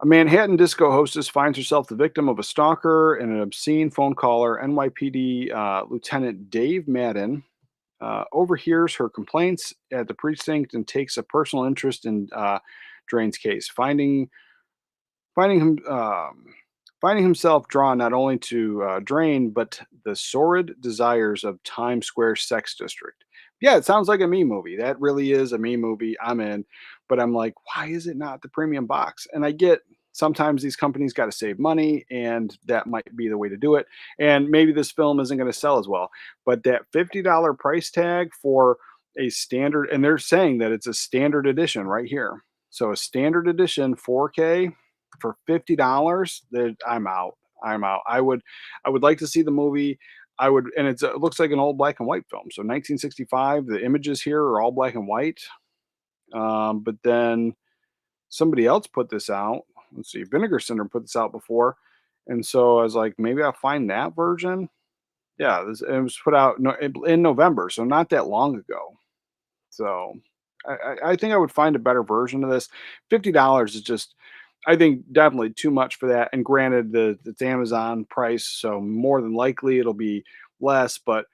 [SPEAKER 5] A Manhattan disco hostess finds herself the victim of a stalker and an obscene phone caller. NYPD Lieutenant Dave Madden overhears her complaints at the precinct and takes a personal interest in Drain's case, finding him finding himself drawn not only to Drain but the sordid desires of Times Square sex district. Yeah, it sounds like a me movie. That really is a me movie. I'm in, but I'm like, why is it not the premium box? And I get sometimes these companies got to save money, and that might be the way to do it. And maybe this film isn't going to sell as well, but that $50 price tag for a standard, and they're saying that it's a standard edition right here. So a standard edition 4K for $50, that I'm out. I'm out. I would like to see the movie. I would, and it looks like an old black and white film. So 1965. The images here are all black and white. But then somebody else put this out. Let's see, Vinegar Syndrome put this out before, and so I was like, maybe I'll find that version. Yeah, it was put out in November, so not that long ago. So I think I would find a better version of this. $50 is just, I think, definitely too much for that. And granted, it's Amazon price, so more than likely it'll be less. But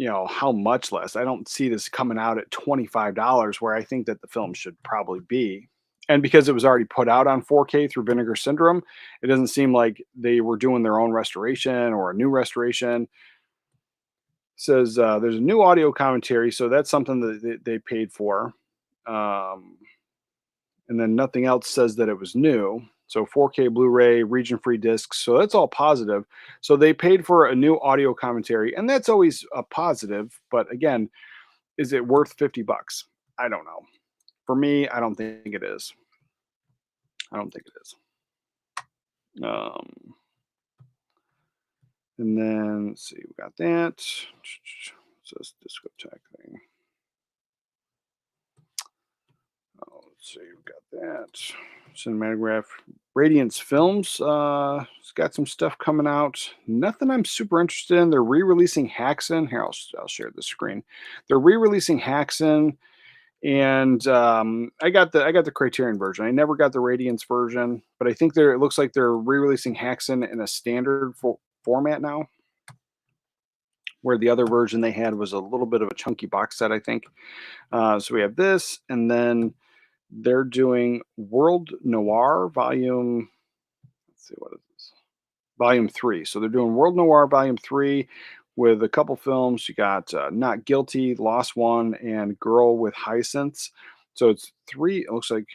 [SPEAKER 5] how much less? I don't see this coming out at $25, where I think that the film should probably be. And because it was already put out on 4K through Vinegar Syndrome, it doesn't seem like they were doing their own restoration or a new restoration. Says there's a new audio commentary, so that's something that they paid for. Um, and then nothing else says that it was new. So 4K Blu-ray, region-free discs, so that's all positive. So they paid for a new audio commentary, and that's always a positive. But again, is it worth $50? I don't know. For me, I don't think it is. I don't think it is. Um, and then let's see, we got that. So this discotheque thing. Oh, let's see, we got that. Cinematograph. Radiance Films. It's got some stuff coming out. Nothing I'm super interested in. They're re-releasing Haxon. Here, I'll share the screen. They're re-releasing Haxon, and I got the Criterion version. I never got the Radiance version, but I think it looks like they're re-releasing Haxon in a standard format now, where the other version they had was a little bit of a chunky box set, I think. So we have this, and then they're doing World Noir Volume. Let's see, what is this? Volume 3. So they're doing World Noir Volume 3 with a couple films. You got Not Guilty, Lost One, and Girl with Hyacinths. So it's three. It looks like,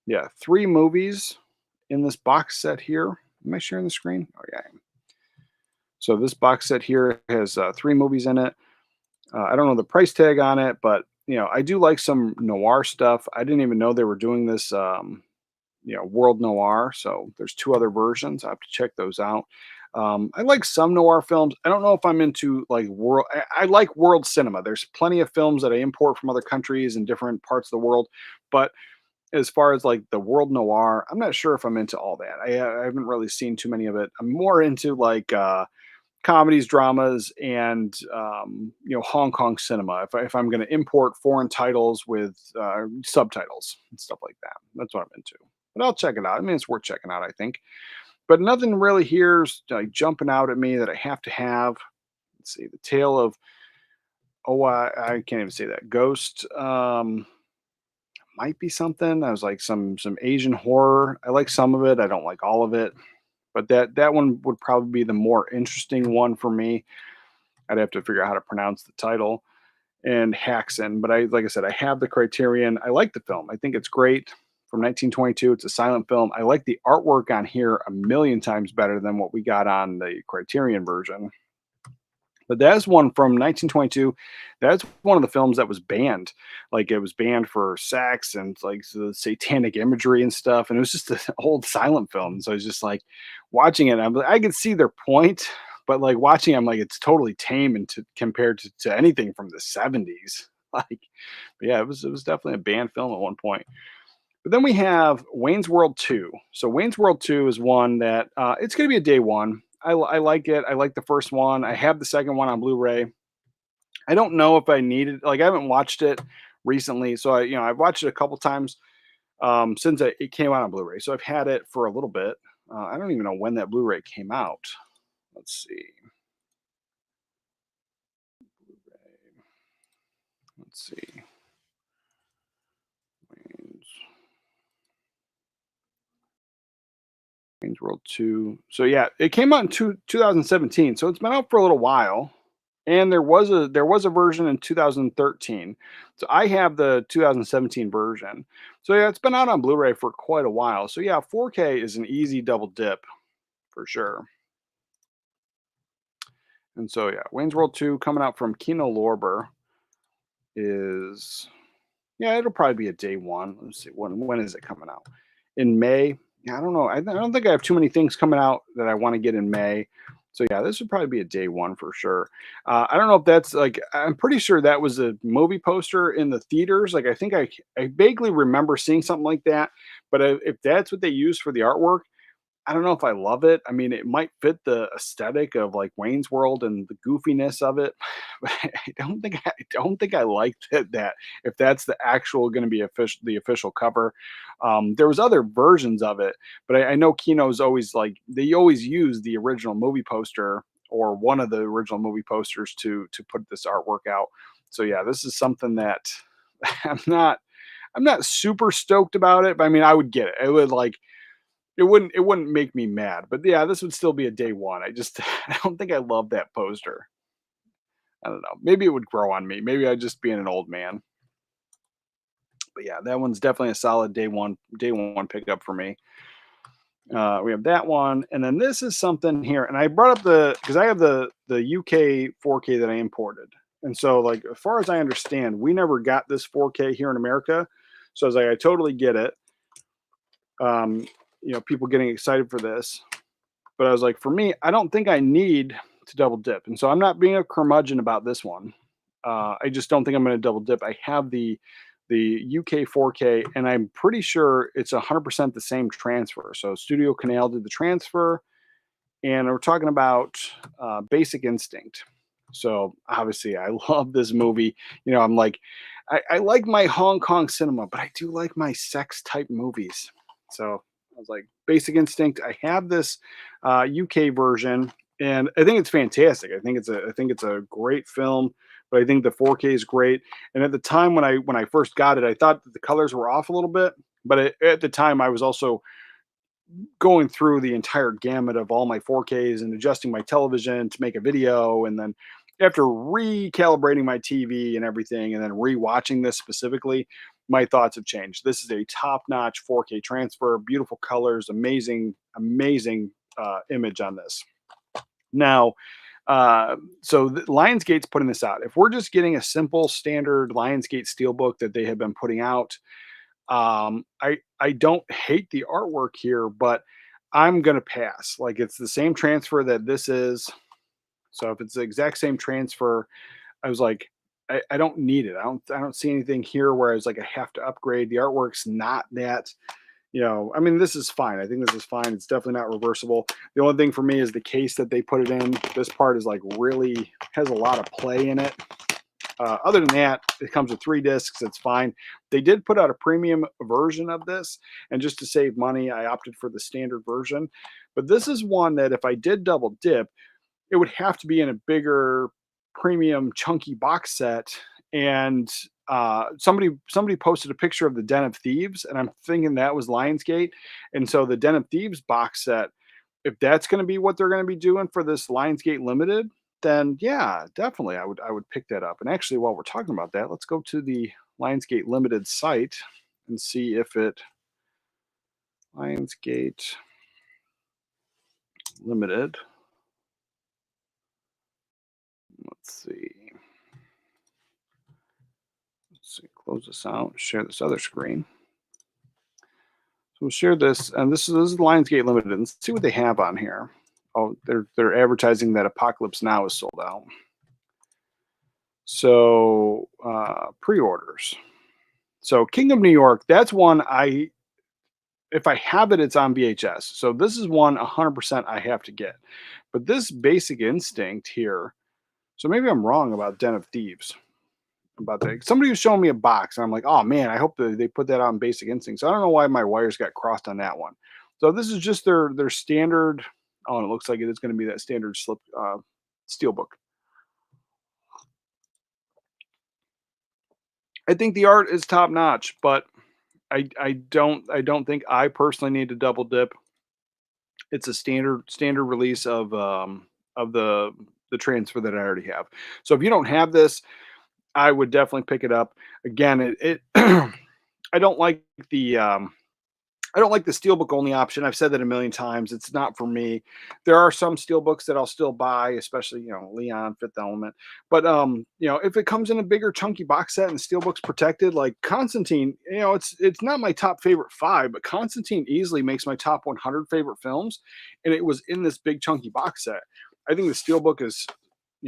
[SPEAKER 5] yeah, three movies in this box set here. Am I sharing the screen? Oh yeah. So this box set here has three movies in it. I don't know the price tag on it, but I do like some noir stuff. I didn't even know they were doing this, World Noir. So there's two other versions. I have to check those out. I like some noir films. I don't know if I'm into like world. I like world cinema. There's plenty of films that I import from other countries and different parts of the world, but as far as like the world noir, I'm not sure if I'm into all that. I haven't really seen too many of it. I'm more into like comedies, dramas, and Hong Kong cinema. If I'm going to import foreign titles with subtitles and stuff like that, that's what I'm into. But I'll check it out. I mean, it's worth checking out, I think. But nothing really here's like jumping out at me that I have to have. Let's see, the tale of I can't even say that Ghost. might be something. I was like some Asian horror. I like some of it. I don't like all of it, but that one would probably be the more interesting one for me. I'd have to figure out how to pronounce the title. And Haxon, but like I said, I have the Criterion. I like the film. I think it's great. From 1922, it's a silent film. I like the artwork on here a million times better than what we got on the Criterion version. But that's one from 1922. That's one of the films that was banned. Like it was banned for sex and like the satanic imagery and stuff. And it was just an old silent film. So I was just like watching it. I could see their point, but like watching, I'm like, it's totally tame and compared to anything from the 70s. Like, but yeah, it was definitely a banned film at one point. But then we have Wayne's World 2. So Wayne's World 2 is one that it's going to be a day one. I like it. I like the first one. I have the second one on Blu-ray. I don't know if I needed, like I haven't watched it recently, so I've watched it a couple times since it came out on Blu-ray. So I've had it for a little bit. I don't even know when that Blu-ray came out. Let's see. Blu-ray. Let's see. Wayne's World 2. So yeah, it came out in 2017. So it's been out for a little while. And there was a version in 2013. So I have the 2017 version. So yeah, it's been out on Blu-ray for quite a while. So yeah, 4K is an easy double dip for sure. And so yeah, Wayne's World 2 coming out from Kino Lorber is, yeah, it'll probably be a day one. Let's see, when is it coming out? In May. Yeah, I don't know. I don't think I have too many things coming out that I want to get in May. So yeah, this would probably be a day one for sure. I don't know if that's like, I'm pretty sure that was a movie poster in the theaters. Like I think I vaguely remember seeing something like that. But if that's what they use for the artwork, I don't know if I love it. I mean, it might fit the aesthetic of like Wayne's World and the goofiness of it, but I don't think I like that if that's the actual going to be the official cover. There was other versions of it, but I know Kino's always like they always use the original movie poster or one of the original movie posters to put this artwork out. So yeah, this is something that I'm not super stoked about it, but I mean, I would get it. It would like it wouldn't make me mad, but yeah, this would still be a day one. I just I don't think I love that poster. I don't know. Maybe it would grow on me. Maybe I'd just being an old man. But yeah, that one's definitely a solid day one pickup for me. We have that one, and then this is something here, and I brought up because I have the UK 4K that I imported, and so like as far as I understand, we never got this 4K here in America, so I was like, I totally get it. Um, people getting excited for this, but I was like, for me, I don't think I need to double dip, and so I'm not being a curmudgeon about this one. I just don't think I'm going to double dip. I have the UK 4K, and I'm pretty sure it's 100% the same transfer. So Studio Canal did the transfer, and we're talking about Basic Instinct. So obviously, I love this movie. I'm like, I like my Hong Kong cinema, but I do like my sex type movies. So I was like, Basic Instinct. I have this UK version, and I think it's fantastic. I think it's a great film, but I think the 4K is great. And at the time when I first got it, I thought that the colors were off a little bit, but at the time I was also going through the entire gamut of all my 4Ks and adjusting my television to make a video, and then after recalibrating my TV and everything, and then rewatching this specifically, my thoughts have changed. This is a top-notch 4K transfer, beautiful colors, amazing image on this. Now, so Lionsgate's putting this out. If we're just getting a simple standard Lionsgate steelbook that they have been putting out, I don't hate the artwork here, but I'm gonna pass. Like it's the same transfer that this is. So if it's the exact same transfer, I was like, I don't need it. I don't see anything here where I was like, I have to upgrade. The artwork's not that, I mean, this is fine. I think this is fine. It's definitely not reversible. The only thing for me is the case that they put it in. This part is like really has a lot of play in it. Other than that, it comes with 3 discs. It's fine. They did put out a premium version of this, and just to save money, I opted for the standard version. But this is one that if I did double dip, it would have to be in a bigger premium chunky box set, and somebody posted a picture of the Den of Thieves, and I'm thinking that was Lionsgate. And so the Den of Thieves box set, if that's going to be what they're going to be doing for this Lionsgate Limited, then yeah, definitely I would pick that up. And actually, while we're talking about that, let's go to the Lionsgate Limited site and see if it Lionsgate Limited. Let's see. Let's see. Close this out. Share this other screen. So we'll share this, and this is Lionsgate Limited. And let's see what they have on here. Oh, they're advertising that Apocalypse Now is sold out. So pre-orders. So King of New York, that's one if I have it, it's on VHS. So this is one 100% I have to get. But this Basic Instinct here, so maybe I'm wrong about Den of Thieves. About that. Somebody was showing me a box, and I'm like, oh man, I hope that they put that on Basic Instinct. So I don't know why my wires got crossed on that one. So this is just their standard. Oh, and it looks like it is going to be that standard slip steelbook. I think the art is top notch, but I don't think I personally need to double dip. It's a standard release of the transfer that I already have. So if you don't have this, I would definitely pick it up. Again, it I don't like the steelbook only option. I've said that a million times. It's not for me. There are some steelbooks that I'll still buy, especially, Leon, Fifth Element. But if it comes in a bigger chunky box set and the steelbook's protected, like Constantine, it's not my top favorite 5, but Constantine easily makes my top 100 favorite films, and it was in this big chunky box set. I think the steelbook is,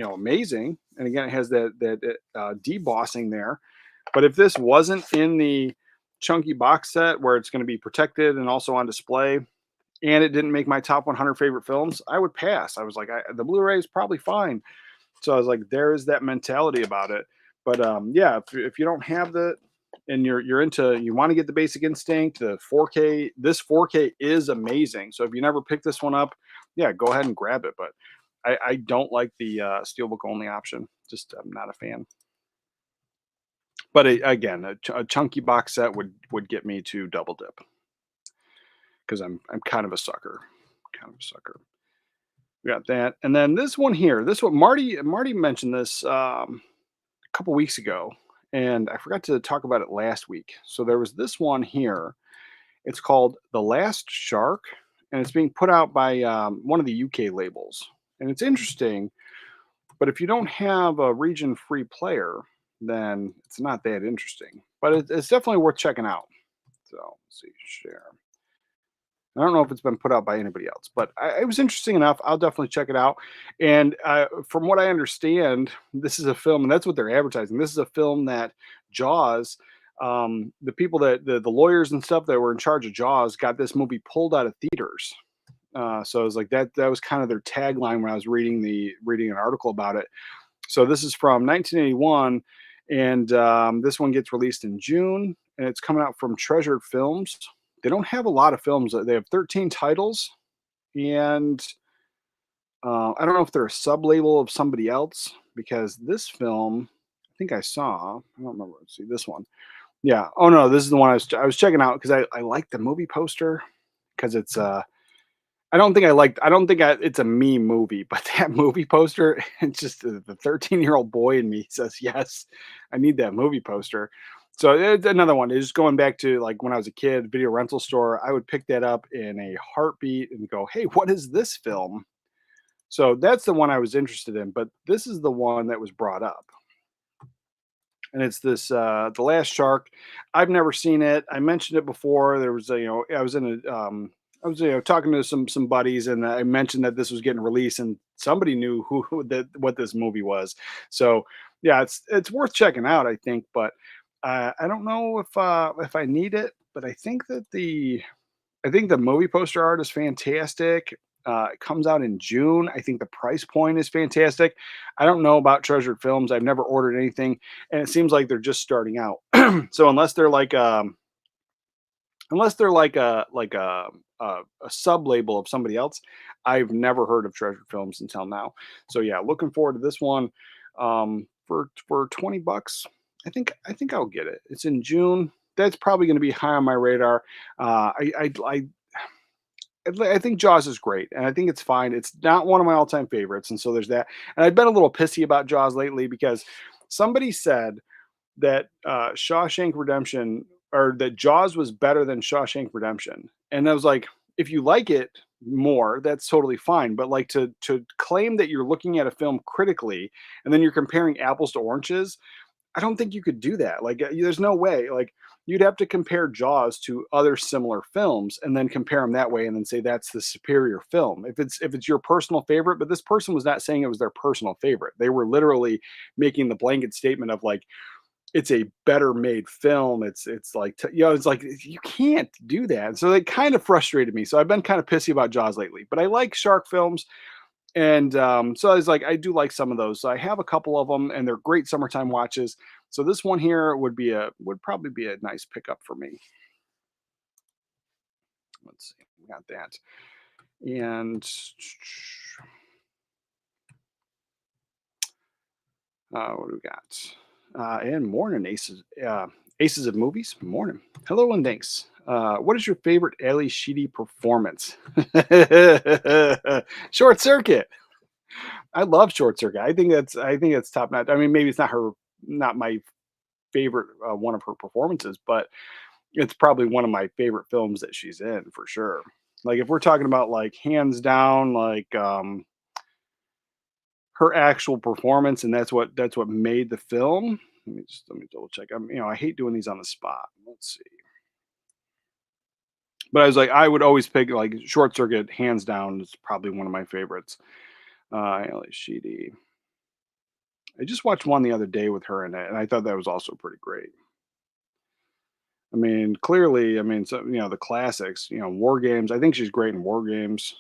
[SPEAKER 5] amazing, and again, it has that debossing there. But if this wasn't in the chunky box set where it's going to be protected and also on display, and it didn't make my top 100 favorite films, I would pass. I was like, the Blu-ray is probably fine. So I was like, there is that mentality about it. But yeah, if you don't have that and you want to get the Basic Instinct, the 4K, this 4K is amazing. So if you never pick this one up, yeah, go ahead and grab it. But I don't like the steelbook only option. Just I'm not a fan. But again, a chunky box set would get me to double dip because I'm kind of a sucker. We got that, and then this one here. This one, Marty mentioned this a couple weeks ago, and I forgot to talk about it last week. So there was this one here. It's called The Last Shark, and it's being put out by one of the UK labels, and it's interesting. But if you don't have a region-free player, then it's not that interesting. But it's definitely worth checking out. So let's see, share. I don't know if it's been put out by anybody else, but it was interesting enough. I'll definitely check it out. And from what I understand, this is a film, and that's what they're advertising. This is a film that Jaws, the people the lawyers and stuff that were in charge of Jaws got this movie pulled out of theaters. So I was like, that was kind of their tagline when I was reading an article about it. So this is from 1981, and this one gets released in June, and it's coming out from Treasured Films. They don't have a lot of films. They have 13 titles, and I don't know if they're a sub-label of somebody else, because this film, I think I saw, I don't remember. Let's see, this one. Yeah. Oh, no, this is the one I was checking out because I like the movie poster because it's I don't think it's a me movie, but that movie poster, it's just the 13-year-old boy in me says, yes, I need that movie poster. So it's another one. It's just going back to like when I was a kid, video rental store, I would pick that up in a heartbeat and go, hey, what is this film? So that's the one I was interested in, but this is the one that was brought up. And it's this The Last Shark. I've never seen it. I mentioned it before. There was I was in talking to some buddies, and I mentioned that this was getting released, and somebody knew what this movie was. So yeah, it's worth checking out, I think. But I don't know if I need it, but I think the movie poster art is fantastic. It comes out in June. I think the price point is fantastic. I don't know about Treasured Films. I've never ordered anything, and it seems like they're just starting out. So unless they're like a sub label of somebody else, I've never heard of Treasured Films until now. So yeah, looking forward to this one. For $20, I think I'll get it. It's in June. That's probably going to be high on my radar. I think Jaws is great, and I think it's fine. It's not one of my all-time favorites, and so there's that. And I've been a little pissy about Jaws lately because somebody said that Shawshank Redemption or that Jaws was better than Shawshank Redemption, and I was like, if you like it more, that's totally fine. But like to claim that you're looking at a film critically and then you're comparing apples to oranges, I don't think you could do that. Like, there's no way. Like, you'd have to compare Jaws to other similar films and then compare them that way, and then say that's the superior film. If it's your personal favorite, but this person was not saying it was their personal favorite. They were literally making the blanket statement of like it's a better made film. It's like it's like you can't do that. So it kind of frustrated me. So I've been kind of pissy about Jaws lately. But I like shark films. And, so I was like, I do like some of those. So I have a couple of them, and they're great summertime watches. So this one here would probably be a nice pickup for me. Let's see, we got that. And, what do we got? And morning, Aces of Movies. Morning. Hello and thanks. What is your favorite Ali Sheedy performance? Short Circuit. I love Short Circuit. I think that's top notch. I mean, maybe it's not my favorite one of her performances, but it's probably one of my favorite films that she's in for sure. Like if we're talking about like hands down, like her actual performance, and that's what made the film. Let me double check. I hate doing these on the spot. Let's see. But I was like, I would always pick like Short Circuit, hands down, is probably one of my favorites. Ellie Sheedy. I just watched one the other day with her in it, and I thought that was also pretty great. I mean, clearly, I mean, so the classics, War Games. I think she's great in War Games.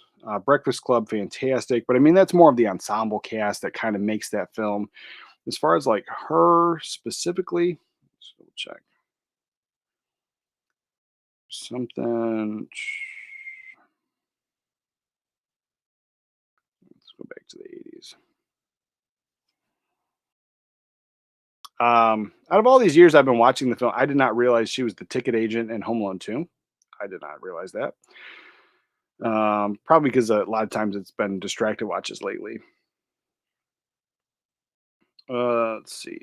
[SPEAKER 5] Breakfast Club, fantastic. But I mean, that's more of the ensemble cast that kind of makes that film. As far as like her specifically, let's double check something. Let's go back to the 80s. Out of all these years I've been watching the film, I did not realize she was the ticket agent in Home Alone 2. I did not realize that. Probably because a lot of times it's been distracted watches lately. Let's see.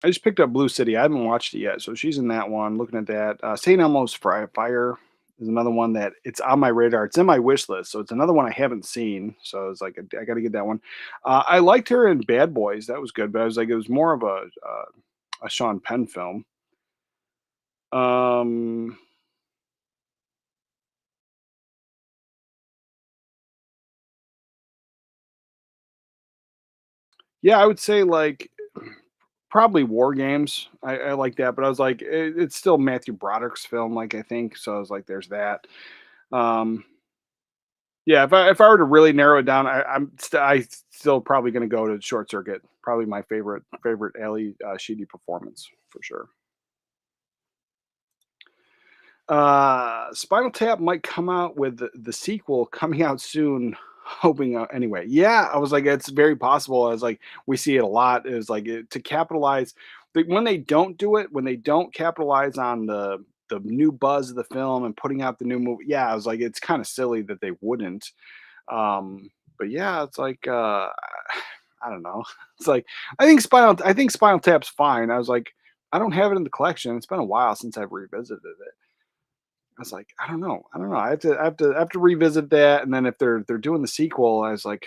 [SPEAKER 5] I just picked up Blue City. I haven't watched it yet, so she's in that one. Looking at that, St. Elmo's Fire is another one that it's on my radar. It's in my wish list, so it's another one I haven't seen. So it's like I got to get that one. I liked her in Bad Boys. That was good, but I was like, it was more of a Sean Penn film. Um, yeah, I would say like probably War Games. I like that, but I was like, it's still Matthew Broderick's film. Like I think so. I was like, there's that. Um, Yeah, if I were to really narrow it down, I still probably gonna go to Short Circuit. Probably my favorite Ali, Sheedy performance for sure. Spinal Tap might come out with the sequel coming out soon, hoping, anyway. Yeah, I was like, it's very possible. I was like, we see it a lot. Is like to capitalize when they don't do it, when they don't capitalize on the new buzz of the film and putting out the new movie. Yeah, I was like, it's kind of silly that they wouldn't. But yeah, it's like I don't know. It's like I think Spinal Tap's fine. I was like, I don't have it in the collection. It's been a while since I've revisited it. I was like, I don't know. I don't know. I have to revisit that. And then if they're doing the sequel, I was like,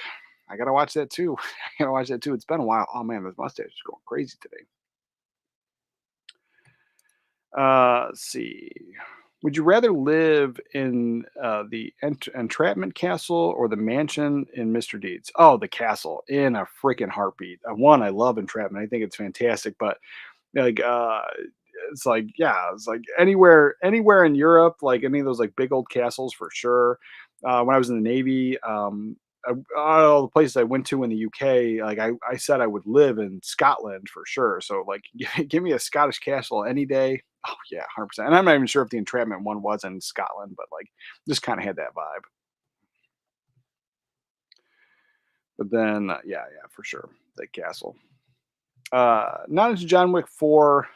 [SPEAKER 5] I gotta watch that too. I gotta watch that too. It's been a while. Oh man, this mustache is going crazy today. Let's see. Would you rather live in the entrapment castle or the mansion in Mr. Deeds? Oh, the castle in a freaking heartbeat. One, I love entrapment. I think it's fantastic, but like it's like yeah, it's like anywhere in Europe, like any of those like big old castles for sure. When I was in the Navy, all the places I went to in the UK, like I said I would live in Scotland for sure. So like give me a Scottish castle any day. Oh yeah, 100%. And I'm not even sure if the entrapment one was in Scotland, but like just kind of had that vibe. But then, yeah, for sure, that castle. Not into John Wick 4.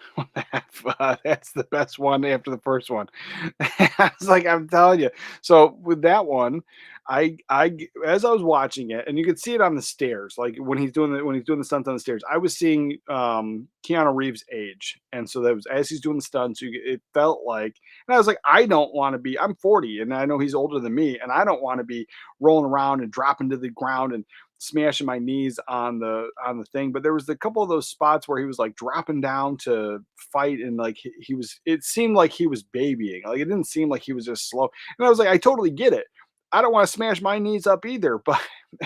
[SPEAKER 5] That's the best one after the first one. I was like, I'm telling you. So with that one, as I was watching it, and you could see it on the stairs, like when he's doing the stunts on the stairs, I was seeing Keanu Reeves age, and so that was as he's doing the stunts, it felt like, and I was like, I don't want to be. I'm 40, and I know he's older than me, and I don't want to be rolling around and dropping to the ground and smashing my knees on the thing. But there was a couple of those spots where he was like dropping down to fight, and like he was, it seemed like he was babying, like it didn't seem like he was just slow. And I was like, I totally get it. I don't want to smash my knees up either. But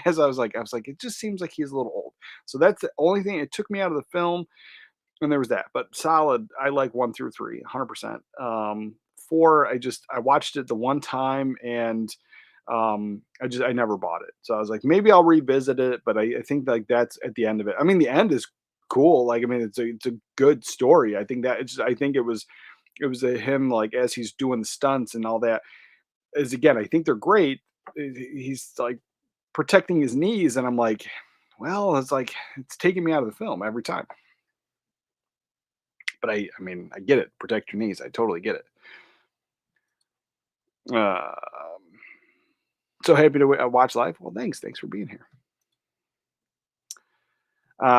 [SPEAKER 5] as I was like, it just seems like he's a little old. So that's the only thing it took me out of the film. And there was that, but solid. I like 1 through 3 100%. 4, I watched it the one time, and I never bought it. So I was like, maybe I'll revisit it, but I think like that's at the end of it. I mean, the end is cool. Like, I mean, it's a good story. I think that it's I think it was him like as he's doing the stunts and all that. Is again, I think they're great. He's like protecting his knees, and I'm like, well, it's like it's taking me out of the film every time. But I mean, I get it. Protect your knees. I totally get it. So happy to watch live. Well, thanks for being here.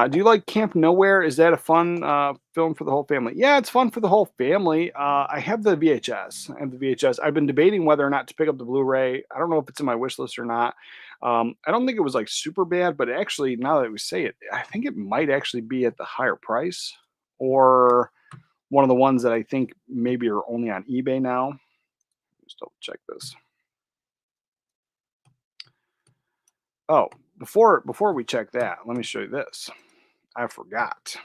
[SPEAKER 5] Do you like Camp Nowhere? Is that a fun film for the whole family? Yeah, it's fun for the whole family. I have the VHS. I have the VHS. I've been debating whether or not to pick up the Blu-ray. I don't know if it's in my wish list or not. I don't think it was like super bad, but actually, now that we say it, I think it might actually be at the higher price, or one of the ones that I think maybe are only on eBay now. Just double check this. Oh, before we check that, let me show you this. I forgot.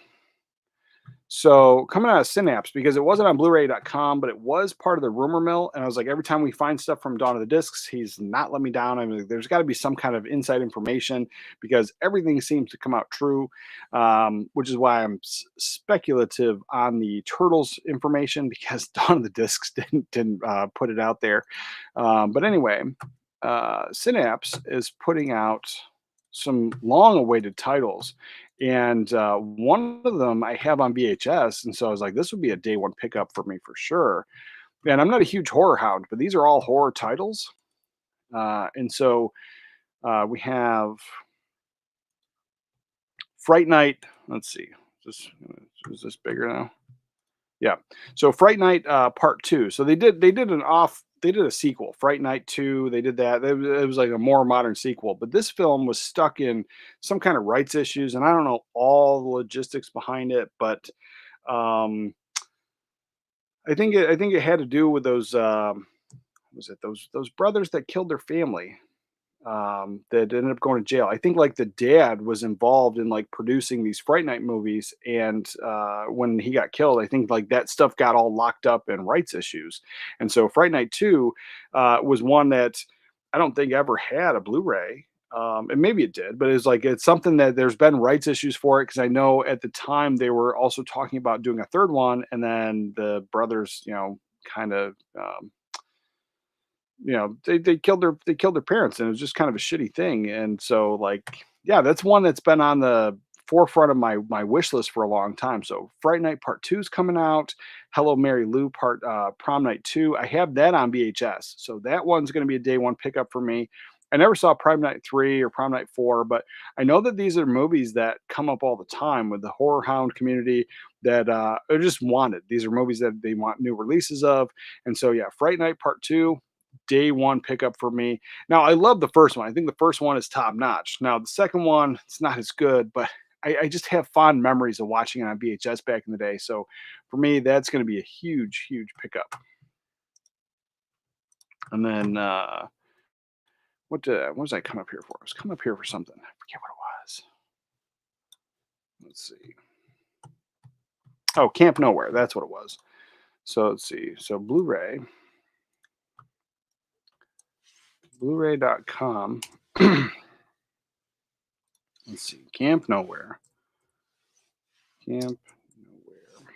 [SPEAKER 5] So coming out of Synapse, because it wasn't on Blu-ray.com, but it was part of the rumor mill. And I was like, every time we find stuff from Dawn of the Discs, he's not let me down. I mean, there's got to be some kind of inside information, because everything seems to come out true, which is why I'm speculative on the Turtles information, because Dawn of the Discs didn't put it out there. But anyway, Synapse is putting out some long-awaited titles, and one of them I have on VHS, and so I was like, this would be a day one pickup for me for sure. And I'm not a huge horror hound, but these are all horror titles, and so we have Fright Night. Let's see, is this bigger now? Yeah. So Fright Night Part 2. So they did a sequel, Fright Night 2. They did that. It was like a more modern sequel, but this film was stuck in some kind of rights issues, and I don't know all the logistics behind it, but um, I think it had to do with those was it those brothers that killed their family, that ended up going to jail. I think like the dad was involved in like producing these Fright Night movies, and when he got killed, I think like that stuff got all locked up in rights issues. And so Fright Night 2 was one that I don't think ever had a Blu-ray. And maybe it did, but it's something that there's been rights issues for it, because I know at the time they were also talking about doing a third one, and then the brothers, kind of they killed their parents, and it was just kind of a shitty thing. And so like, yeah, that's one that's been on the forefront of my wish list for a long time. So Fright Night Part 2 is coming out. Hello Mary Lou Prom Night 2, I have that on VHS, so that one's going to be a day one pickup for me. I never saw Prime Night 3 or Prom Night 4, but I know that these are movies that come up all the time with the horror hound community, that are just wanted. These are movies that they want new releases of. And so yeah, Fright Night Part 2, day one pickup for me. Now, I love the first one. I think the first one is top notch. Now, the second one, it's not as good, but I just have fond memories of watching it on VHS back in the day. So for me, that's going to be a huge, huge pickup. And then what was I come up here for? I was coming up here for something. I forget what it was. Let's see. Oh, Camp Nowhere. That's what it was. So let's see. So Blu-ray.com. Let's see. Camp Nowhere. Camp Nowhere.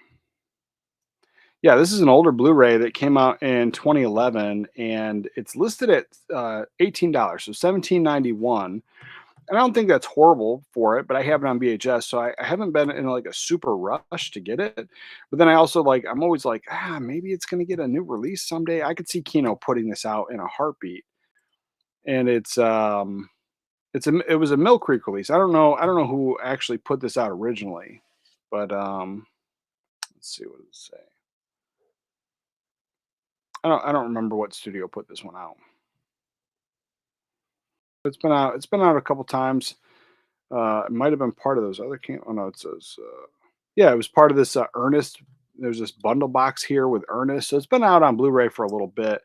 [SPEAKER 5] Yeah, this is an older Blu-ray that came out in 2011, and it's listed at $18, so 17.91. And I don't think that's horrible for it, but I have it on VHS, so I haven't been in like a super rush to get it. But then I also like I'm always like, maybe it's gonna get a new release someday. I could see Kino putting this out in a heartbeat. And it was a Mill Creek release. I don't know who actually put this out originally, but let's see what does it say. I don't remember what studio put this one out. It's been out a couple times. It might have been part of those other oh no, it says yeah, it was part of this Ernest. There's this bundle box here with Ernest. So it's been out on Blu-ray for a little bit.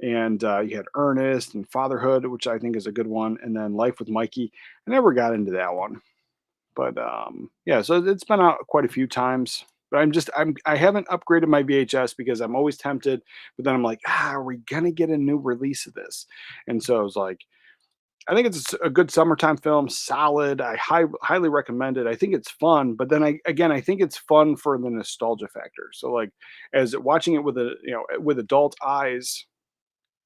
[SPEAKER 5] And you had Ernest and Fatherhood, which I think is a good one, and then Life with Mikey. I never got into that one. But yeah, so it's been out quite a few times. But I haven't upgraded my VHS because I'm always tempted, but then I'm like, are we gonna get a new release of this? And so I was like, I think it's a good summertime film, solid. Highly recommend it. I think it's fun, but then I think it's fun for the nostalgia factor. So like as watching it with with adult eyes,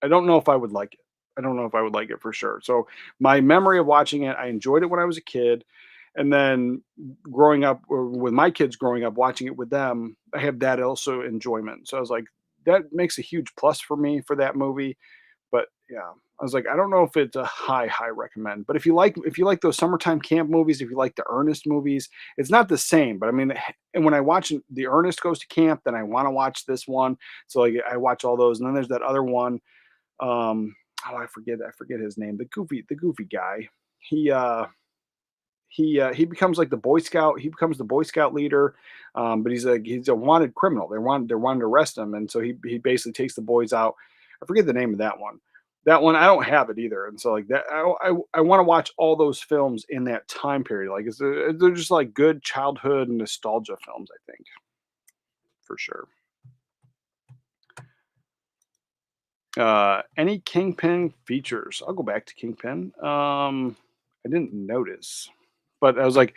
[SPEAKER 5] I don't know if I would like it. I don't know if I would like it for sure. So my memory of watching it, I enjoyed it when I was a kid, and then growing up or with my kids growing up watching it with them, I have that also enjoyment. So I was like, that makes a huge plus for me for that movie. But yeah, I was like, I don't know if it's a high recommend. But if you like those summertime camp movies, if you like the Ernest movies, it's not the same. But I mean, and when I watch the Ernest goes to camp, then I want to watch this one. So like I watch all those, and then there's that other one. Oh, I forget his name. The goofy guy. He he becomes like the Boy Scout. He becomes the Boy Scout leader, but he's a wanted criminal. They're wanting to arrest him, and so he basically takes the boys out. I forget the name of that one. That one I don't have it either, and so like that I want to watch all those films in that time period. Like they're just like good childhood nostalgia films. I think for sure. Any Kingpin features? I'll go back to Kingpin. I didn't notice, but I was like,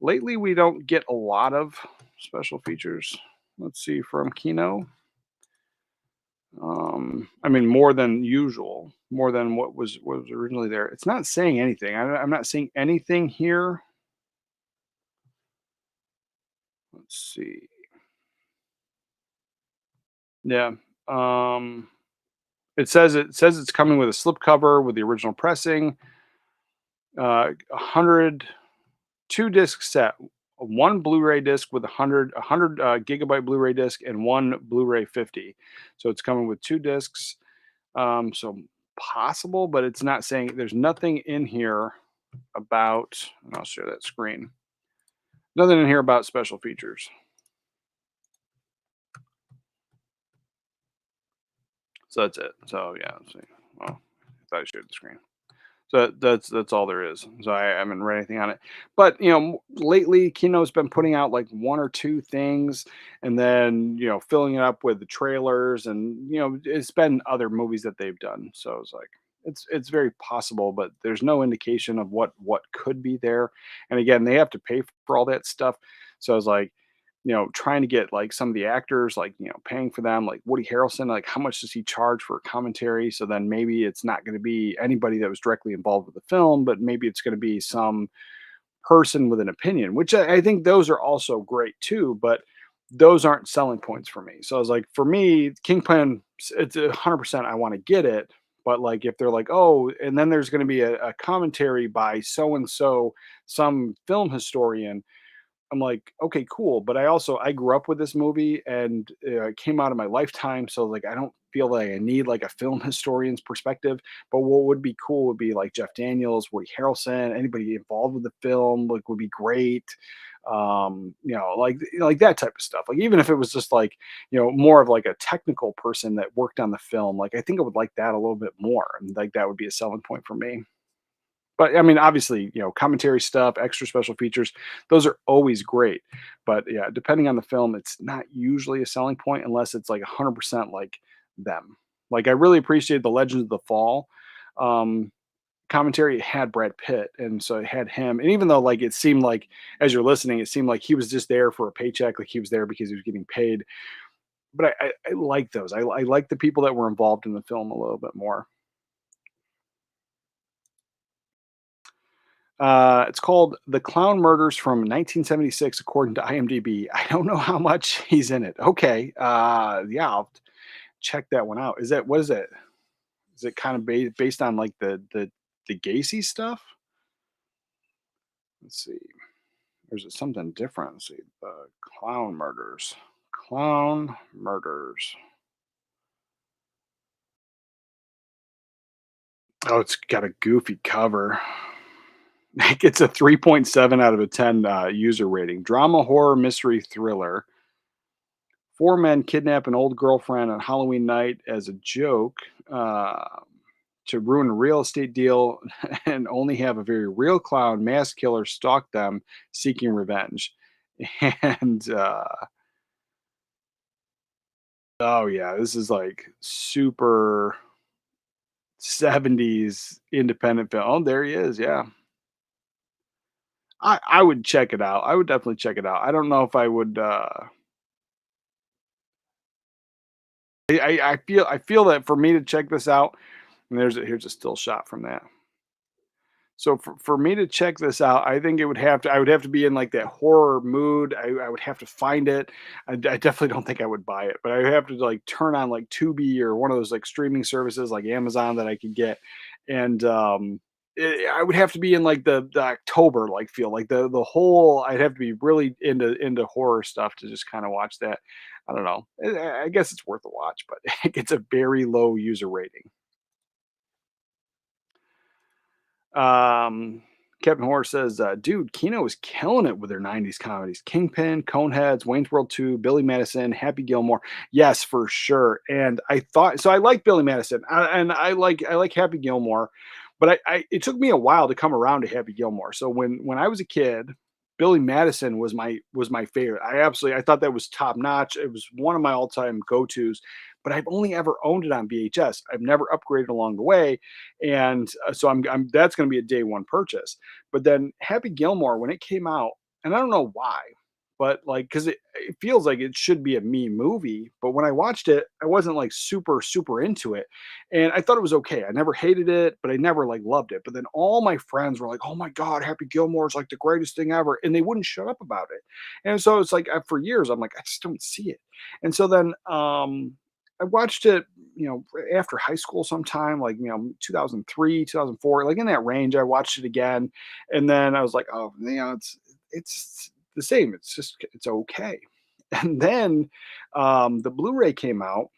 [SPEAKER 5] lately we don't get a lot of special features. Let's see from Kino. I mean, more than usual, more than what was originally there. It's not saying anything. I'm not seeing anything here. Let's see. Yeah. Um, it says it's coming with a slipcover with the original pressing. 102 disc set, one Blu-ray disc with a hundred gigabyte Blu-ray disc and one Blu-ray 50. So it's coming with two discs. So possible, but it's not saying there's nothing in here about. And I'll share that screen. Nothing in here about special features. So that's it. So yeah, let's see. Well, I thought I shared the screen. So that's all there is. So I haven't read anything on it. But lately Kino's been putting out like one or two things, and then filling it up with the trailers, and it's been other movies that they've done. So it's like it's very possible, but there's no indication of what could be there. And again, they have to pay for all that stuff. So I was like, trying to get like some of the actors, like, paying for them, like Woody Harrelson, like how much does he charge for commentary? So then maybe it's not going to be anybody that was directly involved with the film, but maybe it's going to be some person with an opinion, which I think those are also great too, but those aren't selling points for me. So I was like, for me, Kingpin, it's 100% I want to get it. But like, if they're like, oh, and then there's going to be a commentary by so and so, some film historian, I'm like, okay, cool. But I grew up with this movie, and it came out of my lifetime. So like, I don't feel like I need like a film historian's perspective. But what would be cool would be like Jeff Daniels, Woody Harrelson, anybody involved with the film, like would be great. Like that type of stuff. Like even if it was just like, more of like a technical person that worked on the film, like I think I would like that a little bit more. And like that would be a selling point for me. But I mean, obviously, commentary stuff, extra special features, those are always great. But yeah, depending on the film, it's not usually a selling point unless it's like 100% like them. Like I really appreciate the Legends of the Fall um, commentary. It had Brad Pitt, and so it had him. And even though like it seemed like as you're listening, it seemed like he was just there for a paycheck, like he was there because he was getting paid. but I like those. I like the people that were involved in the film a little bit more. It's called The Clown Murders from 1976, according to IMDb. I don't know how much he's in it. Okay. Yeah, I'll check that one out. Is that what is it? Is it kind of based on like the Gacy stuff? Let's see. Or is it something different? Let's see. Clown Murders. Clown Murders. Oh, it's got a goofy cover. It gets a 3.7 out of a 10 user rating. Drama, horror, mystery, thriller. Four men kidnap an old girlfriend on Halloween night as a joke uh, to ruin a real estate deal and only have a very real clown mass killer stalk them seeking revenge. And oh, yeah, this is like super 70s independent film. Oh, there he is. Yeah. I would check it out. I would definitely check it out. I don't know if I would I feel that for me to check this out, and here's a still shot from that. So for me to check this out, I think I would have to be in like that horror mood. I would have to find it. I definitely don't think I would buy it, but I would have to like turn on like Tubi or one of those like streaming services like Amazon that I could get, and I would have to be in like the October like feel like the whole. I'd have to be really into horror stuff to just kind of watch that. I don't know. I guess it's worth a watch, but it gets a very low user rating. Um, Kevin Horr says, dude, Kino is killing it with their 90s comedies. Kingpin, Coneheads, Wayne's World 2, Billy Madison, Happy Gilmore. Yes, for sure. And I thought so I like Billy Madison and I like Happy Gilmore, but I it took me a while to come around to Happy Gilmore. So when I was a kid, Billy Madison was my favorite. I thought that was top notch. It was one of my all-time go-tos, but I've only ever owned it on VHS. I've never upgraded along the way, and so I'm that's going to be a day one purchase. But then Happy Gilmore when it came out, and I don't know why, but like because it feels like it should be a me movie, but when I watched it, I wasn't like super into it, and I thought it was okay. I never hated it, but I never like loved it. But then all my friends were like, "Oh my god, Happy Gilmore is like the greatest thing ever," and they wouldn't shut up about it. And so it's like for years I'm like, I just don't see it. And so then I watched it, after high school sometime, like, 2003, 2004, like in that range. I watched it again. And then I was like, oh, it's the same. It's okay. And then the Blu-ray came out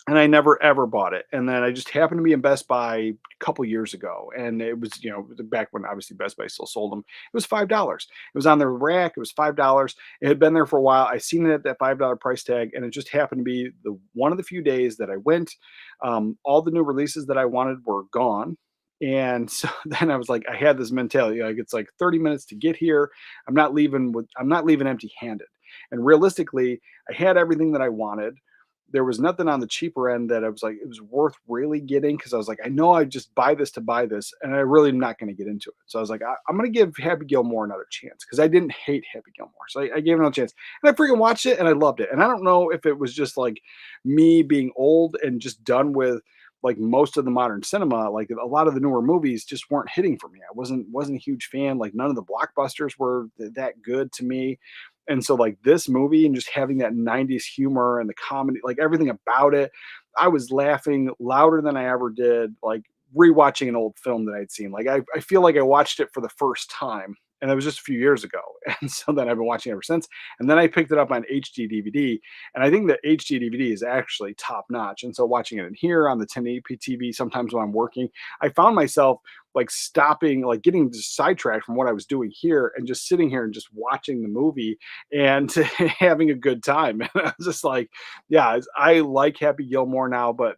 [SPEAKER 5] and I never ever bought it. And then I just happened to be in Best Buy a couple years ago, and it was back when obviously Best Buy still sold them. It was $5. It was on the rack. It was $5. It had been there for a while. I seen it at that $5 price tag, and it just happened to be the one of the few days that I went. All the new releases that I wanted were gone. And so then I was like, I had this mentality, like it's like 30 minutes to get here. I'm not leaving empty handed. And realistically, I had everything that I wanted. There was nothing on the cheaper end that I was like, it was worth really getting because I was like, I know I just buy this to buy this, and I really am not going to get into it. So I was like, I'm going to give Happy Gilmore another chance because I didn't hate Happy Gilmore. So I gave it another chance, and I freaking watched it and I loved it. And I don't know if it was just like me being old and just done with like most of the modern cinema. Like a lot of the newer movies just weren't hitting for me. I wasn't a huge fan. Like none of the blockbusters were that good to me. And so like this movie and just having that 90s humor and the comedy, like everything about it, I was laughing louder than I ever did, like rewatching an old film that I'd seen. Like I feel like I watched it for the first time. And it was just a few years ago. And so then I've been watching it ever since. And then I picked it up on HD DVD. And I think the HD DVD is actually top notch. And so watching it in here on the 1080p TV, sometimes when I'm working, I found myself like stopping, like getting sidetracked from what I was doing here and just sitting here and just watching the movie and having a good time. And I was just like, yeah, I like Happy Gilmore now, but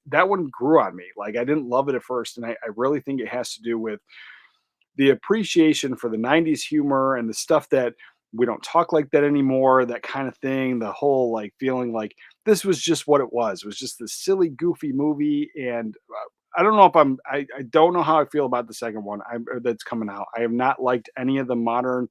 [SPEAKER 5] that one grew on me. Like I didn't love it at first. And I really think it has to do with the appreciation for the 90s humor and the stuff that we don't talk like that anymore, that kind of thing. The whole like feeling like this was just what it was. It was just this silly, goofy movie. And I don't know if I don't know how I feel about the second one that's coming out. I have not liked any of the modern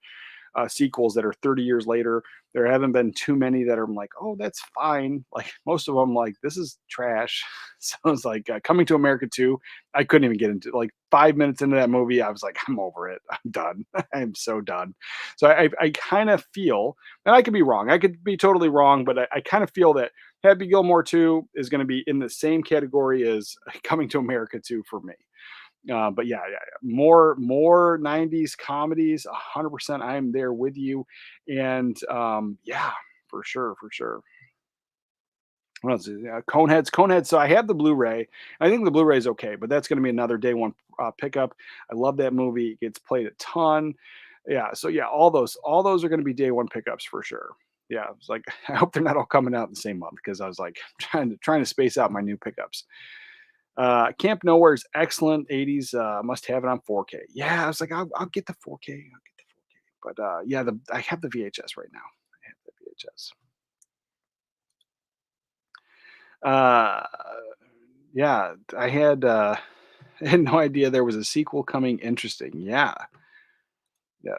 [SPEAKER 5] sequels that are 30 years later. There haven't been too many that are like, oh, that's fine. Like most of them, like this is trash. So it's like Coming to America 2. I couldn't even get into like 5 minutes into that movie. I was like, I'm over it. I'm done. I'm so done. So I kind of feel, and I could be wrong. I could be totally wrong, but I kind of feel that Happy Gilmore 2 is going to be in the same category as Coming to America 2 for me. But yeah. More 90s comedies, 100%. I am there with you. And yeah, for sure, for sure. What else? Coneheads. So I have the Blu-ray. I think the Blu-ray is okay, but that's going to be another day one pickup. I love that movie. It gets played a ton. Yeah. So yeah, all those are going to be day one pickups for sure. Yeah. It's like I hope they're not all coming out in the same month because I was like trying to space out my new pickups. Camp Nowhere's excellent 80s. Must have it on 4K. Yeah, I was like, I'll get the 4K. I'll get the 4K. But yeah, I have the VHS right now. I have the VHS. Uh, yeah, I had no idea there was a sequel coming. Interesting. Yeah, yeah.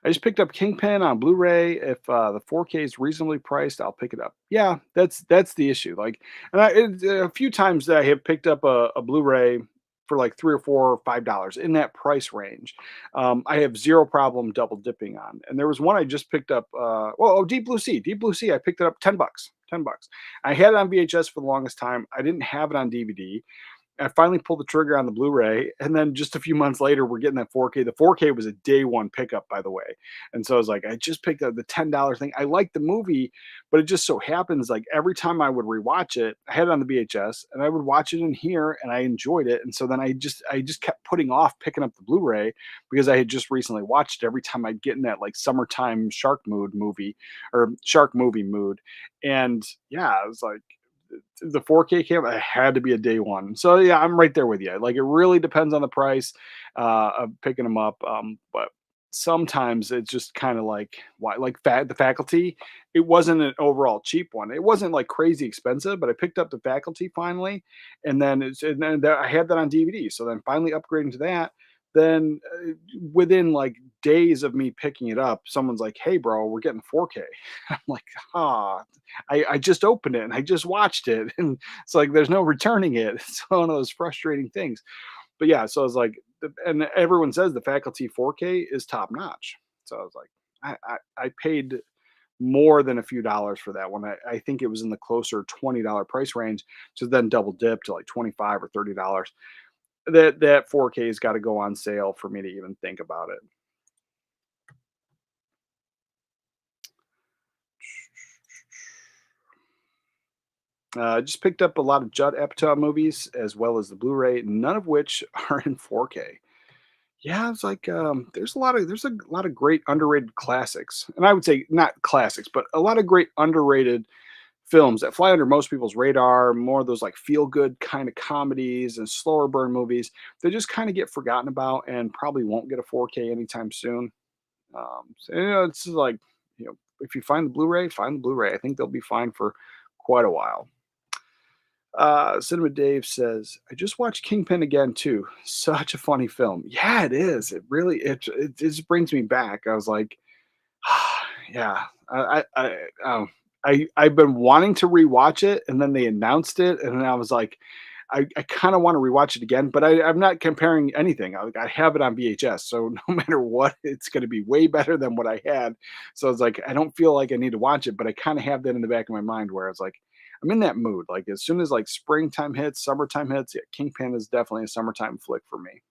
[SPEAKER 5] I just picked up Kingpin on Blu-ray. If the 4K is reasonably priced, I'll pick it up. Yeah, that's the issue. Like, and a few times that I have picked up a Blu-ray for like $3 or $4 or $5 in that price range. I have zero problem double dipping on. And there was one I just picked up. Deep Blue Sea. Deep Blue Sea. I picked it up $10. $10. I had it on VHS for the longest time. I didn't have it on DVD. I finally pulled the trigger on the Blu-ray, and then just a few months later, we're getting that 4K. The 4K was a day one pickup, by the way. And so I was like, I just picked up the $10 thing. I like the movie, but it just so happens like every time I would rewatch it, I had it on the VHS, and I would watch it in here, and I enjoyed it. And so then I just kept putting off picking up the Blu-ray because I had just recently watched it. Every time I'd get in that like summertime shark mood movie or shark movie mood, and yeah, I was like the 4K camera, it had to be a day one. So yeah, I'm right there with you. Like it really depends on the price of picking them up. But sometimes it's just kind of like why like the faculty. It wasn't an overall cheap one. It wasn't like crazy expensive, but I picked up the faculty finally, and then I had that on DVD. So then finally upgrading to that. Then within like days of me picking it up, someone's like, "Hey, bro, we're getting 4K." I'm like, "Ah, I just opened it and I just watched it, and it's like there's no returning it." It's one of those frustrating things. But yeah, so I was like, and everyone says the faculty 4K is top notch. So I was like, I paid more than a few dollars for that one. I think it was in the closer $20 price range, to then double dip to like 25 or $30. That 4K's got to go on sale for me to even think about it. I just picked up a lot of Judd Apatow movies as well as the Blu-ray, none of which are in 4K. Yeah, it's like there's a lot of great underrated classics, and I would say not classics, but a lot of great underrated films that fly under most people's radar. More of those like feel good kind of comedies and slower burn movies. They just kind of get forgotten about and probably won't get a 4K anytime soon. So, it's just like if you find the Blu-ray, find the Blu-ray. I think they'll be fine for quite a while. Cinema Dave says, I just watched Kingpin again too. Such a funny film. Yeah, it is. It really it just brings me back. I was like, yeah. I've been wanting to rewatch it, and then they announced it, and then I was like, I kind of want to rewatch it again, but I'm not comparing anything. I have it on VHS, so no matter what, it's going to be way better than what I had. So it's like I don't feel like I need to watch it, but I kind of have that in the back of my mind where it's like I'm in that mood. Like as soon as like springtime hits, summertime hits, yeah, Kingpin is definitely a summertime flick for me.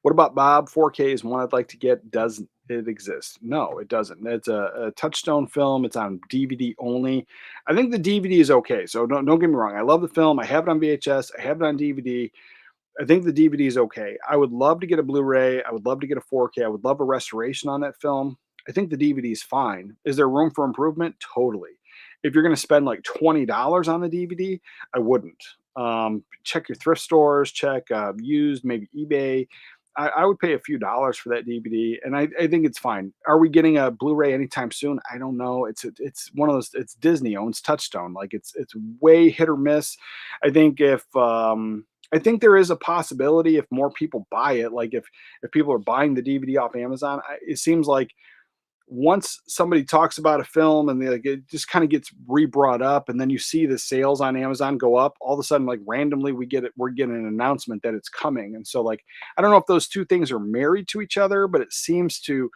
[SPEAKER 5] What about Bob? 4K is one I'd like to get. Does it exist? No, it doesn't. It's a Touchstone film. It's on DVD only. I think the DVD is okay. So don't get me wrong. I love the film. I have it on VHS. I have it on DVD. I think the DVD is okay. I would love to get a Blu-ray. I would love to get a 4K. I would love a restoration on that film. I think the DVD is fine. Is there room for improvement? Totally. If you're going to spend like $20 on the DVD, I wouldn't. Check your thrift stores. Check used, maybe eBay. I would pay a few dollars for that DVD, and I think it's fine. Are we getting a Blu-ray anytime soon? I don't know. It's one of those. It's Disney owns Touchstone. Like it's way hit or miss. I think if I think there is a possibility if more people buy it, like if people are buying the DVD off Amazon, it seems like once somebody talks about a film and like it just kind of gets re-brought up, and then you see the sales on Amazon go up, all of a sudden, like randomly, we're getting an announcement that it's coming. And so, like, I don't know if those two things are married to each other, but it seems to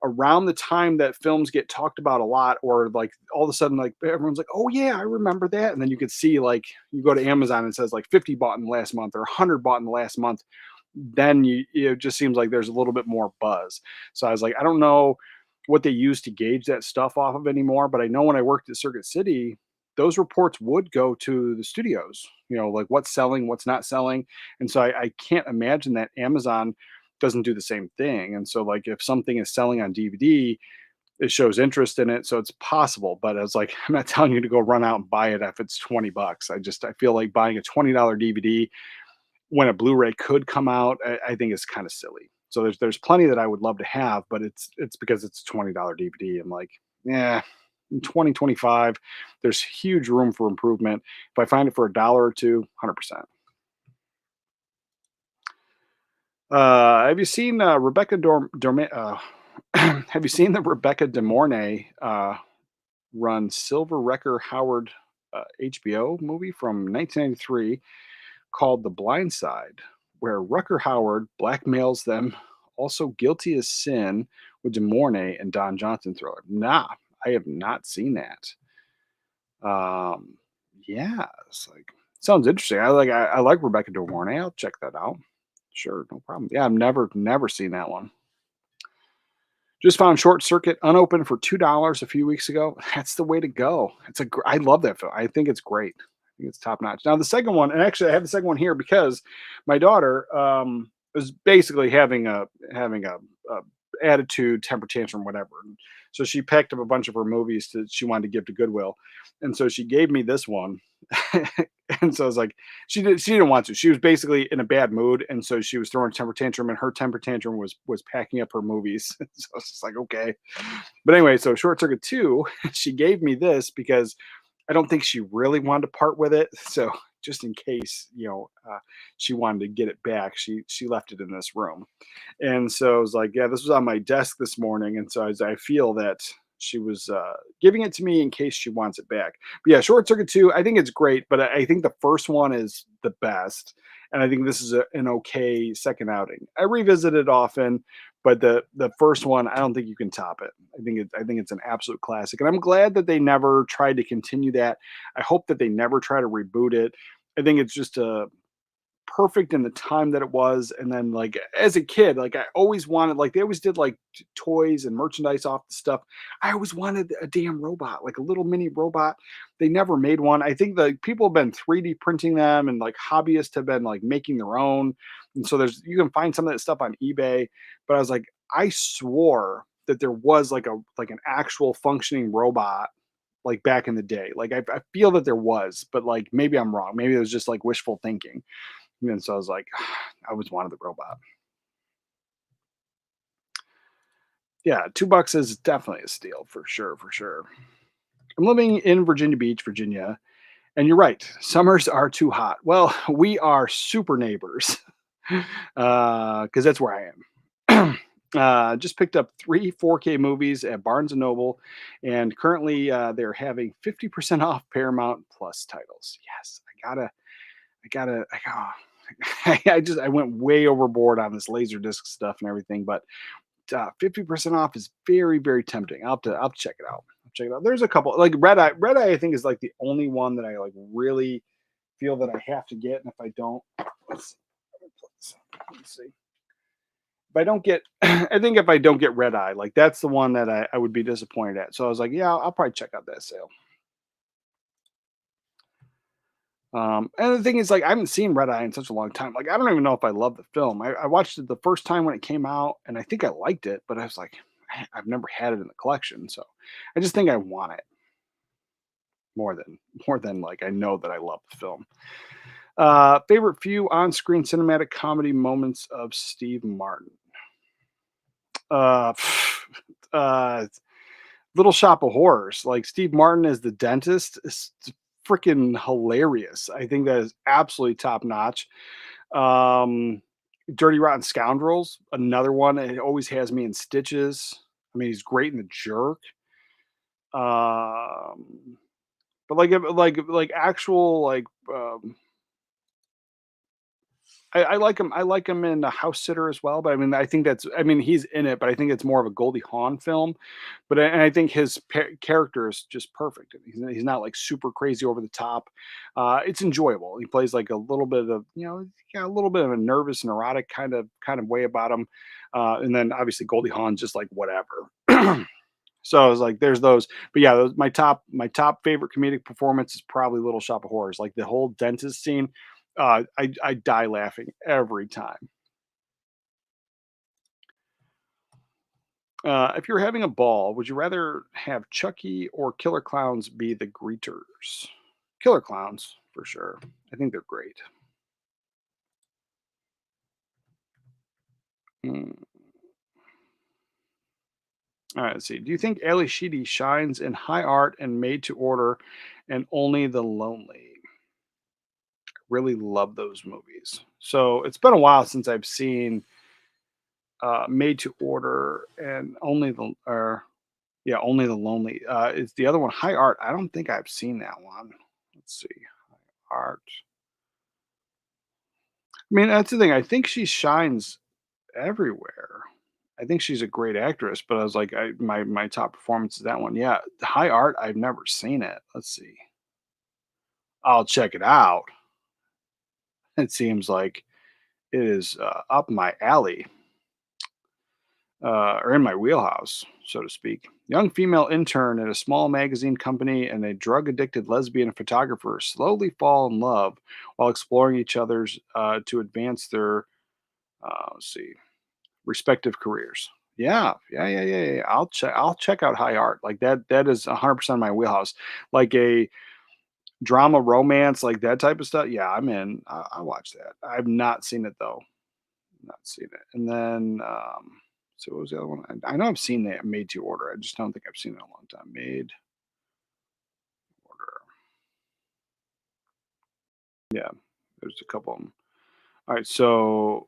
[SPEAKER 5] around the time that films get talked about a lot, or like all of a sudden, like everyone's like, oh yeah, I remember that. And then you could see, like, you go to Amazon and it says like 50 bought in the last month or 100 bought in the last month. Then it just seems like there's a little bit more buzz. So I was like, I don't know what they use to gauge that stuff off of anymore, but I know when I worked at Circuit City, those reports would go to the studios, like what's selling, what's not selling. And so I can't imagine that Amazon doesn't do the same thing. And so, like, if something is selling on DVD, it shows interest in it. So it's possible. But I was like, I'm not telling you to go run out and buy it if it's $20. I feel like buying a $20 DVD when a Blu-ray could come out, I think is kind of silly. So there's plenty that I would love to have, but it's because it's a $20 DVD. And like, yeah, in 2025, there's huge room for improvement. If I find it for a dollar or two, 100%. Have you seen have you seen the Rebecca De Mornay run Silver Wrecker Howard HBO movie from 1993 called The Blind Side, where Rucker Howard blackmails them, also guilty as sin, with De Mornay and Don Johnson thriller? Nah, I have not seen that. Um, yeah, it's like sounds interesting. I like Rebecca De Mornay. I'll check that out. Sure, no problem. Yeah, I've never seen that one. Just found Short Circuit unopened for $2 a few weeks ago. That's the way to go. I love that film. I think it's great. I think it's top notch. Now the second one, and actually I have the second one here because my daughter was basically having a attitude, temper tantrum, whatever. And so she packed up a bunch of her movies that she wanted to give to Goodwill, and so she gave me this one. And so I was like, she didn't want to. She was basically in a bad mood, and so she was throwing a temper tantrum, and her temper tantrum was packing up her movies. So it's just like, okay. But anyway, so Short Circuit 2, she gave me this because I don't think she really wanted to part with it. So just in case, she wanted to get it back, she left it in this room. And so I was like, yeah, this was on my desk this morning. And so I feel that she was giving it to me in case she wants it back. But yeah, Short Circuit 2, I think it's great, but I think the first one is the best. And I think this is an okay second outing. I revisit it often, but the first one, I don't think you can top it. I think it's an absolute classic. And I'm glad that they never tried to continue that. I hope that they never try to reboot it. I think it's just a perfect in the time that it was. And then, like, as a kid, like, I always wanted, like, they always did like toys and merchandise off the stuff. I always wanted a damn robot, like a little mini robot. They never made one. I think the people have been 3D printing them, and like hobbyists have been like making their own. And so you can find some of that stuff on eBay. But I was like, I swore that there was like an actual functioning robot like back in the day. Like I feel that there was, but like maybe I'm wrong. Maybe it was just like wishful thinking. And so I was like, I always wanted the robot. Yeah, $2 is definitely a steal for sure, for sure. I'm living in Virginia Beach, Virginia, and you're right. Summers are too hot. Well, we are super neighbors because that's where I am. Just picked up 3 4K movies at Barnes and Noble, and currently they're having 50% off Paramount Plus titles. Yes, I got. I went way overboard on this laser disc stuff and everything, but 50% off is very, very tempting. I'll check it out. Check it out. There's a couple like Red Eye. Red Eye, I think, is like the only one that I like really feel that I have to get. And if I don't, let's see. If I don't get, I think if I don't get Red Eye, like that's the one that I would be disappointed at. So I was like, yeah, I'll probably check out that sale. And the thing is, like, I haven't seen Red Eye in such a long time. Like, I don't even know if I love the film. I watched it the first time when it came out, and I think I liked it, but I was like, I've never had it in the collection, so I just think I want it more than like I know that I love the film. Favorite few on-screen cinematic comedy moments of Steve Martin. Uh, uh, Little Shop of Horrors. Like Steve Martin as the dentist is freaking hilarious. I think that is absolutely top notch. Um, Dirty Rotten Scoundrels, another one. It always has me in stitches. I mean, he's great in The Jerk. Um, but like actual I like him. I like him in The House Sitter as well. But I mean, I think that's. I mean, he's in it, but I think it's more of a Goldie Hawn film. And I think his character is just perfect. He's not like super crazy over the top. It's enjoyable. He plays like a little bit of yeah, a little bit of a nervous, neurotic kind of way about him. And then obviously Goldie Hawn just like whatever. So I was like, there's those. But yeah, my top favorite comedic performance is probably Little Shop of Horrors. Like the whole dentist scene, I die laughing every time. If you're having a ball, would you rather have Chucky or Killer Clowns be the greeters? Killer Clowns for sure. I think they're great. Mm. All right, let's see. Do you think Ali Sheedy shines in high art and made to order and only the lonely? Really love those movies. So it's been a while since I've seen Made to Order and only the or yeah, only the lonely. Is the other one High Art? I don't think I've seen that one. Let's see, Art. I mean, that's the thing. I think she shines everywhere. I think she's a great actress, but I was like, my top performance is that one. Yeah, High Art. I've never seen it. Let's see. I'll check it out. It seems like it is up my alley. Or in my wheelhouse, so to speak. Young female intern at a small magazine company and a drug addicted lesbian photographer slowly fall in love while exploring each other's to advance their, let's see, respective careers. Yeah, yeah, yeah, yeah, yeah. I'll check out High Art. Like that. That is 100% my wheelhouse. Like a drama, romance, like that type of stuff. Yeah, I'm in. I watch that. I've not seen it though. Not seen it. And then, so what was the other one? I know I've seen that Made to Order. I just don't think I've seen it in a long time. Made Order. Yeah, there's a couple of them. All right, so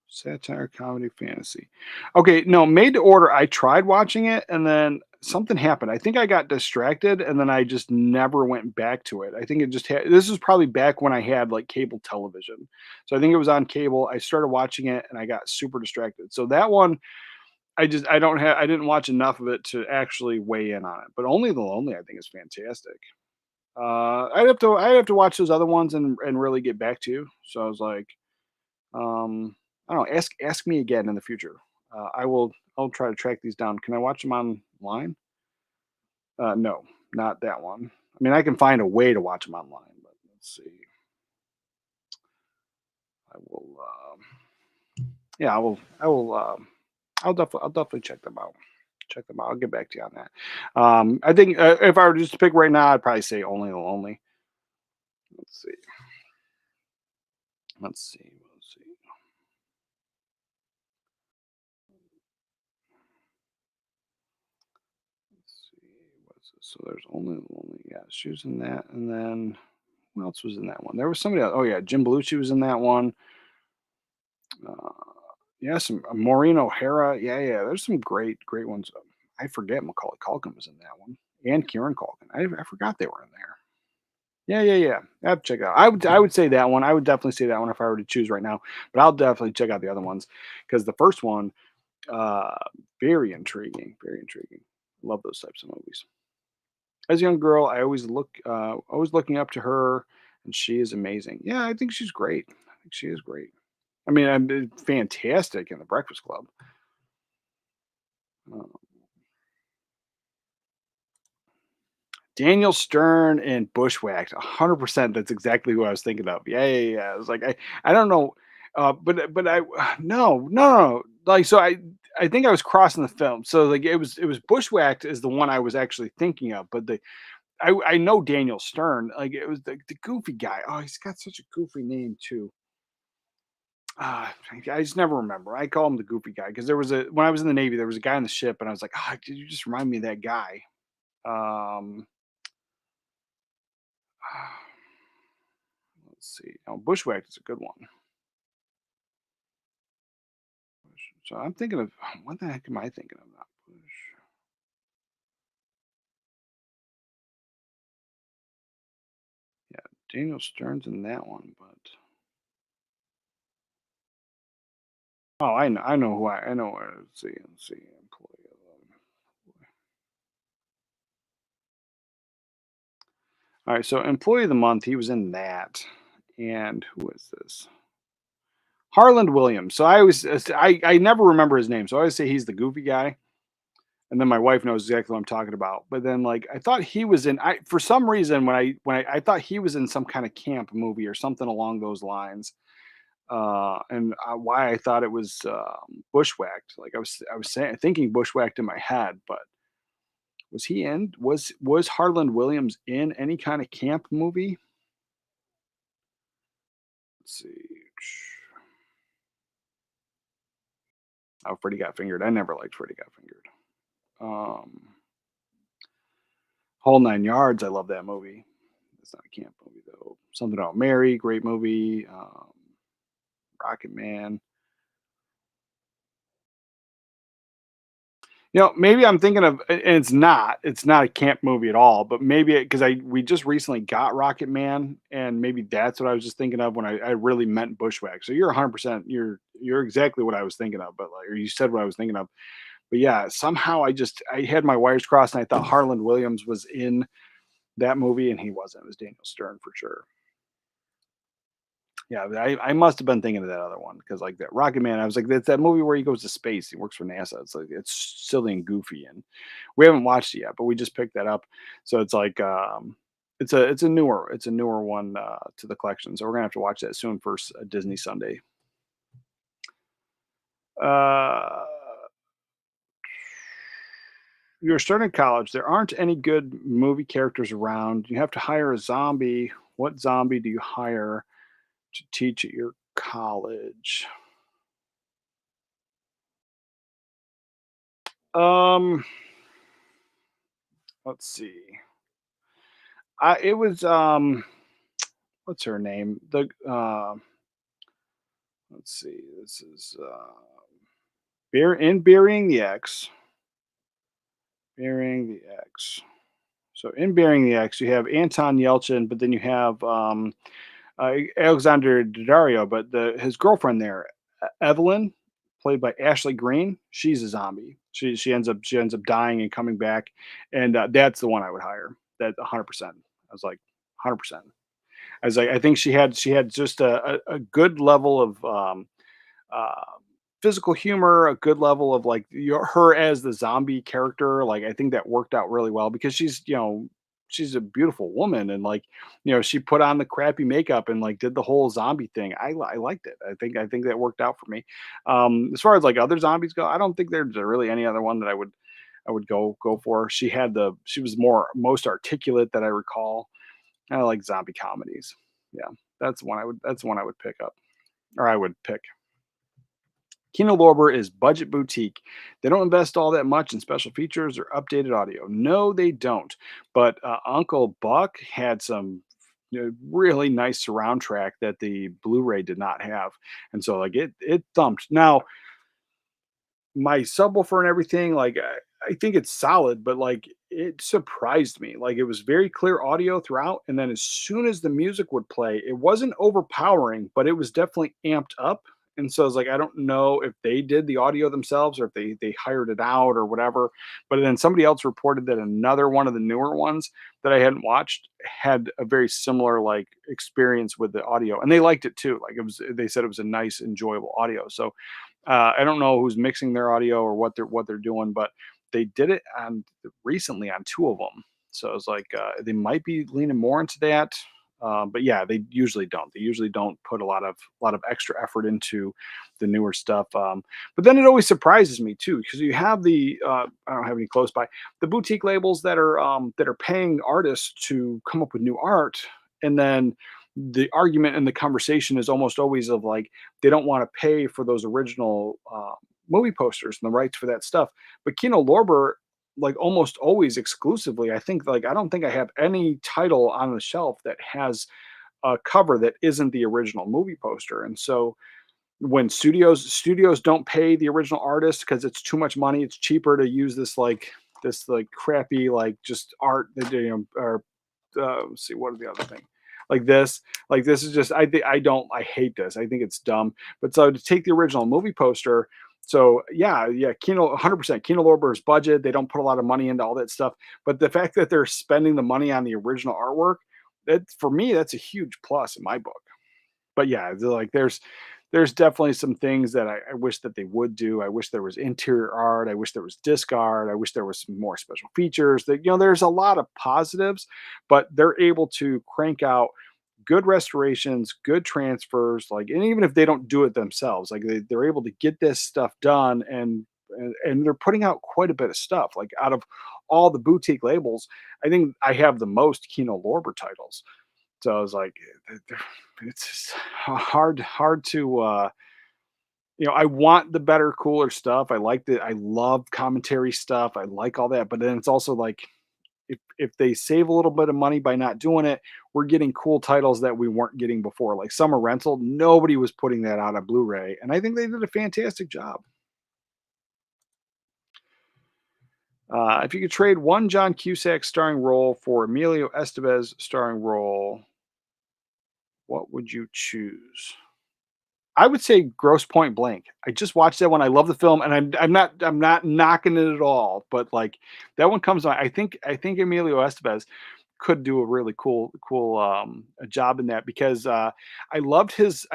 [SPEAKER 5] satire, comedy, fantasy. Okay, no, Made to Order. I tried watching it, and then something happened. I think I got distracted, and then I just never went back to it. I think it just had. This is probably back when I had like cable television, so I think it was on cable. I started watching it, and I got super distracted. So that one I didn't watch enough of it to actually weigh in on it, but Only the Lonely I think is fantastic. I'd have to watch those other ones and really get back to you. So I was like, I don't know, ask me again in the future. I'll try to track these down. Can I watch them online? No, not that one. I mean, I can find a way to watch them online, but let's see. I will. Yeah, I will. I'll definitely check them out. Check them out. I'll get back to you on that. I think if I were just to pick right now, I'd probably say Only the Lonely. Let's see. Let's see. Let's see. Let's see. What's this? So there's Only the Lonely. Yeah, she was in that, and then who else was in that one? There was somebody else. Oh yeah, Jim Belushi was in that one. Uh, yeah, some Maureen O'Hara. Yeah, yeah. There's some great ones. I forget Macaulay Culkin was in that one, and Kieran Culkin. I forgot they were in there. Yeah, yeah, yeah. I have to check it out. I would say that one. I would definitely say that one if I were to choose right now. But I'll definitely check out the other ones because the first one, uh, very intriguing. Very intriguing. Love those types of movies. As a young girl, I always looking up to her, and she is amazing. Yeah, I think she's great. I think she is great. I mean, I'm fantastic in The Breakfast Club. Uh, Daniel Stern and Bushwhacked, 100%. That's exactly who I was thinking of. Yeah, yeah, yeah. I was like, I don't know, but I no, no, no. Like, so I think I was crossing the film. So like, it was Bushwhacked is the one I was actually thinking of, but I know Daniel Stern. Like, it was the goofy guy. Oh, he's got such a goofy name too. I just never remember. I call him the goofy guy because there was a when I was in the Navy, there was a guy on the ship, and I was like, did you just remind me of that guy? Um, Let's see. Oh, Bushwhacked is a good one. So I'm thinking of what the heck am I thinking of? Not Bush. Yeah, Daniel Stern's in that one, but oh, I know who I know. Let's see, employee. All right, so employee of the month, he was in that, and who is this? Harland Williams. So I always I never remember his name, so I always say he's the goofy guy, and then my wife knows exactly what I'm talking about. But then like I thought he was in I for some reason when I thought he was in some kind of camp movie or something along those lines. And why I thought it was Bushwhacked. Like I was saying, thinking Bushwhacked in my head, but was he in? Was Harland Williams in any kind of camp movie? Let's see. Oh, Freddy Got Fingered. I never liked Freddy Got Fingered. Um, Whole Nine Yards. I love that movie. It's not a camp movie though. Something About Mary. Great movie. Rocket Man. You know, maybe I'm thinking of, and it's not a camp movie at all, but maybe because we just recently got Rocket Man, and maybe that's what I was just thinking of when I really meant Bushwhack. So you're 100%, you're exactly what I was thinking of, but like, or you said what I was thinking of. But yeah, somehow I had my wires crossed, and I thought Harland Williams was in that movie, and he wasn't. It was Daniel Stern for sure. Yeah, I must have been thinking of that other one because like that Rocket Man, I was like, that's that movie where he goes to space. He works for NASA. It's like it's silly and goofy, and we haven't watched it yet, but we just picked that up. So it's like it's a newer one to the collection. So we're gonna have to watch that soon for Disney Sunday. Uh, you're starting college. There aren't any good movie characters around. You have to hire a zombie. What zombie do you hire to teach at your college? Um, let's see. It was what's her name? Let's see. This is Burying the X. Burying the X. So in Burying the X, you have Anton Yelchin, but then you have Alexander Daddario, but his girlfriend there, Evelyn, played by Ashley Greene, she's a zombie. She ends up dying and coming back, and that's the one I would hire. That 100%. I was like 100%. I was like, I think she had just a good level of uh, physical humor, a good level of like her as the zombie character. Like I think that worked out really well because she's a beautiful woman and like she put on the crappy makeup and like did the whole zombie thing. I liked it. I think that worked out for me. As far as like other zombies go, I don't think there's really any other one that I would go for. She was more most articulate that I recall. I like zombie comedies. Yeah, that's one I would pick up or I would pick. Kino Lorber is budget boutique. They don't invest all that much in special features or updated audio. No, they don't. But Uncle Buck had some really nice surround track that the Blu-ray did not have, and so like it thumped. Now my subwoofer and everything, like I think it's solid, but like it surprised me. Like it was very clear audio throughout, and then as soon as the music would play, it wasn't overpowering, but it was definitely amped up. And so I was like, I don't know if they did the audio themselves or if they hired it out or whatever. But then somebody else reported that another one of the newer ones that I hadn't watched had a very similar like experience with the audio, and they liked it too. Like it was, they said it was a nice, enjoyable audio. So I don't know who's mixing their audio or what they're doing, but they did it on recently on two of them. So it's like they might be leaning more into that. But yeah, they usually don't. They usually don't put a lot of extra effort into the newer stuff. But then it always surprises me too because you have I don't have any close by the boutique labels that are paying artists to come up with new art, and then the argument and the conversation is almost always of like they don't want to pay for those original movie posters and the rights for that stuff. But Kino Lorber like almost always exclusively. I think like I don't think I have any title on the shelf that has a cover that isn't the original movie poster. And so when studios don't pay the original artist because it's too much money, it's cheaper to use this like crappy like just art that or let's see what are the other thing like this is just I hate this. I think it's dumb. But so to take the original movie poster, so yeah, Kino 100% Kino Lorber's budget. They don't put a lot of money into all that stuff, but the fact that they're spending the money on the original artwork, that for me that's a huge plus in my book. But yeah, like there's definitely some things that I wish that they would do. I wish there was interior art. I wish there was disc art. I wish there was some more special features. That there's a lot of positives, but they're able to crank out good restorations, good transfers. Like, and even if they don't do it themselves, like they're able to get this stuff done, and they're putting out quite a bit of stuff. Like out of all the boutique labels, I think I have the most Kino Lorber titles. So I was like, it's just hard to I want the better, cooler stuff. I love commentary stuff. I like all that. But then it's also like if they save a little bit of money by not doing it, we're getting cool titles that we weren't getting before. Like Summer Rental, nobody was putting that out on Blu-ray. And I think they did a fantastic job. If you could trade one John Cusack starring role for Emilio Estevez starring role, what would you choose? I would say Gross Point Blank. I just watched that one. I love the film, and I'm not knocking it at all, but like that one comes on. I think Emilio Estevez could do a really cool a job in that because I loved his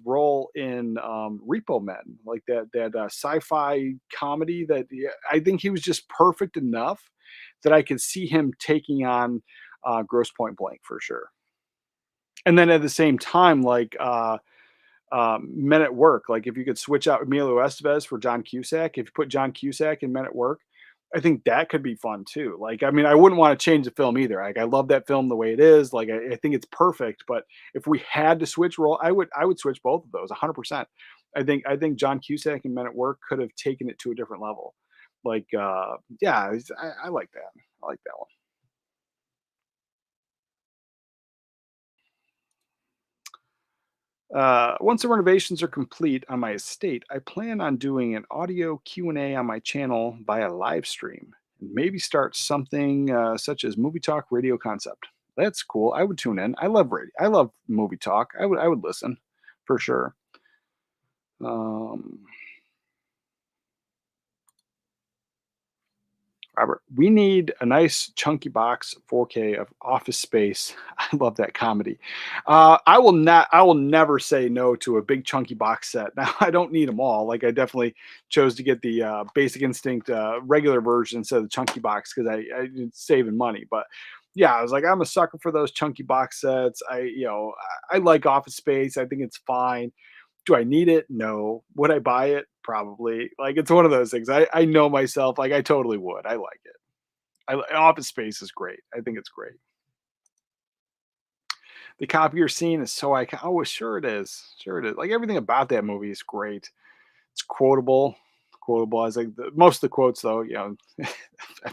[SPEAKER 5] role in Repo Men, like that sci-fi comedy that I think he was just perfect enough that I could see him taking on Gross Point Blank for sure. And then at the same time, like Men at Work. Like if you could switch out Emilio Estevez for John Cusack, if you put John Cusack in Men at Work, I think that could be fun too. Like, I mean, I wouldn't want to change the film either. Like, I love that film the way it is. Like, I think it's perfect. But if we had to switch role, I would switch both of those 100%. I think John Cusack in Men at Work could have taken it to a different level. Like, yeah, I like that. I like that one. Once the renovations are complete on my estate, I plan on doing an audio Q&A on my channel via live stream and maybe start something such as movie talk radio concept. That's cool. I would tune in. I love radio. I love movie talk. I would listen for sure. Um, Robert, we need a nice chunky box 4K of Office Space. I love that comedy. I will never say no to a big chunky box set. Now I don't need them all. Like I definitely chose to get the Basic Instinct regular version instead of the chunky box because I saving money. But yeah, I was like, I'm a sucker for those chunky box sets. I like Office Space. I think it's fine. Do I need it? No. Would I buy it? Probably. Like it's one of those things. I know myself. Like I totally would. I like it. Office Space is great. I think it's great. The copier scene is so iconic. Oh, sure it is. Sure it is. Like everything about that movie is great. It's quotable. Quotable. I was like most of the quotes though. I'm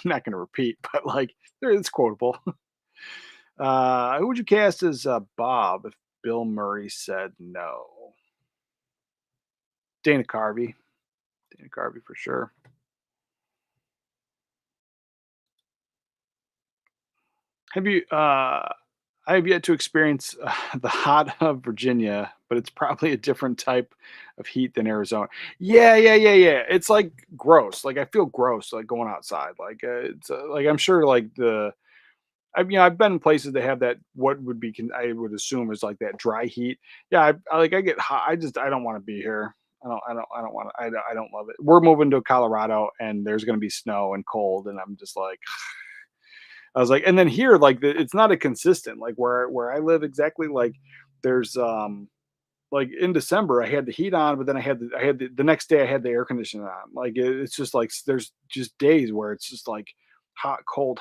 [SPEAKER 5] not going to repeat, but like it's quotable. Who would you cast as Bob if Bill Murray said no? Dana Carvey. Dana Carvey for sure. Have you? I have yet to experience the hot of Virginia, but it's probably a different type of heat than Arizona. Yeah. It's like gross. Like I feel gross like going outside. Like it's like I'm sure like I've been in places that have that what would be I would assume is like that dry heat. Yeah, I get hot. I don't want to be here. I don't want to. I don't love it. We're moving to Colorado and there's going to be snow and cold, and I'm just like I was like, and then here, like it's not a consistent, like where I live exactly. Like there's like in December I had the heat on, but then the next day I had the air conditioning on. Like it's just like there's just days where it's just like hot, cold,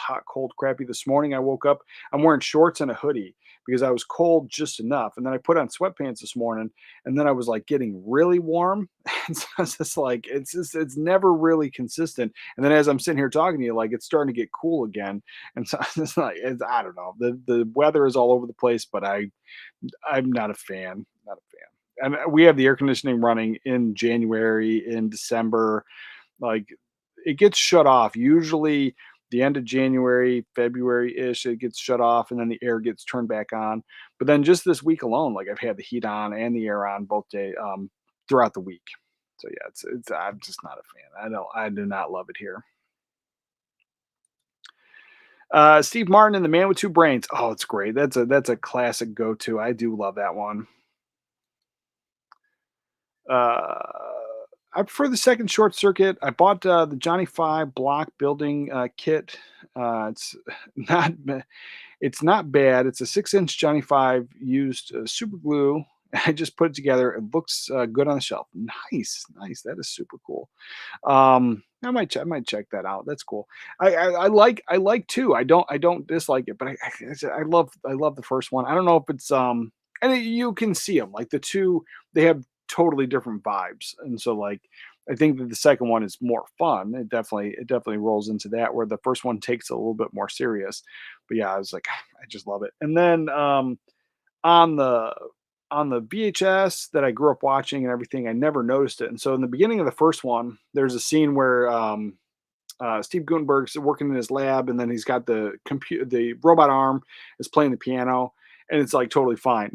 [SPEAKER 5] crappy. This morning I woke up, I'm wearing shorts and a hoodie because I was cold just enough. And then I put on sweatpants this morning, and then I was like getting really warm. And so it's just like it's never really consistent. And then as I'm sitting here talking to you, like it's starting to get cool again. And so it's like I don't know. The weather is all over the place, but I'm not a fan. Not a fan. And we have the air conditioning running in January, in December. Like it gets shut off usually the end of January, February ish. It gets shut off, and then the air gets turned back on. But then just this week alone, like I've had the heat on and the air on both day throughout the week. So yeah, it's I'm just not a fan. I do not love it here. Steve Martin and the Man with Two Brains. Oh, it's great. That's a classic go to. I do love that one. Uh, I prefer the second Short Circuit. I bought the Johnny Five block building kit. It's not it's not bad. It's a 6-inch Johnny Five used super glue. I just put it together. It looks good on the shelf. Nice, nice. That is super cool. I might check that out. That's cool. I like two. I don't dislike it, but I love the first one. I don't know if it's you can see them like the two. They have totally different vibes, and so like I think that the second one is more fun. It definitely rolls into that where the first one takes it a little bit more serious. But yeah, I was like, I just love it. And then on the on the VHS that I grew up watching and everything, I never noticed it. And so in the beginning of the first one, there's a scene where Steve Gutenberg's working in his lab, and then he's got the robot arm is playing the piano, and it's like totally fine.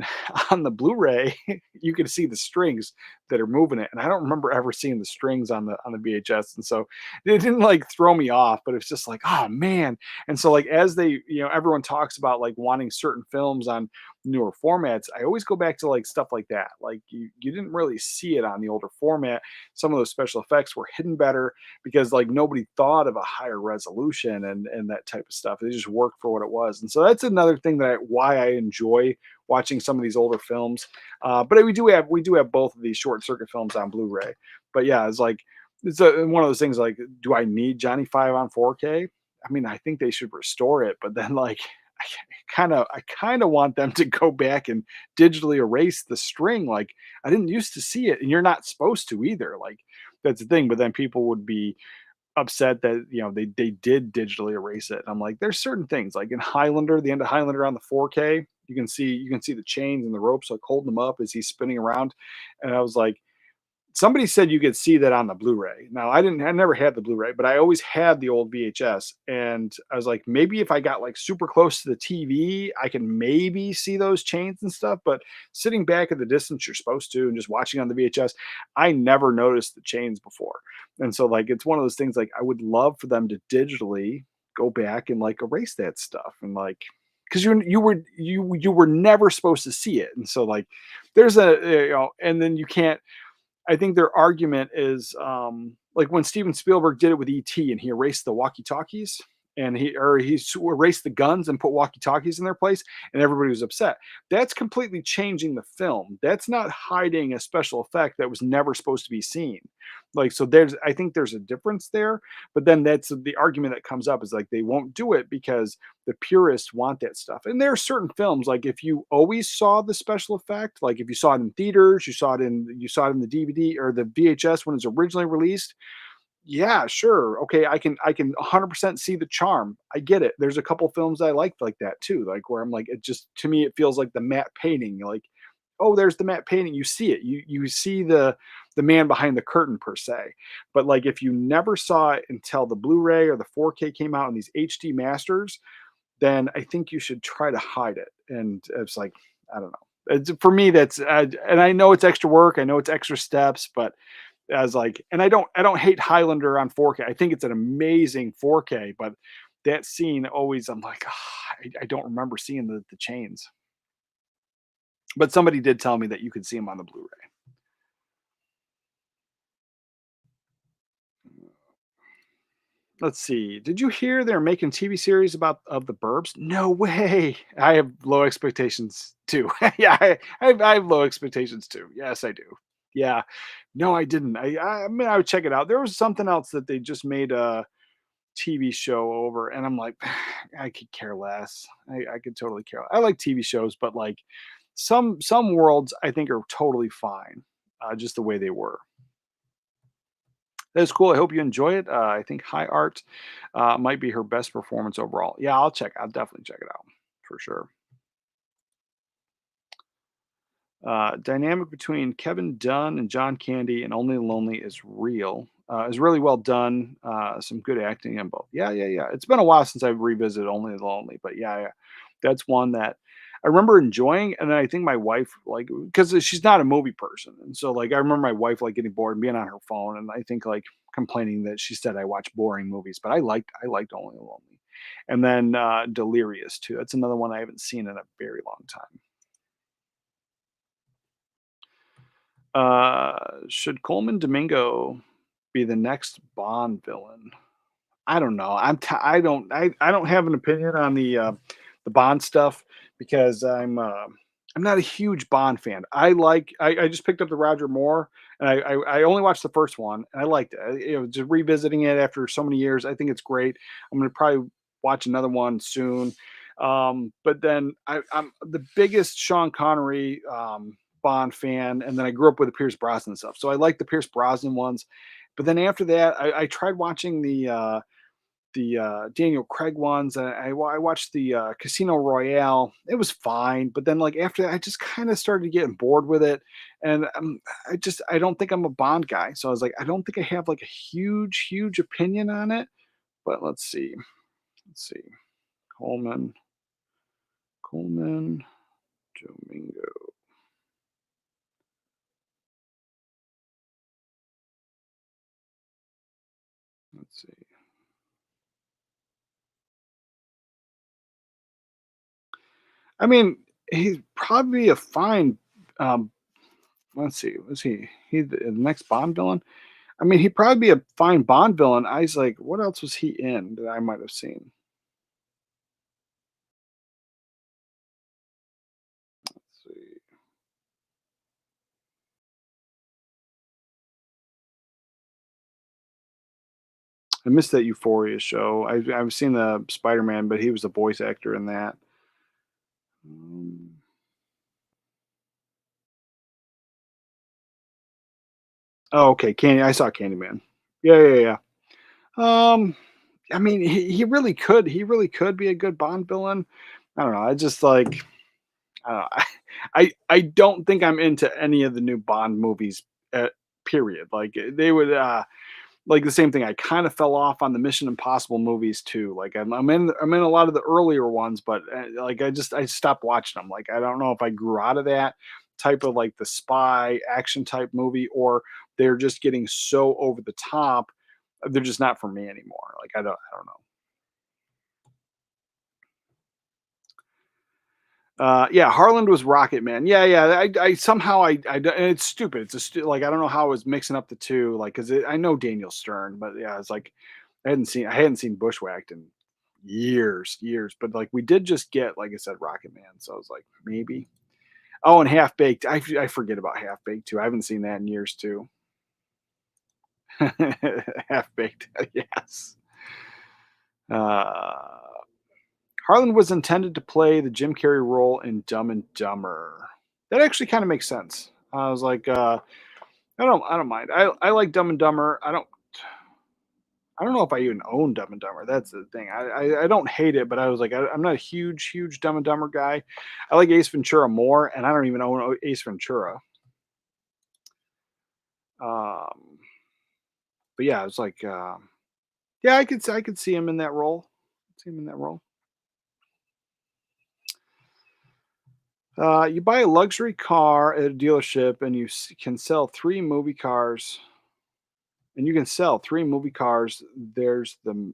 [SPEAKER 5] On the Blu-ray, you can see the strings that are moving it, and I don't remember ever seeing the strings on the VHS, and so it didn't like throw me off, but it's just like, oh man. And so like as they, everyone talks about like wanting certain films on newer formats, I always go back to like stuff like that. Like you didn't really see it on the older format. Some of those special effects were hidden better because like nobody thought of a higher resolution and that type of stuff. They just worked for what it was. And so that's another thing why I enjoy watching some of these older films. But we do have both of these short circuit films on Blu-ray. But yeah, one of those things like, do I need Johnny Five on 4K? I mean, I think they should restore it, but then like I kind of want them to go back and digitally erase the string. Like I didn't used to see it, and you're not supposed to either. Like that's the thing. But then people would be upset that they did digitally erase it. And I'm like, there's certain things like in Highlander, the end of Highlander on the 4K, you can see the chains and the ropes like holding them up as he's spinning around. And I was like, somebody said you could see that on the Blu-ray. Now I never had the Blu-ray, but I always had the old VHS. And I was like, maybe if I got like super close to the TV, I can maybe see those chains and stuff. But sitting back at the distance you're supposed to and just watching on the VHS, I never noticed the chains before. And so like it's one of those things like I would love for them to digitally go back and like erase that stuff and like because you were never supposed to see it. And so like there's and then you can't. I think their argument is like when Steven Spielberg did it with ET and he erased the walkie-talkies and he erased the guns and put walkie-talkies in their place and everybody was upset. That's completely changing the film. That's not hiding a special effect that was never supposed to be seen. Like so I think there's a difference there, but then that's the argument that comes up is like they won't do it because the purists want that stuff. And there are certain films like if you always saw the special effect, like if you saw it in theaters, you saw it in the DVD or the VHS when it was originally released, yeah, sure. Okay, I can 100% see the charm. I get it. There's a couple films I liked like that too, like where I'm like it just to me it feels like the matte painting, like oh, there's the matte painting. You see it. You see the man behind the curtain per se. But like if you never saw it until the Blu-ray or the 4K came out in these HD masters, then I think you should try to hide it. And it's like I don't know. For me, that's and I know it's extra work. I know it's extra steps, but as like, and I don't hate Highlander on 4K. I think it's an amazing 4K, but that scene always, I'm like, I don't remember seeing the chains. But somebody did tell me that you could see them on the Blu-ray. Let's see. Did you hear they're making TV series about of the Burbs? No way. I have low expectations too. Yeah, I have low expectations too. Yes, I do. Yeah. No, I didn't. I mean, I would check it out. There was something else that they just made. TV show over, and I'm like, I could care less. I could totally care. I like TV shows, but like some worlds I think are totally fine, just the way they were. That's cool. I hope you enjoy it. I think High Art might be her best performance overall. Yeah, I'll check. I'll definitely check it out for sure. Dynamic between Kevin Dunn and John Candy and Only the Lonely is real. Is really well done. Some good acting in both. Yeah, yeah, yeah. It's been a while since I've revisited Only the Lonely, but yeah, yeah, that's one that I remember enjoying. And then I think my wife, like, because she's not a movie person, and so like I remember my wife like getting bored and being on her phone, and I think like complaining that she said I watch boring movies, but I liked Only the Lonely, and then Delirious too. That's another one I haven't seen in a very long time. Should Coleman Domingo be the next Bond villain? I don't know. I don't have an opinion on the Bond stuff because I'm not a huge Bond fan. I just picked up the Roger Moore and I only watched the first one and I liked it. Just revisiting it after so many years, I think it's great. I'm gonna probably watch another one soon. But then I'm the biggest Sean Connery Bond fan, and then I grew up with the Pierce Brosnan stuff, so I like the Pierce Brosnan ones. But then after that, I tried watching the Daniel Craig ones. I watched the Casino Royale. It was fine, but then like after that, I just kind of started getting bored with it, and I don't think I'm a Bond guy. So I was like, I don't think I have like a huge opinion on it. But let's see, Coleman Coleman Domingo. Let's see. I mean, he's probably a fine. Um, let's see. Was he the next Bond villain? I mean, he'd probably be a fine Bond villain. I was like, what else was he in that I might have seen? Let's see. I missed that Euphoria show. I've seen the Spider Man, but he was the voice actor in that. Um, oh, okay. Candy. I saw Candyman. Yeah, yeah, yeah. I mean, he really could. He really could be a good Bond villain. I don't know. I just like. I don't know. I don't think I'm into any of the new Bond movies. Period. Like they would. Like the same thing. I kind of fell off on the Mission Impossible movies too. Like I'm in a lot of the earlier ones, but like I stopped watching them. Like I don't know if I grew out of that type of like the spy action type movie, or they're just getting so over the top. They're just not for me anymore. Like I don't know. Yeah, Harland was Rocket Man. Yeah, yeah. I somehow and it's stupid. Like I don't know how I was mixing up the two. Like because I know Daniel Stern, but yeah, it's like I hadn't seen Bushwhacked in years. But like we did just get, like I said, Rocket Man. So I was like maybe. Oh, and Half Baked. I forget about Half Baked too. I haven't seen that in years too. Half Baked. Yes. Uh, Harlan was intended to play the Jim Carrey role in Dumb and Dumber. That actually kind of makes sense. I was like, I don't mind. I like Dumb and Dumber. I don't know if I even own Dumb and Dumber. That's the thing. I don't hate it, but I was like, I'm not a huge Dumb and Dumber guy. I like Ace Ventura more, and I don't even own Ace Ventura. Um, but yeah, it's like, yeah, I could see him in that role. See him in that role. You buy a luxury car at a dealership, and can sell three movie cars. And you can sell three movie cars. There's the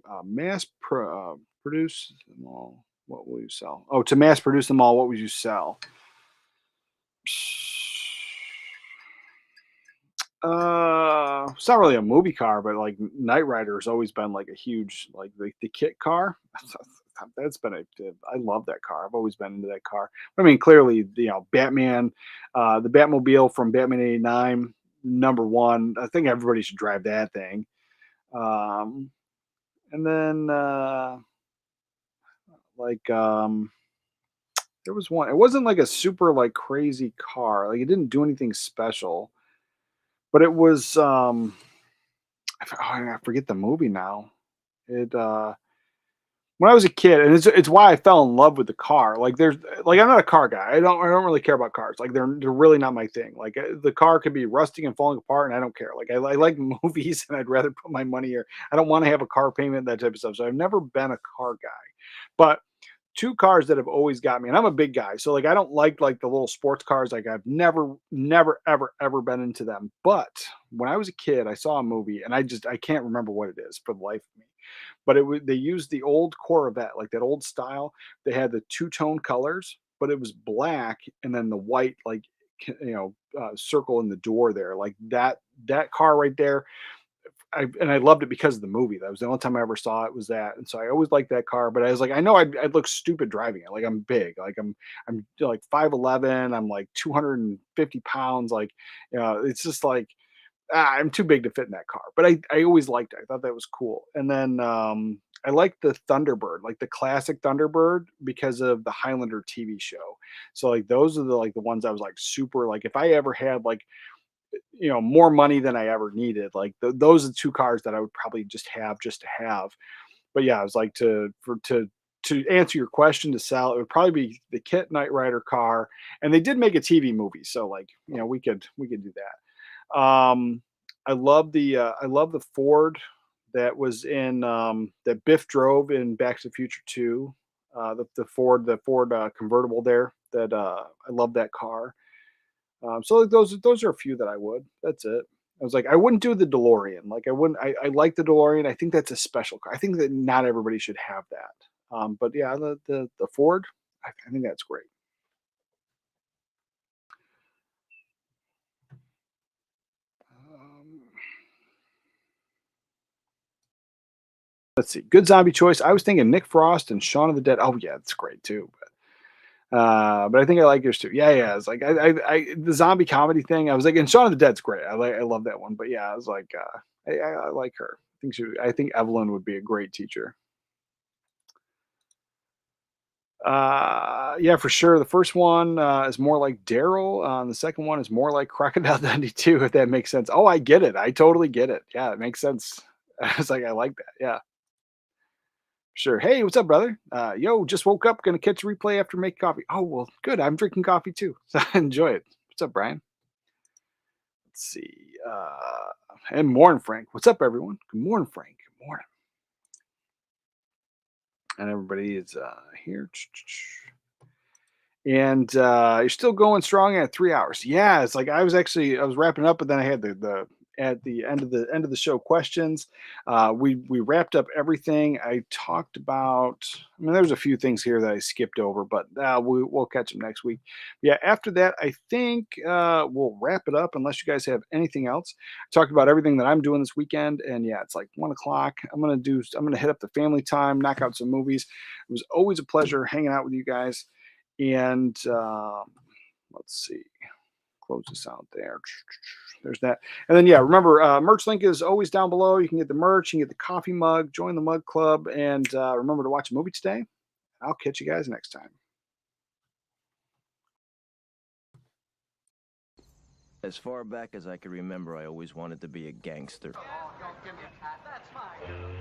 [SPEAKER 5] produce them all. What will you sell? Oh, to mass produce them all, what would you sell? It's not really a movie car, but like Knight Rider has always been like a huge, like the kit car. That's been I love that car. I've always been into that car. I mean, clearly, Batman, the Batmobile from Batman '89, number one. I think everybody should drive that thing. Um, And then like there was one. It wasn't like a super like crazy car. Like it didn't do anything special, but it was I forget the movie now. It when I was a kid, and it's why I fell in love with the car. Like there's like I'm not a car guy. I don't really care about cars. Like they're really not my thing. Like the car could be rusting and falling apart, and I don't care. Like I like movies, and I'd rather put my money here. I don't want to have a car payment, that type of stuff. So I've never been a car guy, but two cars that have always got me, and I'm a big guy, so like I don't like the little sports cars. Like I've never ever been into them. But when I was a kid, I saw a movie, and I can't remember what it is for the life of me. But they used the old Corvette, like that old style. They had the two tone colors, but it was black, and then the white like circle in the door there, like that car right there. I loved it because of the movie. That was the only time I ever saw it was that, and so I always liked that car. But I was like, I know I'd look stupid driving it. Like I'm big, like I'm like 5'11", I'm like 250 pounds. Like, it's just like I'm too big to fit in that car. But I always liked it. I thought that was cool. And then I liked the Thunderbird, like the classic Thunderbird, because of the Highlander TV show. So like those are the ones I was like super like if I ever had like more money than I ever needed. Like those are the two cars that I would probably just to have. But yeah, I was like to answer your question to sell, it would probably be the Kit Knight Rider car, and they did make a TV movie, so like we could do that. I love the Ford that was in that Biff drove in Back to the Future 2. The Ford convertible there. That I love that car. So like, those are a few that I would. That's it. I was like, I wouldn't do the DeLorean. Like I wouldn't. I like the DeLorean. I think that's a special car. I think that not everybody should have that. But yeah, the Ford. I think that's great. Um, let's see. Good zombie choice. I was thinking Nick Frost and Shaun of the Dead. Oh yeah, that's great too. But I think I like yours too. Yeah, yeah. It's like the zombie comedy thing. I was like, and Shaun of the Dead's great. I love that one. But yeah, I was like, I like her. I think Evelyn would be a great teacher. Yeah, for sure. The first one is more like Daryl. The second one is more like Crocodile Dundee too, if that makes sense. Oh, I get it. I totally get it. Yeah, it makes sense. I was like, I like that. Yeah, sure. Hey, what's up, brother? Yo, just woke up. Gonna catch a replay after making coffee. Oh, well, good. I'm drinking coffee too, so enjoy it. What's up, Brian? Let's see. And morning, Frank. What's up, everyone? Good morning, Frank. Good morning. And everybody is here. And you're still going strong at 3 hours. Yeah, it's like I was wrapping up, but then I had the at the end of the show questions. We wrapped up everything. I talked about. I mean, there's a few things here that I skipped over, but we'll catch them next week. Yeah, after that, I think we'll wrap it up unless you guys have anything else. I talked about everything that I'm doing this weekend, and yeah, it's like 1 o'clock. I'm gonna hit up the family time, knock out some movies. It was always a pleasure hanging out with you guys. And let's see, close this out there. There's that. And then, yeah, remember, merch link is always down below. You can get the merch, you can get the coffee mug, join the mug club, and remember to watch a movie today. I'll catch you guys next time.
[SPEAKER 6] As far back as I can remember, I always wanted to be a gangster.
[SPEAKER 1] Oh, don't give me a cat. That's fine.